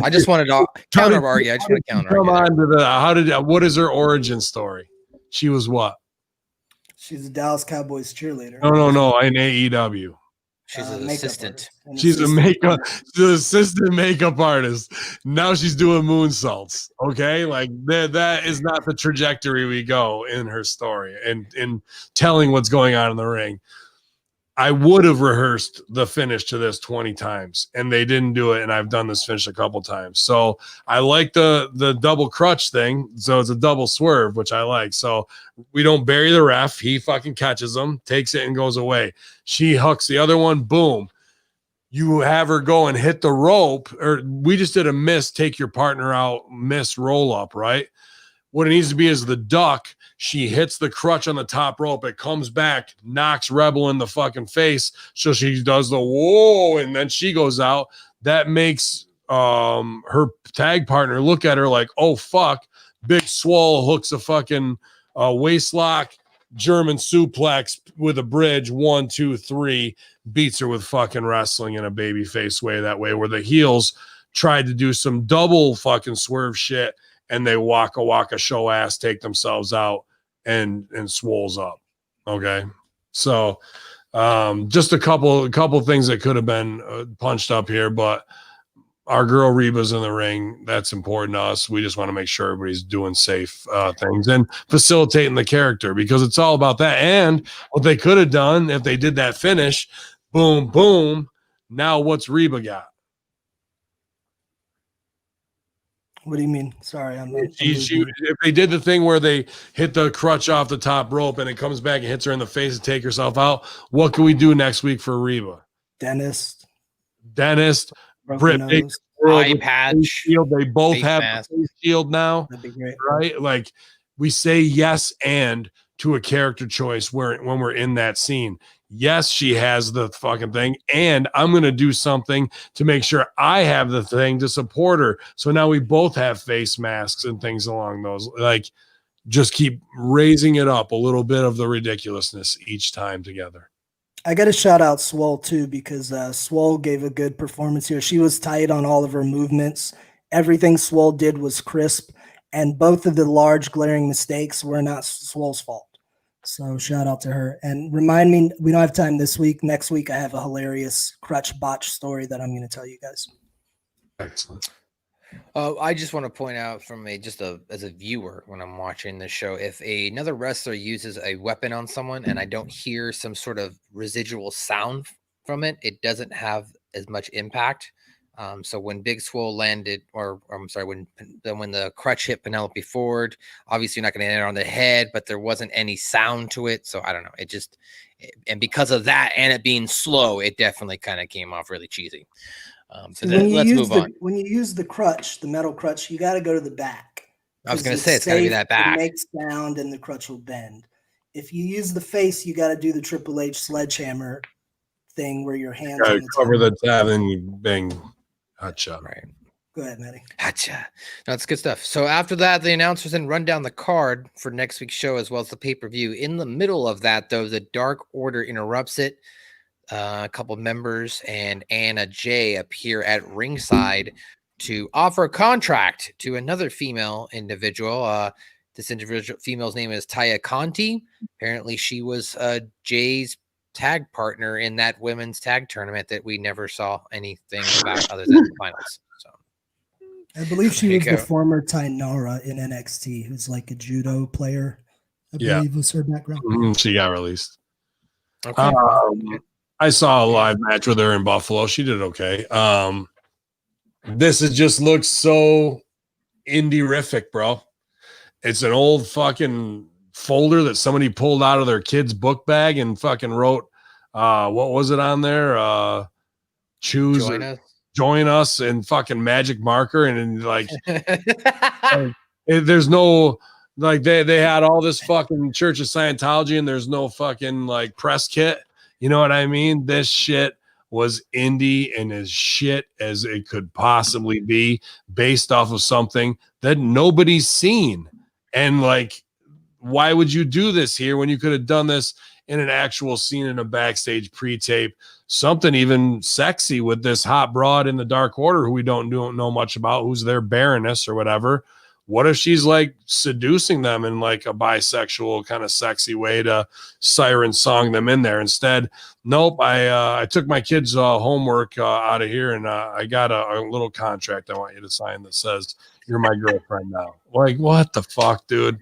[SPEAKER 3] I just wanted to counter argue. I just want to counter
[SPEAKER 1] come on to the what is her origin story? She was what?
[SPEAKER 2] She's a Dallas Cowboys cheerleader.
[SPEAKER 1] No, in AEW.
[SPEAKER 3] She's an assistant.
[SPEAKER 1] She's an assistant makeup artist. Now she's doing moonsaults. Okay, like that is not the trajectory we go in her story and in telling what's going on in the ring. I would have rehearsed the finish to this 20 times, and they didn't do it. And I've done this finish a couple times, so I like the double crutch thing. So it's a double swerve, which I like. So we don't bury the ref. He fucking catches him, takes it, and goes away. She hooks the other one. Boom. You have her go and hit the rope, or we just did a miss. Take your partner out, miss roll up, right? What it needs to be is the duck. She hits the crutch on the top rope. It comes back, knocks Rebel in the fucking face. So she does the whoa, and then she goes out. That makes her tag partner look at her like, oh, fuck. Big Swole hooks a fucking waist lock, German suplex with a bridge. 1, 2, 3. Beats her with fucking wrestling in a babyface way, that way, where the heels tried to do some double fucking swerve shit. And they waka show ass, take themselves out, and Swole's up. Okay, so just a couple things that could have been punched up here, but our girl Reba's in the ring. That's important to us. We just want to make sure everybody's doing safe things and facilitating the character, because it's all about that. And what they could have done if they did that finish, boom, boom. Now what's Reba got?
[SPEAKER 2] What do you mean? Sorry, I'm
[SPEAKER 1] if they did the thing where they hit the crutch off the top rope and it comes back and hits her in the face and take herself out, what can we do next week for Reba?
[SPEAKER 2] Dentist,
[SPEAKER 1] Britt Baker,
[SPEAKER 3] eye patch,
[SPEAKER 1] shield. They both have
[SPEAKER 3] mask.
[SPEAKER 1] the face shield now.
[SPEAKER 2] That'd be great,
[SPEAKER 1] right? Like we say yes and to a character choice when we're in that scene. Yes, she has the fucking thing, and I'm going to do something to make sure I have the thing to support her. So now we both have face masks and things along those. Like, just keep raising it up a little bit of the ridiculousness each time together.
[SPEAKER 2] I got to shout out Swole too, because Swole gave a good performance here. She was tight on all of her movements. Everything Swole did was crisp, and both of the large glaring mistakes were not Swole's fault. So shout out to her. And remind me, we don't have time this week. Next week, I have a hilarious crutch botch story that I'm going to tell you guys.
[SPEAKER 1] Excellent.
[SPEAKER 3] I just want to point out from as a viewer when I'm watching this show, if another wrestler uses a weapon on someone and I don't hear some sort of residual sound from it, it doesn't have as much impact. So when Big Swole landed, or I'm sorry, when the crutch hit Penelope Ford, obviously you're not going to hit her on the head, but there wasn't any sound to it. So I don't know. And because of that and it being slow, it definitely kind of came off really cheesy. So let's move on.
[SPEAKER 2] When you use the crutch, the metal crutch, you got to go to the back.
[SPEAKER 3] I was going to say it's got to be that back.
[SPEAKER 2] It makes sound and the crutch will bend. If you use the face, you got to do the Triple H sledgehammer thing where your hands
[SPEAKER 1] cover the tab and you bang. Gotcha.
[SPEAKER 3] Right.
[SPEAKER 2] Go ahead, Matty.
[SPEAKER 3] Gotcha. That's good stuff. So after that, the announcers then run down the card for next week's show as well as the pay-per-view. In the middle of that, though, the Dark Order interrupts it. A couple members and Anna Jay appear at ringside to offer a contract to another female individual. This female's name is Taya Conti. Apparently, she was Jay's tag partner in that women's tag tournament that we never saw anything about other than the finals. So
[SPEAKER 2] I believe she was the former Tainara in NXT, who's like a judo player. I believe was her background.
[SPEAKER 1] She got released.
[SPEAKER 3] Okay.
[SPEAKER 1] I saw a live match with her in Buffalo. She did okay. This just looks so indie-rific, bro. It's an old fucking folder that somebody pulled out of their kid's book bag and fucking wrote, what was it on there? Join us and fucking magic marker. And like, there's no, like they had all this fucking Church of Scientology and there's no fucking like press kit. You know what I mean? This shit was indie and as shit as it could possibly be based off of something that nobody's seen. And like, why would you do this here when you could have done this in an actual scene in a backstage pre-tape? Something even sexy with this hot broad in the Dark Order who we don't know much about, who's their Baroness or whatever. What if she's like seducing them in like a bisexual kind of sexy way to siren song them in there? Instead, nope. I took my kids' homework out of here and I got a little contract I want you to sign that says you're my girlfriend now. Like, what the fuck, dude?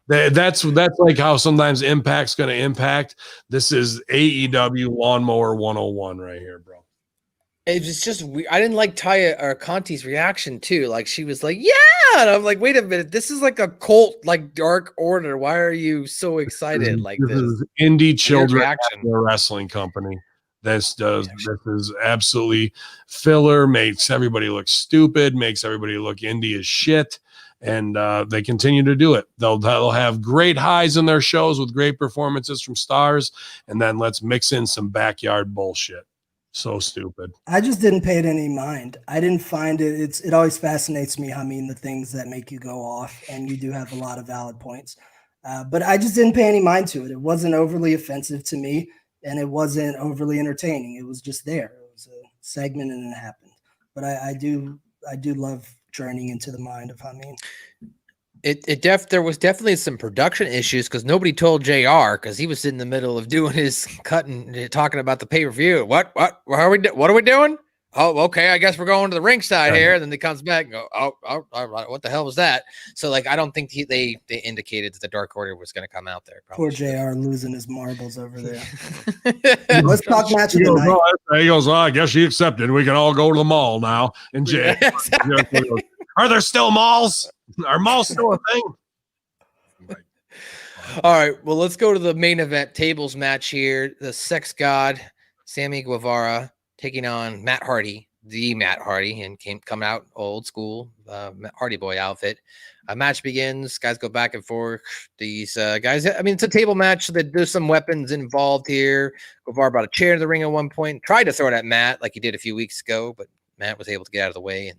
[SPEAKER 1] That's like how sometimes Impact's going to impact. This is AEW Lawnmower 101 right here, bro.
[SPEAKER 3] It was just weird. I didn't like Taya or Conti's reaction too. Like she was like, "Yeah," and I'm like, "Wait a minute, this is like a cult, like Dark Order. Why are you so excited?" Like this
[SPEAKER 1] is indie children wrestling company. This is absolutely filler. Makes everybody look stupid. Makes everybody look indie as shit. And they continue to do it. They'll have great highs in their shows with great performances from stars, and then let's mix in some backyard bullshit. So stupid.
[SPEAKER 2] I just didn't pay it any mind. I didn't find it. It always fascinates me, Hamin, the things that make you go off, and you do have a lot of valid points. But I just didn't pay any mind to it. It wasn't overly offensive to me, and it wasn't overly entertaining. It was just there. It was a segment, and it happened. But I do love journeying into the mind of Hamin.
[SPEAKER 3] There was definitely some production issues because nobody told JR because he was in the middle of doing his cut and talking about the pay-per-view. What are we doing? Oh, okay. I guess we're going to the ringside here. And then he comes back and go, oh, what the hell was that? So like, I don't think they indicated that the Dark Order was going to come out there.
[SPEAKER 2] Poor JR losing his marbles over there. Let's talk match of the night.
[SPEAKER 1] He goes, I guess she accepted. We can all go to the mall now. And JR Are there still malls? Are malls still a thing?
[SPEAKER 3] All right, well, let's go to the main event tables match here. The Sex God, Sammy Guevara, taking on Matt Hardy, the Matt Hardy, and coming out old school Hardy Boy outfit. Match begins. Guys go back and forth. These guys, I mean, it's a table match. So there's some weapons involved here. Guevara brought a chair to the ring at one point. Tried to throw it at Matt like he did a few weeks ago, but Matt was able to get out of the way. And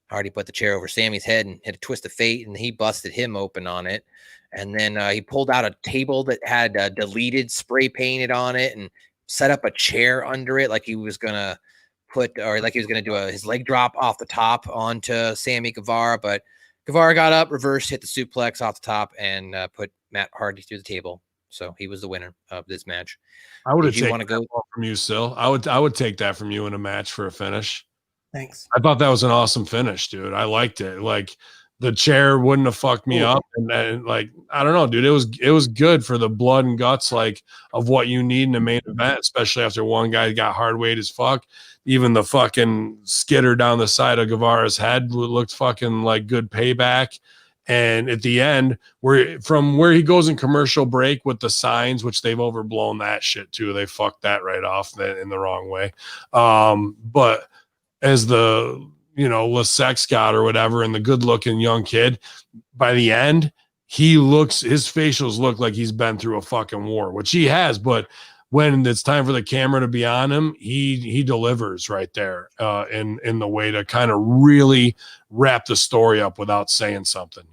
[SPEAKER 3] Hardy put the chair over Sammy's head and hit a twist of fate, and he busted him open on it. And then he pulled out a table that had deleted spray painted on it and set up a chair under it like he was going to do his leg drop off the top onto Sammy Guevara. But Guevara got up, reversed, hit the suplex off the top, and put Matt Hardy through the table. So he was the winner of this match.
[SPEAKER 1] I would have taken that from you, Sil. I would take that from you in a match for a finish.
[SPEAKER 2] Thanks.
[SPEAKER 1] I thought that was an awesome finish, dude. I liked it. Like the chair wouldn't have fucked me up, and like I don't know, dude. It was good for the blood and guts like of what you need in a main event, especially after one guy got hard weight as fuck. Even the fucking skitter down the side of Guevara's head looked fucking like good payback. And at the end, from where he goes in commercial break with the signs, which they've overblown that shit too. They fucked that right off in the wrong way. But as the Sex God or whatever, and the good looking young kid, by the end, his facials look like he's been through a fucking war, which he has, but when it's time for the camera to be on him, he delivers right there in the way to kind of really wrap the story up without saying something,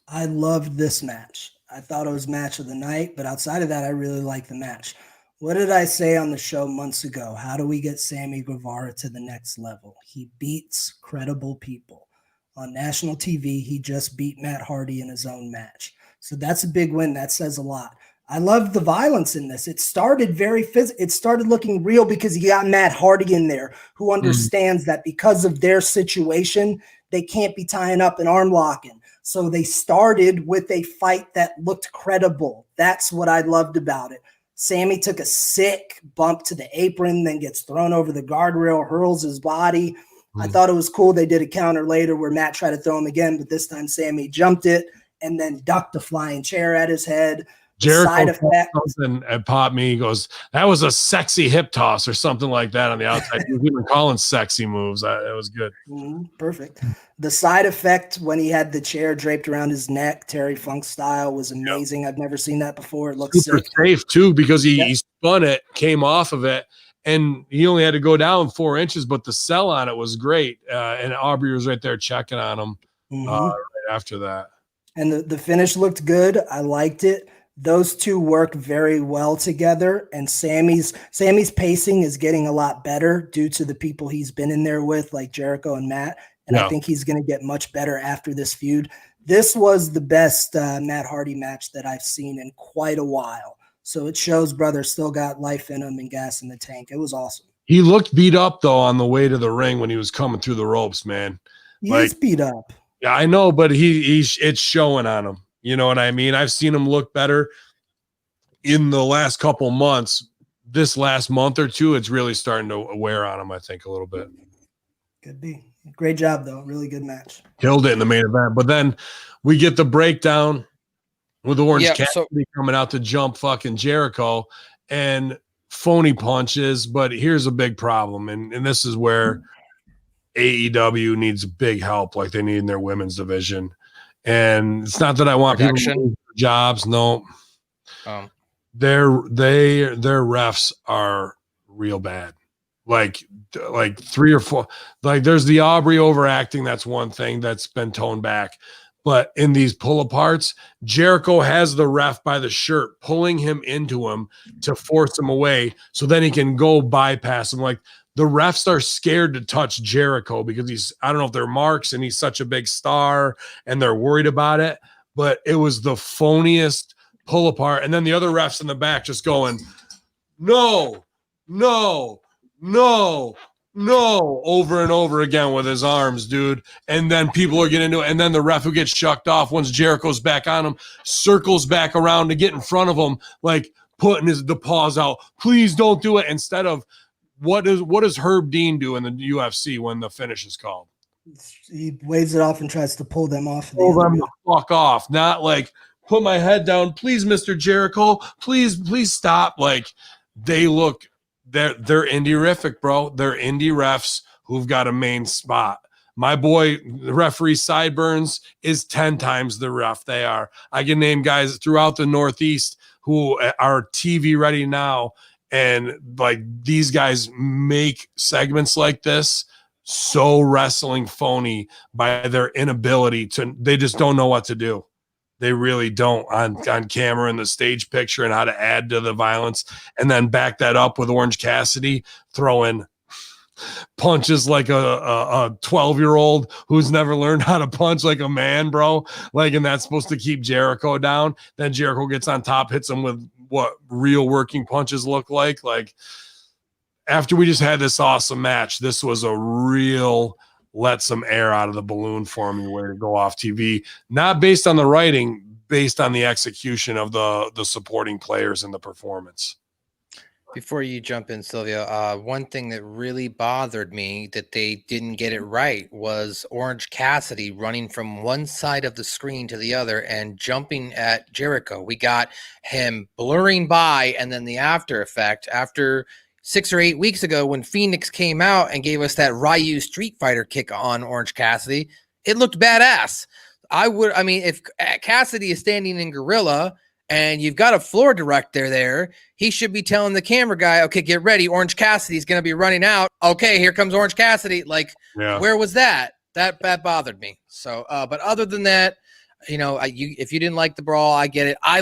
[SPEAKER 2] I loved this match. I thought it was match of the night, but outside of that, I really liked the match. What did I say on the show months ago? How do we get Sammy Guevara to the next level? He beats credible people. On national TV, he just beat Matt Hardy in his own match. So that's a big win. That says a lot. I love the violence in this. It started very physical. It started looking real because you got Matt Hardy in there who understands that because of their situation, they can't be tying up and arm locking. So they started with a fight that looked credible. That's what I loved about it. Sammy took a sick bump to the apron, then gets thrown over the guardrail, hurls his body. I thought it was cool. They did a counter later where Matt tried to throw him again, but this time Sammy jumped it and then ducked a flying chair at his head.
[SPEAKER 1] Jericho something and popped me. He goes, that was a sexy hip toss or something like that on the outside. He was even calling sexy moves. That was good.
[SPEAKER 2] Perfect. The side effect when he had the chair draped around his neck, Terry Funk style, was amazing. I've never seen that before. It looks
[SPEAKER 1] super
[SPEAKER 2] sick.
[SPEAKER 1] safe too because he spun it, came off of it, and he only had to go down 4 inches, but the sell on it was great. And Aubrey was right there checking on him right after that.
[SPEAKER 2] And the finish looked good. I liked it. Those two work very well together, and Sammy's pacing is getting a lot better due to the people he's been in there with, like Jericho and Matt. And I think he's going to get much better after this feud. This was the best Matt Hardy match that I've seen in quite a while. So it shows brother still got life in him and gas in the tank. It was awesome.
[SPEAKER 1] He looked beat up though on the way to the ring when he was coming through the ropes, man.
[SPEAKER 2] He's beat up.
[SPEAKER 1] Yeah, I know, but it's showing on him. You know what I mean? I've seen him look better in the last couple months. This last month or two, it's really starting to wear on him, I think, a little bit.
[SPEAKER 2] Could be. Great job, though. Really good match.
[SPEAKER 1] Killed it in the main event. But then we get the breakdown with Orange Cassidy coming out to jump fucking Jericho and phony punches. But here's a big problem, and this is where AEW needs big help like they need in their women's division. And it's not that I want people to lose their jobs. No. Their refs are real bad. Like 3 or 4. Like there's the Aubrey overacting. That's one thing that's been toned back. But in these pull aparts, Jericho has the ref by the shirt, pulling him into him to force him away so then he can go bypass him. Like the refs are scared to touch Jericho because I don't know if they're marks and he's such a big star and they're worried about it. But it was the phoniest pull apart. And then the other refs in the back just going, no, over and over again with his arms, dude. And then people are getting into it. And then the ref who gets shucked off once Jericho's back on him circles back around to get in front of him, like putting the paws out. Please don't do it. Instead of what does Herb Dean do in the UFC when the finish is called?
[SPEAKER 2] He waves it off and tries to pull them off.
[SPEAKER 1] Pull them the fuck off. Not like put my head down, please, Mr. Jericho. Please stop. Like they look, they're indie-rific, bro. They're indie refs who've got a main spot. My boy, the referee Sideburns, is 10 times the ref they are. I can name guys throughout the Northeast who are TV ready now. And like these guys make segments like this so wrestling phony by their inability to, they just don't know what to do. They really don't on camera and the stage picture and how to add to the violence and then back that up with Orange Cassidy throwing punches like a 12-year-old who's never learned how to punch like a man, bro. Like, and that's supposed to keep Jericho down. Then Jericho gets on top, hits him with what real working punches look like. Like, after we just had this awesome match, this was a real let some air out of the balloon for me way to go off TV. Not based on the writing, based on the execution of the supporting players and the performance.
[SPEAKER 3] Before you jump in, Silvio, one thing that really bothered me that they didn't get it right was Orange Cassidy running from one side of the screen to the other and jumping at Jericho. We got him blurring by, and then the after effect after 6 or 8 weeks ago when Phoenix came out and gave us that Ryu Street Fighter kick on Orange Cassidy, it looked badass. I mean, if Cassidy is standing in Gorilla and you've got a floor director there, he should be telling the camera guy, okay, get ready. Orange Cassidy's going to be running out. Okay, here comes Orange Cassidy. Like, Where was that? That bothered me. So, but other than that, you know, if you didn't like the brawl, I get it. I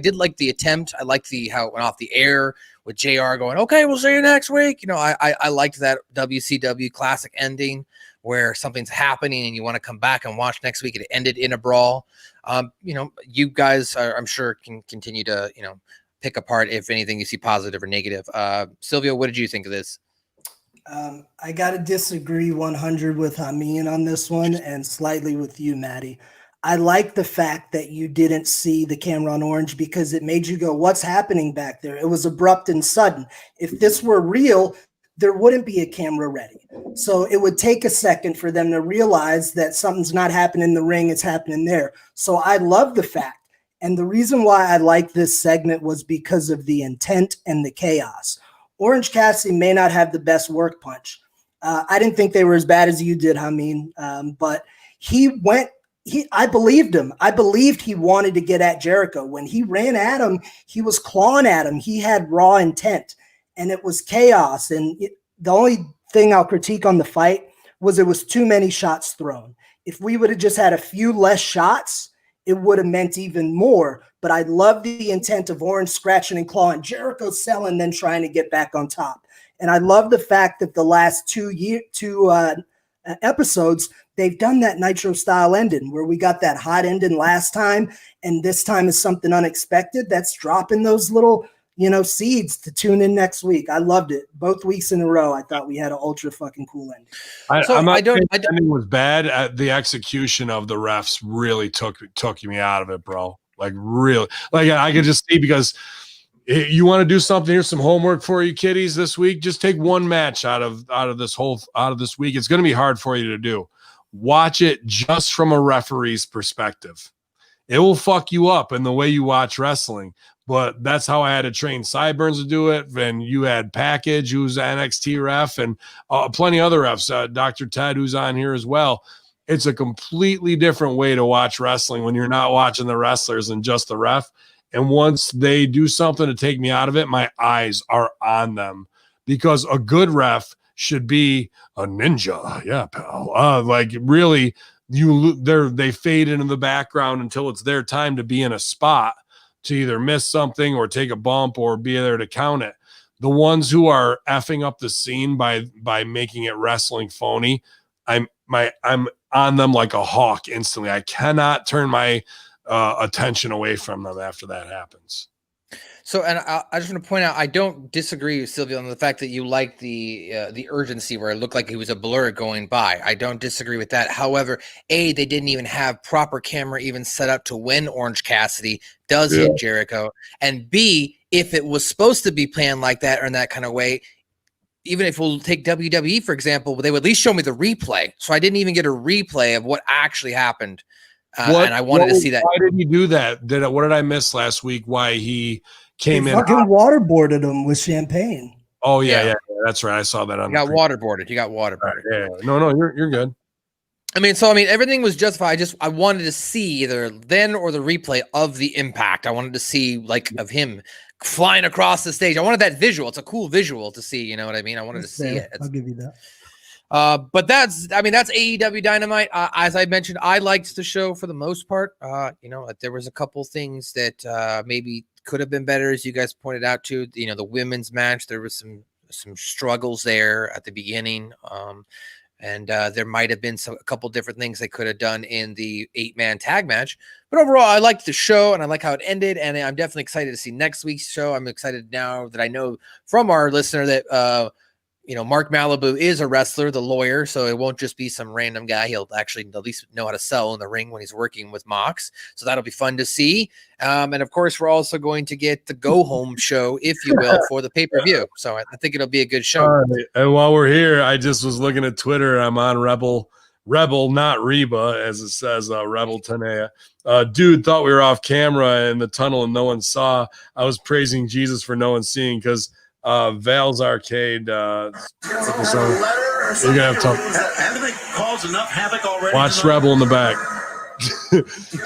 [SPEAKER 3] did like the attempt. I liked how it went off the air with JR going, okay, we'll see you next week. You know, I liked that WCW classic ending where something's happening and you want to come back and watch next week. It ended in a brawl. You know, you guys I'm sure can continue to, you know, pick apart if anything you see positive or negative. Silvio, what did you think of this?
[SPEAKER 2] I got to disagree 100 with Hamin on this one and slightly with you, Maddie. I like the fact that you didn't see the camera on Orange because it made you go, what's happening back there? It was abrupt and sudden. If this were real, there wouldn't be a camera ready. So it would take a second for them to realize that something's not happening in the ring, it's happening there. So I love the fact. And the reason why I like this segment was because of the intent and the chaos. Orange Cassidy may not have the best work punch. I didn't think they were as bad as you did, Hamin, but I believed him. I believed he wanted to get at Jericho. When he ran at him, he was clawing at him. He had raw intent, and it was chaos. And the only thing I'll critique on the fight was there was too many shots thrown. If we would have just had a few less shots, it would have meant even more. But I love the intent of Orange scratching and clawing, Jericho selling, then trying to get back on top. And I love the fact that the last two episodes, they've done that Nitro style ending where we got that hot ending last time. And this time is something unexpected that's dropping those little, you know, seeds to tune in next week. I loved it. Both weeks in a row, I thought we had an ultra fucking cool ending.
[SPEAKER 1] The ending was bad. The execution of the refs really took me out of it, bro. Like really, like I could just see because you want to do something. Here's some homework for you kiddies this week. Just take one match out of this week. It's going to be hard for you to do. Watch it just from a referee's perspective. It will fuck you up in the way you watch wrestling. But that's how I had to train Sideburns to do it. And you had Package, who's an NXT ref, and plenty of other refs. Dr. Ted, who's on here as well. It's a completely different way to watch wrestling when you're not watching the wrestlers and just the ref. And once they do something to take me out of it, my eyes are on them. Because a good ref should be a ninja. Yeah, pal. Like really, they fade into the background until it's their time to be in a spot to either miss something or take a bump or be there to count it. The ones who are effing up the scene by making it wrestling phony, I'm on them like a hawk instantly. I cannot turn my attention away from them after that happens.
[SPEAKER 3] So, and I just want to point out, I don't disagree with Silvio on the fact that you like the urgency where it looked like it was a blur going by. I don't disagree with that. However, A, they didn't even have proper camera even set up to when Orange Cassidy does hit Jericho. And B, if it was supposed to be planned like that or in that kind of way, even if we'll take WWE, for example, they would at least show me the replay. So I didn't even get a replay of what actually happened. And I wanted to see that.
[SPEAKER 1] Why did he do that? What did I miss last week? Why he came
[SPEAKER 2] They
[SPEAKER 1] in?
[SPEAKER 2] fucking waterboarded him with champagne.
[SPEAKER 1] Oh yeah, that's right. I saw that on.
[SPEAKER 3] You got waterboarded.
[SPEAKER 1] Yeah. No, you're good.
[SPEAKER 3] I mean, everything was justified. I wanted to see either then or the replay of the impact. I wanted to see like of him flying across the stage. I wanted that visual. It's a cool visual to see. You know what I mean? I wanted to see it.
[SPEAKER 2] I'll give you that.
[SPEAKER 3] But that's AEW Dynamite. As I mentioned, I liked the show for the most part. There was a couple things that maybe could have been better, as you guys pointed out too. The women's match, there was some struggles there at the beginning. And there might have been a couple different things they could have done in the 8-man tag match. But overall, I liked the show and I like how it ended. And I'm definitely excited to see next week's show. I'm excited now that I know from our listener that, Mark Malibu is a wrestler, the lawyer. So it won't just be some random guy. He'll actually at least know how to sell in the ring when he's working with Mox. So that'll be fun to see. And of course, we're also going to get the go home show, if you will, for the pay-per-view. So I think it'll be a good show.
[SPEAKER 1] Right. And while we're here, I just was looking at Twitter. I'm on Rebel, not Reba, as it says, Rebel Tanea. Dude thought we were off camera in the tunnel and no one saw. I was praising Jesus for no one seeing because Val's Arcade. You're gonna have to cause enough havoc already. Watch Rebel in the back.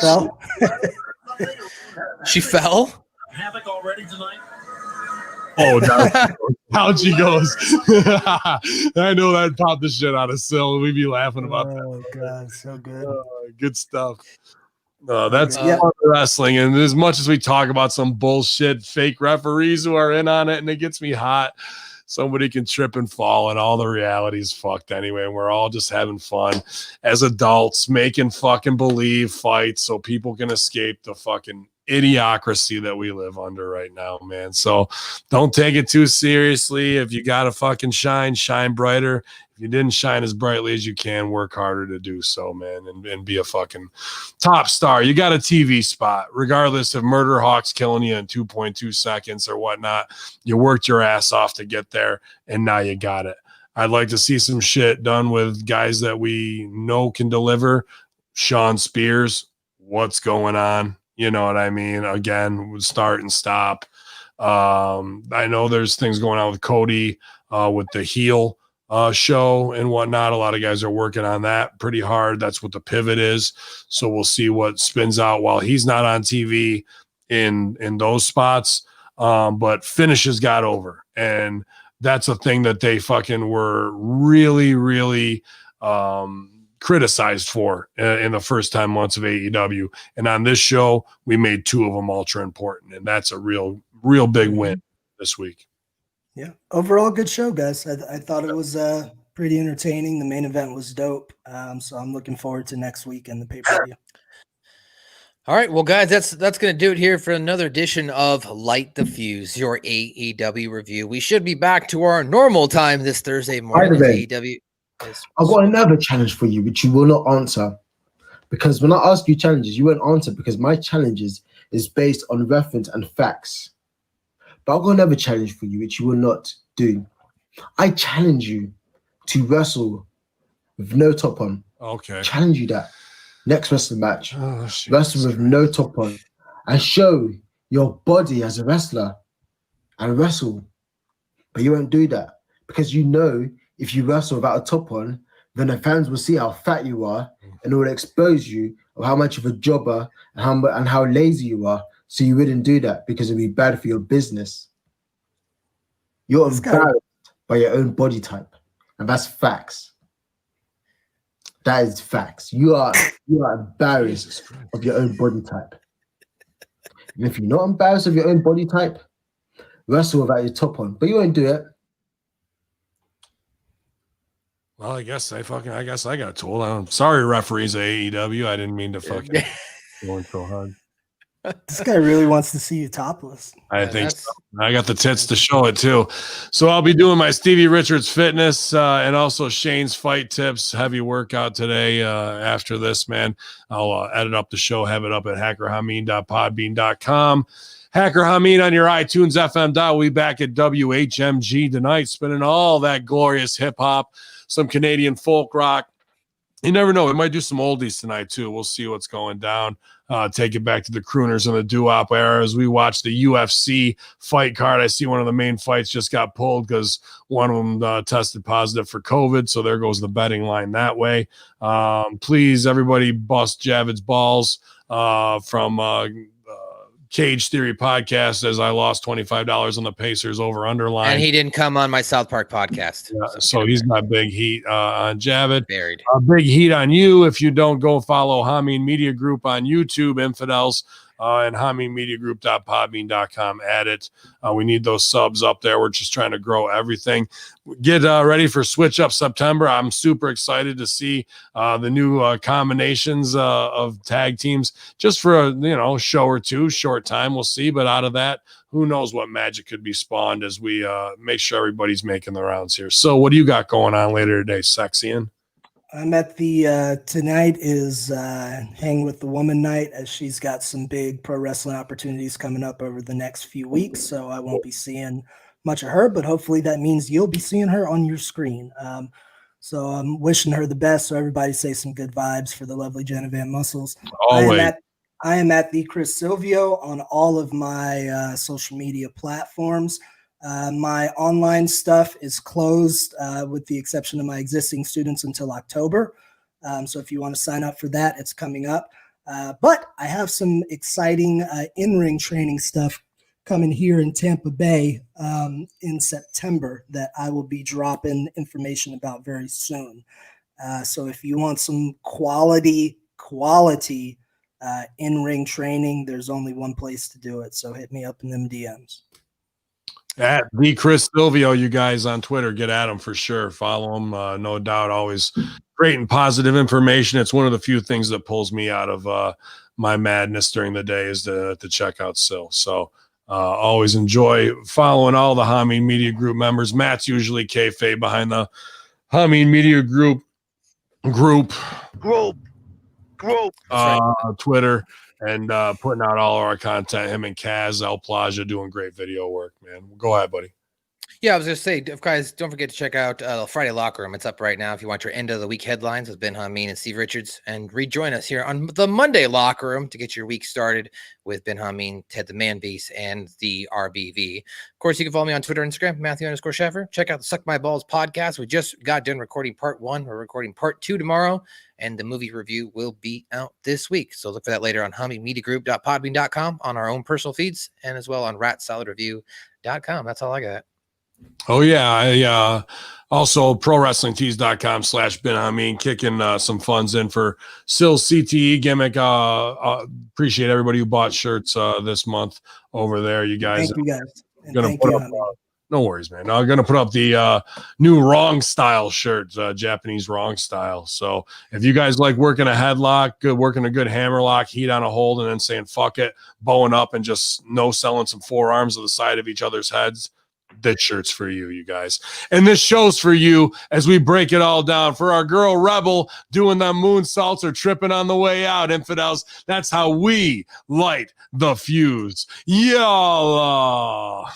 [SPEAKER 2] Well,
[SPEAKER 3] she fell.
[SPEAKER 6] Havoc already tonight.
[SPEAKER 1] Oh, down she goes. I know that popped the shit out of Sil. We'd be laughing about that.
[SPEAKER 2] Oh god, so good.
[SPEAKER 1] Good stuff. That's wrestling. And as much as we talk about some bullshit fake referees who are in on it, and it gets me hot, somebody can trip and fall, and all the reality is fucked anyway. And we're all just having fun as adults, making fucking believe fights so people can escape the fucking idiocracy that we live under right now, man. So don't take it too seriously. If you gotta fucking shine brighter. If you didn't shine as brightly as you can, work harder to do so, man, and be a fucking top star. You got a TV spot, regardless of Murder Hawk's killing you in 2.2 seconds or whatnot. You worked your ass off to get there, and now you got it. I'd like to see some shit done with guys that we know can deliver. Sean Spears, what's going on? You know what I mean? Again, start and stop. I know there's things going on with Cody with the heel show and whatnot. A lot of guys are working on that pretty hard. That's what the pivot is. So we'll see what spins out while he's not on TV in those spots. But finishes got over. And that's a thing that they fucking were really, really criticized for in the first 10 months of AEW. And on this show, we made 2 of them ultra important. And that's a real big win this week.
[SPEAKER 2] Yeah. Overall, good show, guys. I thought it was pretty entertaining. The main event was dope. So I'm looking forward to next week and the pay-per-view.
[SPEAKER 3] All right, well, guys, that's going to do it here for another edition of Light the Fuse, your AEW review. We should be back to our normal time this Thursday morning. AEW.
[SPEAKER 4] I've got another challenge for you, which you will not answer. Because when I ask you challenges, you won't answer because my challenges is based on reference and facts. But I've got another challenge for you, which you will not do. I challenge you to wrestle with no top on.
[SPEAKER 1] Okay.
[SPEAKER 4] Challenge you that. Next wrestling match. Wrestle with no top on. And show your body as a wrestler. And wrestle. But you won't do that. Because you know if you wrestle without a top on, then the fans will see how fat you are and it will expose you of how much of a jobber and how lazy you are. So you wouldn't do that because it'd be bad for your business. You're embarrassed by your own body type. And that's facts. That is facts. You are embarrassed of your own body type. And if you're not embarrassed of your own body type, wrestle without your top on. But you won't do it.
[SPEAKER 1] Well, I guess I got told. I'm sorry, referees at AEW. I didn't mean to fucking going so hard.
[SPEAKER 2] This guy really wants to see you topless.
[SPEAKER 1] I think so. I got the tits to show it too. So I'll be doing my Stevie Richards fitness and also Shane's fight tips, heavy workout today after this, man. I'll edit up the show, have it up at hackerhamin.podbean.com. Hacker Hamin on your iTunes FM dial. We'll be back at WHMG tonight, spinning all that glorious hip hop, some Canadian folk rock. You never know. We might do some oldies tonight, too. We'll see what's going down. Take it back to the crooners and the doo-wop era as we watch the UFC fight card. I see one of the main fights just got pulled because one of them tested positive for COVID, so there goes the betting line that way. Please, everybody, bust Javid's balls from Cage Theory podcast as I lost $25 on the Pacers over underline.
[SPEAKER 3] And he didn't come on my South Park podcast.
[SPEAKER 1] Yeah, so he's got big heat on Javid.
[SPEAKER 3] Buried.
[SPEAKER 1] Big heat on you if you don't go follow Hamin Media Group on YouTube, Infidels, and HaminMediaGroup.podbean.com. Add it. We need those subs up there. We're just trying to grow everything. Get ready for Switch Up September. I'm super excited to see the new combinations of tag teams just for a show or two, short time. We'll see. But out of that, who knows what magic could be spawned as we make sure everybody's making the rounds here. So what do you got going on later today, Sexian?
[SPEAKER 2] I'm at the tonight is Hang with the Woman night, as she's got some big pro wrestling opportunities coming up over the next few weeks. So I won't be seeing much of her, but hopefully that means you'll be seeing her on your screen. So I'm wishing her the best. So everybody say some good vibes for the lovely Jenna Van Muscles.
[SPEAKER 1] Always.
[SPEAKER 2] I am at the Chris Silvio on all of my social media platforms. My online stuff is closed with the exception of my existing students until October. So if you want to sign up for that, it's coming up. But I have some exciting in-ring training stuff coming here in Tampa Bay in September that I will be dropping information about very soon. So if you want some quality in-ring training, there's only one place to do it. So hit me up in them DMs.
[SPEAKER 1] At the Chris Silvio, you guys on Twitter, get at him for sure. Follow him, no doubt. Always great and positive information. It's one of the few things that pulls me out of my madness during the day is to check out Sil. So always enjoy following all the Hamin Media Group members. Matt's usually kayfabe behind the Hamin Media Group Twitter. And putting out all of our content. Him and Kaz, El Plaja doing great video work, man. Go ahead, buddy.
[SPEAKER 3] Yeah, I was going to say, guys, don't forget to check out Friday Locker Room. It's up right now if you want your end of the week headlines with Ben Hamin and Steve Richards. And rejoin us here on the Monday Locker Room to get your week started with Ben Hamin, Ted the Man Beast, and the RBV. Of course, you can follow me on Twitter and Instagram, Matthew_Schaffer. Check out the Suck My Balls podcast. We just got done recording part 1. We're recording part 2 tomorrow. And the movie review will be out this week. So look for that later on HaminMediaGroup.podbean.com, on our own personal feeds, and as well on RatSaladReview.com. That's all I got.
[SPEAKER 1] Oh, yeah. Also, ProWrestlingTees.com/Ben Hamin, kicking some funds in for Sil's CTE gimmick. Appreciate everybody who bought shirts this month over there. You guys.
[SPEAKER 2] Thank you, guys.
[SPEAKER 1] Gonna put up, no worries, man. I'm going to put up the new Wrong Style shirt, Japanese Wrong Style. So if you guys like working a headlock, working a good hammerlock, heat on a hold, and then saying, fuck it, bowing up and just no-selling some forearms to the side of each other's heads, this shirt's for you, you guys. And this show's for you as we break it all down. For our girl Rebel doing them moonsaults or tripping on the way out, Infidels, that's how we light the fuse. Y'all.